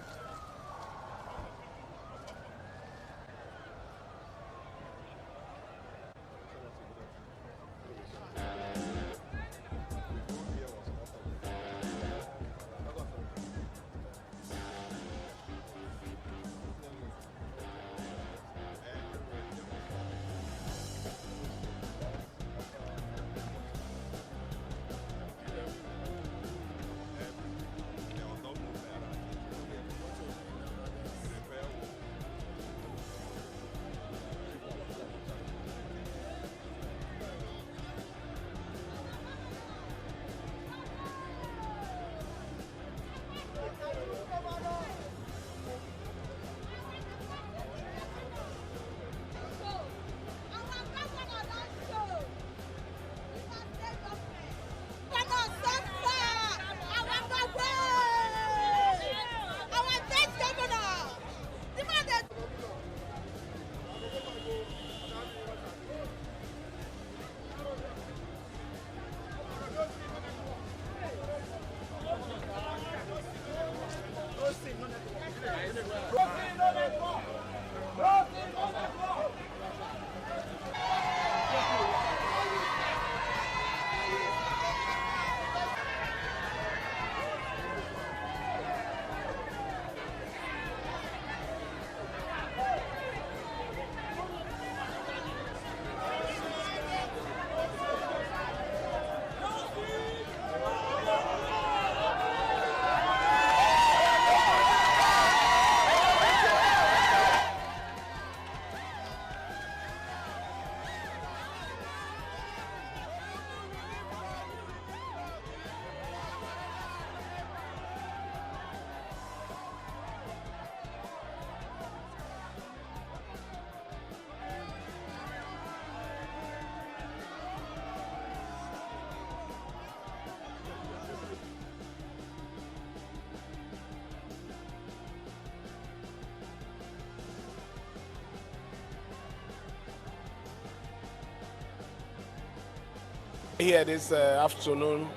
Here this afternoon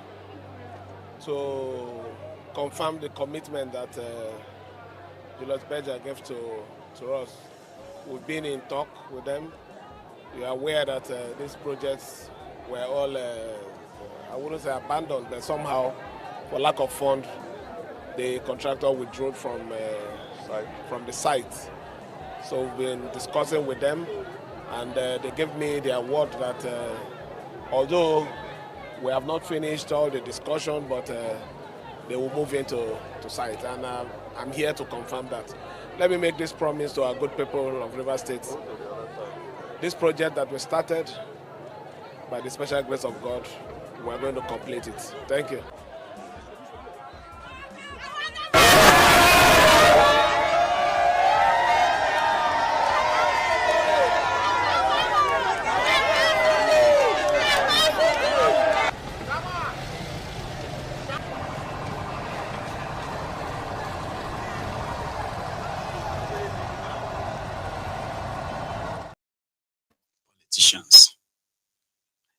to confirm the commitment that Julius Berger gave to us. We've been in talk with them. We are aware that these projects were all, I wouldn't say abandoned, but somehow, for lack of fund, the contractor withdrew from the site. So we've been discussing with them, and they gave me the word that although we have not finished all the discussion, but they will move into site, and I'm here to confirm that. Let me make this promise to our good people of Rivers State. This project that we started, by the special grace of God, we're going to complete it. Thank you.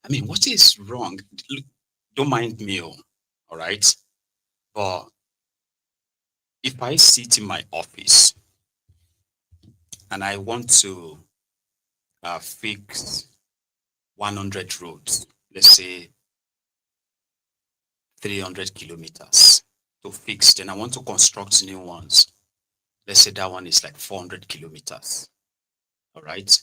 I mean, what is wrong? Don't mind me, all right? But if I sit in my office and I want to fix 100 roads, let's say 300 kilometers to fix, then I want to construct new ones. Let's say that one is like 400 kilometers. All right.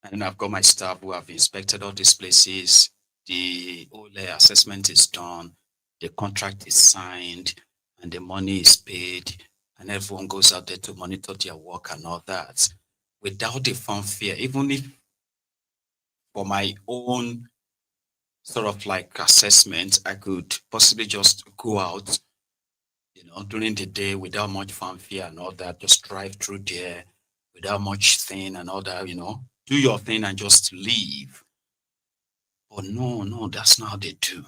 And then I've got my staff who have inspected all these places. The whole assessment is done. The contract is signed and the money is paid. And everyone goes out there to monitor their work and all that. Without the fanfare, even if for my own sort of like assessment, I could possibly just go out, during the day without much fanfare and all that, just drive through there without much thing and all that, do your thing and just leave. But no, that's not how they do.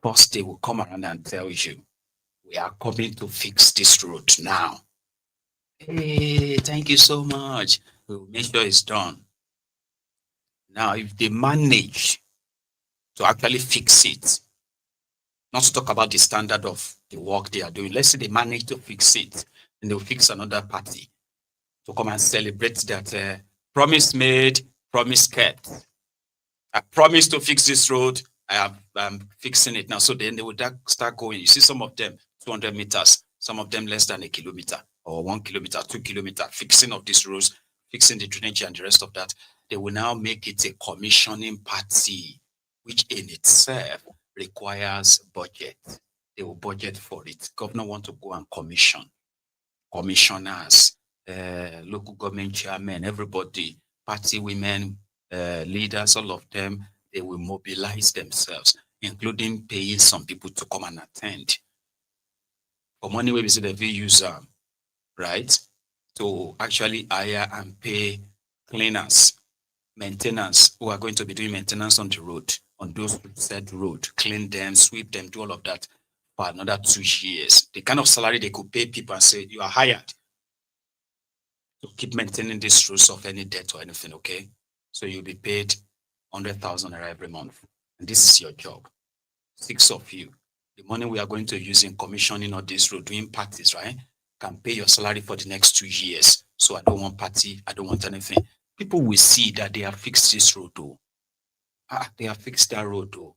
First they will come around and tell you, we are coming to fix this road now. Hey, thank you so much. We'll make sure it's done. Now, if they manage to actually fix it, not to talk about the standard of the work they are doing, let's say they manage to fix it, and they'll fix another party to come and celebrate that promise made, promise kept. I promised to fix this road. I'm fixing it now. So then they would start going. You see some of them 200 meters, some of them less than a kilometer or 1 kilometer, 2 kilometer, fixing of these roads, fixing the drainage and the rest of that. They will now make it a commissioning party, which in itself requires budget. They will budget for it. Governor want to go and commission. Commissioners, local government chairmen, everybody, party women, leaders, all of them, they will mobilize themselves, including paying some people to come and attend. For money we visit the user, right? To actually hire and pay cleaners, maintenance, who are going to be doing maintenance on the road, on those said road, clean them, sweep them, do all of that for another 2 years. The kind of salary they could pay people and say, you are hired to keep maintaining these roads of any debt or anything, okay? So you'll be paid 100,000 every month. And this is your job. 6 of you. The money we are going to use in commissioning all this road, doing parties, right? Can pay your salary for the next 2 years. So I don't want party, I don't want anything. People will see that they have fixed this road, though. They have fixed that road, though.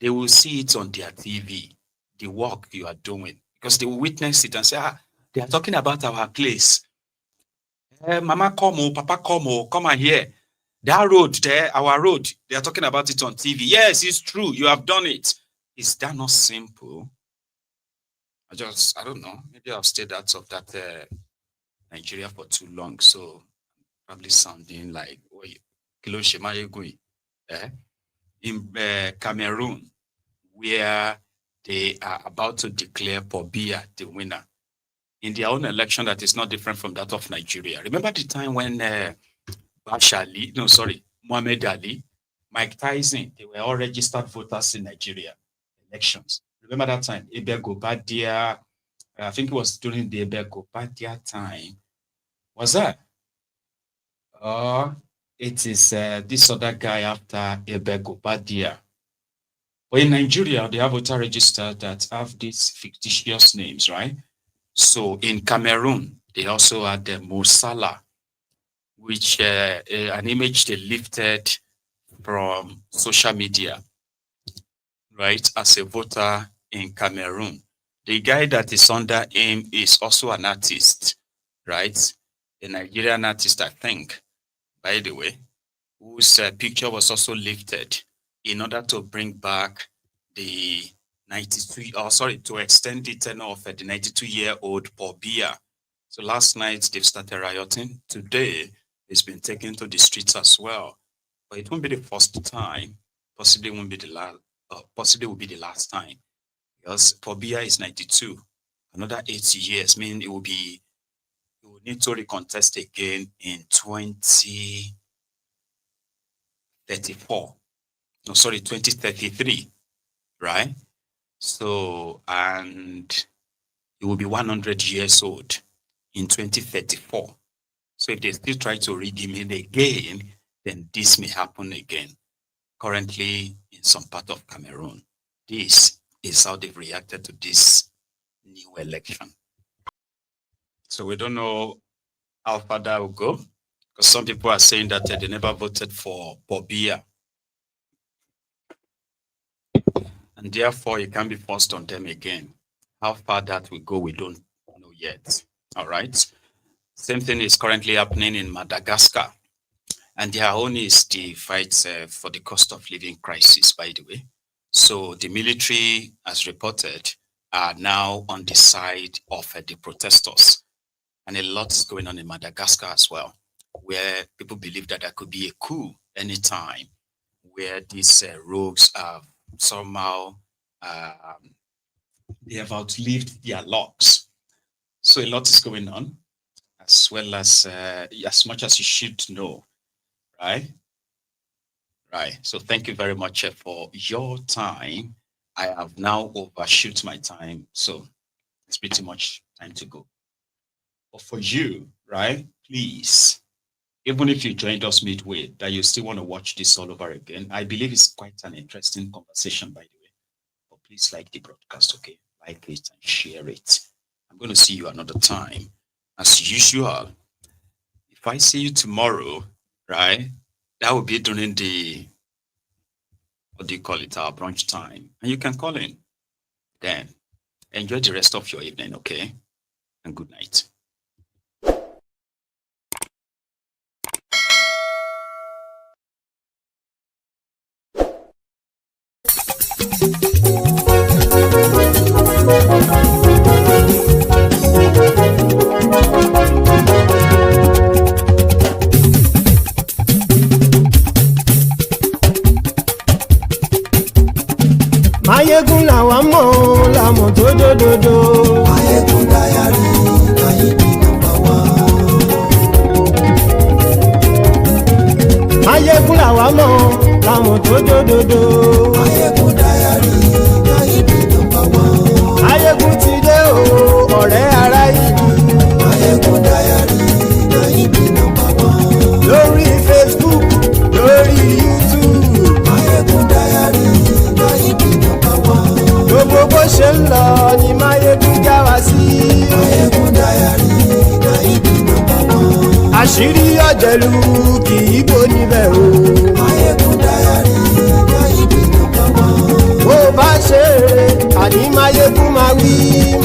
They will see it on their TV, the work you are doing, because they will witness it and say, they are talking about our place. Mama, come, Papa, come and hear. That road there, our road, they are talking about it on TV. Yes, it's true. You have done it. Is that not simple? I don't know. Maybe I've stayed out of that Nigeria for too long. So probably sounding like, in Cameroon, where they are about to declare Pobia the winner in their own election that is not different from that of Nigeria. Remember the time when Muhammad Ali, Mike Tyson, they were all registered voters in Nigeria elections. Remember that time? Gobadia, I think it was during the Gobadia time. Was that? It is this other guy after Gobadia. But in Nigeria, they have voter register that have these fictitious names, right? So in Cameroon, they also had the Mo Salah, which an image they lifted from social media, right, as a voter in Cameroon. The guy that is under him is also an artist, right? A Nigerian artist, I think, by the way, whose picture was also lifted in order to bring back the to extend the tenure of the 92-year-old Pobia. So last night they started rioting. Today it's been taken to the streets as well. But it won't be the first time. Possibly won't be the last. Possibly will be the last time, because Pobia is 92. Another 80 years mean it will need to recontest again in 2033, right? So, and it will be 100 years old in 2034. So if they still try to rig him in again, then this may happen again. Currently in some part of Cameroon. This is how they've reacted to this new election. So we don't know how far that will go, because some people are saying that they never voted for Bobia, and therefore it can be forced on them again. How far that will go, we don't know yet. All right. Same thing is currently happening in Madagascar, and their own is the fight for the cost of living crisis, by the way. So the military, as reported, are now on the side of the protesters. And a lot is going on in Madagascar as well, where people believe that there could be a coup anytime, where these rogues have somehow they have outlived their locks. So a lot is going on, as well as much as you should know, right? Right. So thank you very much for your time. I have now overshoot my time, so it's pretty much time to go. But for you, right, please, even if you joined us midway, that you still want to watch this all over again, I believe it's quite an interesting conversation, by the way. But please like the broadcast, okay? Like it and share it. I'm going to see you another time. As usual, if I see you tomorrow, right, that will be during the, what do you call it, our brunch time. And you can call in. Then, enjoy the rest of your evening, okay? And good night. Maiyegun làwa mọ̀ làmọ̀ tó dòdòdò. Maiyegun Diary, Maiyegun number one. Maiyegun làwa mọ̀ làmọ̀ tó dòdòdò. Maiyegun Diary, Maiyegun number one. Maiyegun ti dé o, ọ̀rẹ́ ara ìlú. Maiyegun Diary, Maiyegun number one. Lórí Facebook, lórí YouTube. Maiyegun Diary, Maiyegun number one. Gbogbo bó ṣe ń lọ ni Maiyegun já wa sí. Maiyegun Diary, Maiyegun number one. Àṣírí ọ̀jẹ̀lú kì í bò níbẹ̀ o. Maiyegun Diary, Maiyegun number one. Bó bá ṣe eré, àní Maiyegun máa wí.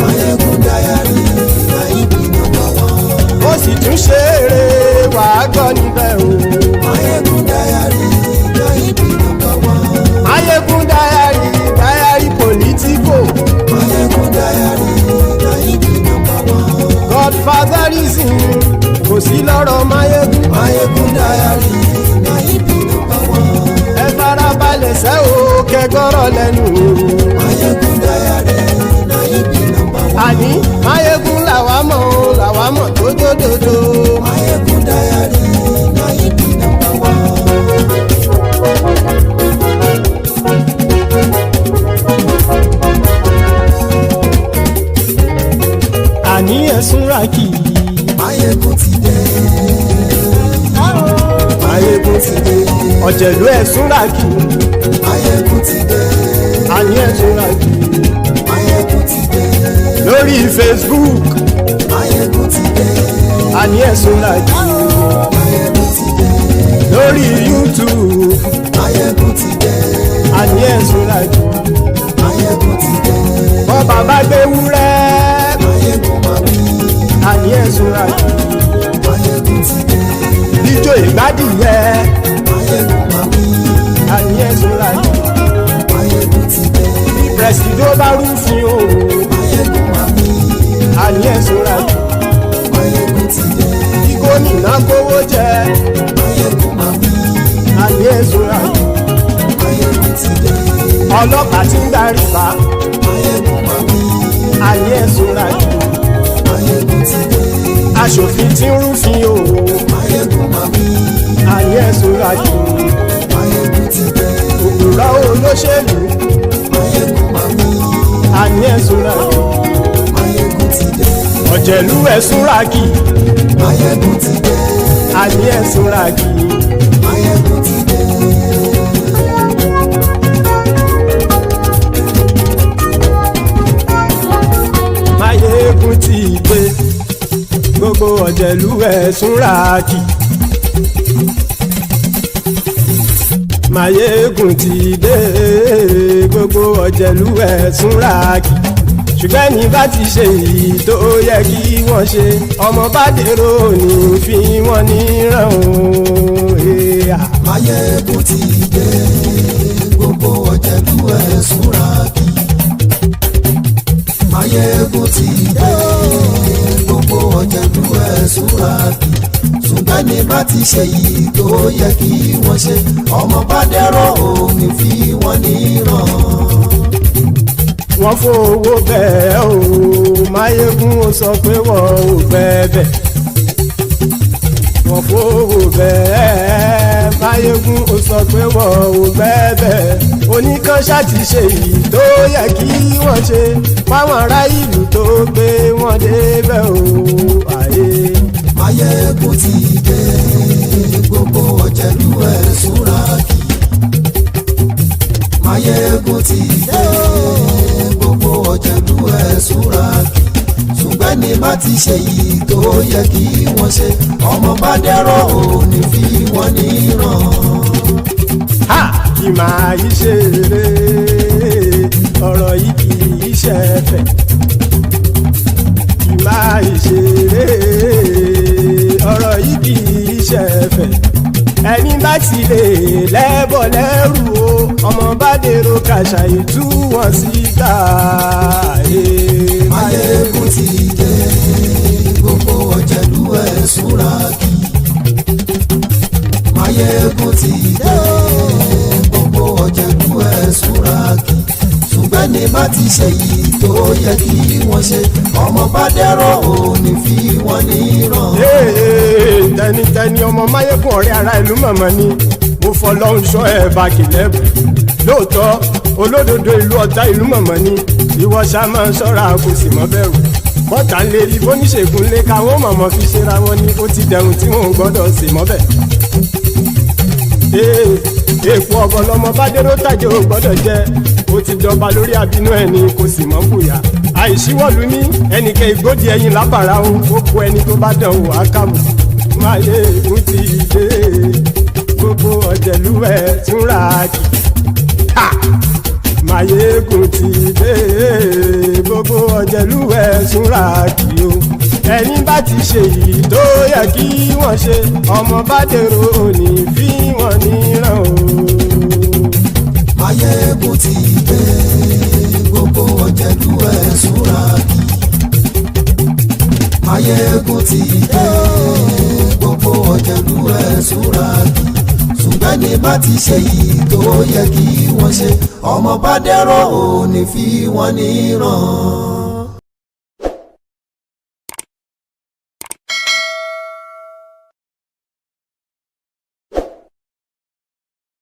Maiyegun Diary, Maiyegun number one. Ó sì tún ṣe eré, wàá gbọ́ níbẹ̀ o. Maiyegun Diary, Maiyegun number one. Maiyegun Diary, Diary Politico. Maiyegun Diary, Maiyegun number one. Godfatherism kò sí lọ́rọ̀ Maiyegun. Maiyegun Diary, Maiyegun number one. Ẹ farabalẹ̀ sẹ́ o kẹgọ́rọ̀ lẹ́nu o. Maiyegun Diary, Maiyegun number one. Àní Maiyegun làwa mọ̀ tó dòdòdò. Maiyegun Diary, Maiyegun number one. Àní ẹ̀sùn ràkì. Maiyegun ti dé. Maiyegun ti dé. Ọ̀jẹ̀lú ẹ̀sùn ràkì. Maiyegun ti dé. Àní ẹ̀sùn ràkì. Maiyegun ti dé. Lórí Facebook. Maiyegun ti dé. Àní ẹ̀sùn ràkì. Maiyegun ti dé. Lórí YouTube. Maiyegun ti dé. Àní ẹ̀sùn ràkì. Maiyegun ti dé. Bọ́ bàbá gbé wúrẹ́. Maiyegun máa wí. Àní ẹ̀sùn ràkì. Maiyegun ti dé. Ijó ìgbádìyẹ. Maiyegun máa wí. Àní ẹ̀sùn ràkì. Maiyegun ti dé. Pẹ̀sìdó bá rúfin o. Maiyegun máa wí. Àní ẹ̀sùn ràkì. Maiyegun ti dé. Kí gómìnà kówó jẹ. Maiyegun máa wí. Àní ẹ̀sùn ràkì. Maiyegun ti dé. Ọlọ́pàá tí ń darí bá. Maiyegun máa wí. Àní ẹ̀sùn ràkì. Maiyegun ti dé. Aṣòfin tí ń rúfin o. Maiyegun máa wí. Àní ẹ̀sùn ràkì. Maiyegun ti dé. Òpùrọ́ olóṣèlú. Maiyegun máa wí. Àní ẹ̀sùn ràkì. Maiyegun ti dé. Ọ̀jẹ̀lú ẹ̀sùn ràkì. Maiyegun ti dé. Àní ẹ̀sùn ràkì. Maiyegun ti dé. gbogbo ọ̀jẹ̀lú ẹ̀ súnra kì. Maiyegun ti dé gbogbo ọ̀jẹ̀lú ẹ̀ súnra kì. ṣùgbọ́n ní bá ti ṣe èyí tó yẹ kí wọ́n ṣe ọmọ bá dèrò ní fi wọ́n níran o. Maiyegun ti dé gbogbo ọ̀jẹ̀lú ẹ̀ súnra kì. Maiyegun ti dé gbogbo ọ̀jẹ̀lú ẹ̀ súnra kì. ṣùgbọ́n ní bá ti ṣe èyí tó yẹ kí wọ́n ṣe ọmọ bá dèrò ní fi wọ́n níran. Wọ́n fowó bẹ́ẹ̀ o Maiyegun ó sọ pé wọ́n ò bẹ́ẹ̀. Wọ́n fowó bẹ́ẹ̀ Maiyegun ó sọ pé wọ́n ò bẹ́ẹ̀. Oníkanṣá ti ṣe èyí tó yẹ kí wọ́n ṣe fáwọn ará ìlú tó gbé wọn débẹ̀ o. Maiyegun ti dé gbogbo ọ̀jẹ̀lú ẹ̀ súnra kì. Maiyegun ti dé gbogbo ọ̀jẹ̀lú ẹ̀ súnra kì. ṣùgbọ́n ní bá ti ṣe yìí tó yẹ kí wọ́n ṣe ọmọ bá dẹ́rọ̀ ò ní fi wọ́n níran. Kì máa yí ṣe eré ọ̀rọ̀ yìí kì í ṣe ẹ̀fẹ̀. Kì máa yí ṣe eré ọ̀rọ̀ yìí kì í ṣe ẹ̀fẹ̀. Ẹni bá ti lè lẹ́bọ̀ lẹ́rù o ọmọ bá dèrò kàṣà ìtú wọn síta. Maiyegun ti dé gbogbo ọ̀jẹ̀lú ẹ̀ súnra kì. Maiyegun ti dé gbogbo ọ̀jẹ̀lú ẹ̀ súnra kì. ṣùgbọ́n ní bá ti ṣe yìí tó yẹ kí wọ́n ṣe ọmọ bá dẹ́rọ̀ ò ní fi wọ́n níran. Tẹnitẹni ọmọ Maiyegun ọ̀rẹ́ ara ìlú mọ̀mọ́ ni mo fọlọ́run ṣọ́ ẹ̀ bá kìlẹ́bù. Lóòótọ́ olódodo ìlú ọ̀tá ìlú mọ̀mọ́ ni ìwọ ṣá máa ń ṣọ́ra kò sì mọ́ bẹ̀rù. Bọ́tà ń lè rí bóníṣègùn lé káwọn mọ̀mọ́ fi ṣera wọn ni ó ti dẹrùn tí wọn ò gbọ́dọ̀ sì mọ́ bẹ̀. Èèpo ọ̀bọ lọmọ bá dérò tàjẹ́ ò gbọ́dọ̀ jẹ́ ó ti jọba lórí àbínú ẹni kò sì mọ́ bùyà. Àìsíwọ́lu ní ẹnìkẹ́ ìgbódì ẹyin lábàrá o ó kó ẹni tó bá dán wò á kàmù. Maiyegun ti dé gbogbo ọ̀jẹ̀lú ẹ̀ túnra kì. Maiyegun ti dé gbogbo ọ̀jẹ̀lú ẹ̀ túnra kì o. Ẹni bá ti ṣe yìí tó yẹ kí wọ́n ṣe ọmọ bá dèrò òní fi wọ́n níran o. Maiyegun ti dé gbogbo ọ̀jẹ̀lú ẹ̀ súnra kì. Maiyegun ti dé gbogbo ọ̀jẹ̀lú ẹ̀ súnra kì. ṣùgbọ́n ní bá ti ṣe yìí tó yẹ kí wọ́n ṣe ọmọ bá dẹ́rọ̀ ò ní fi wọ́n níran.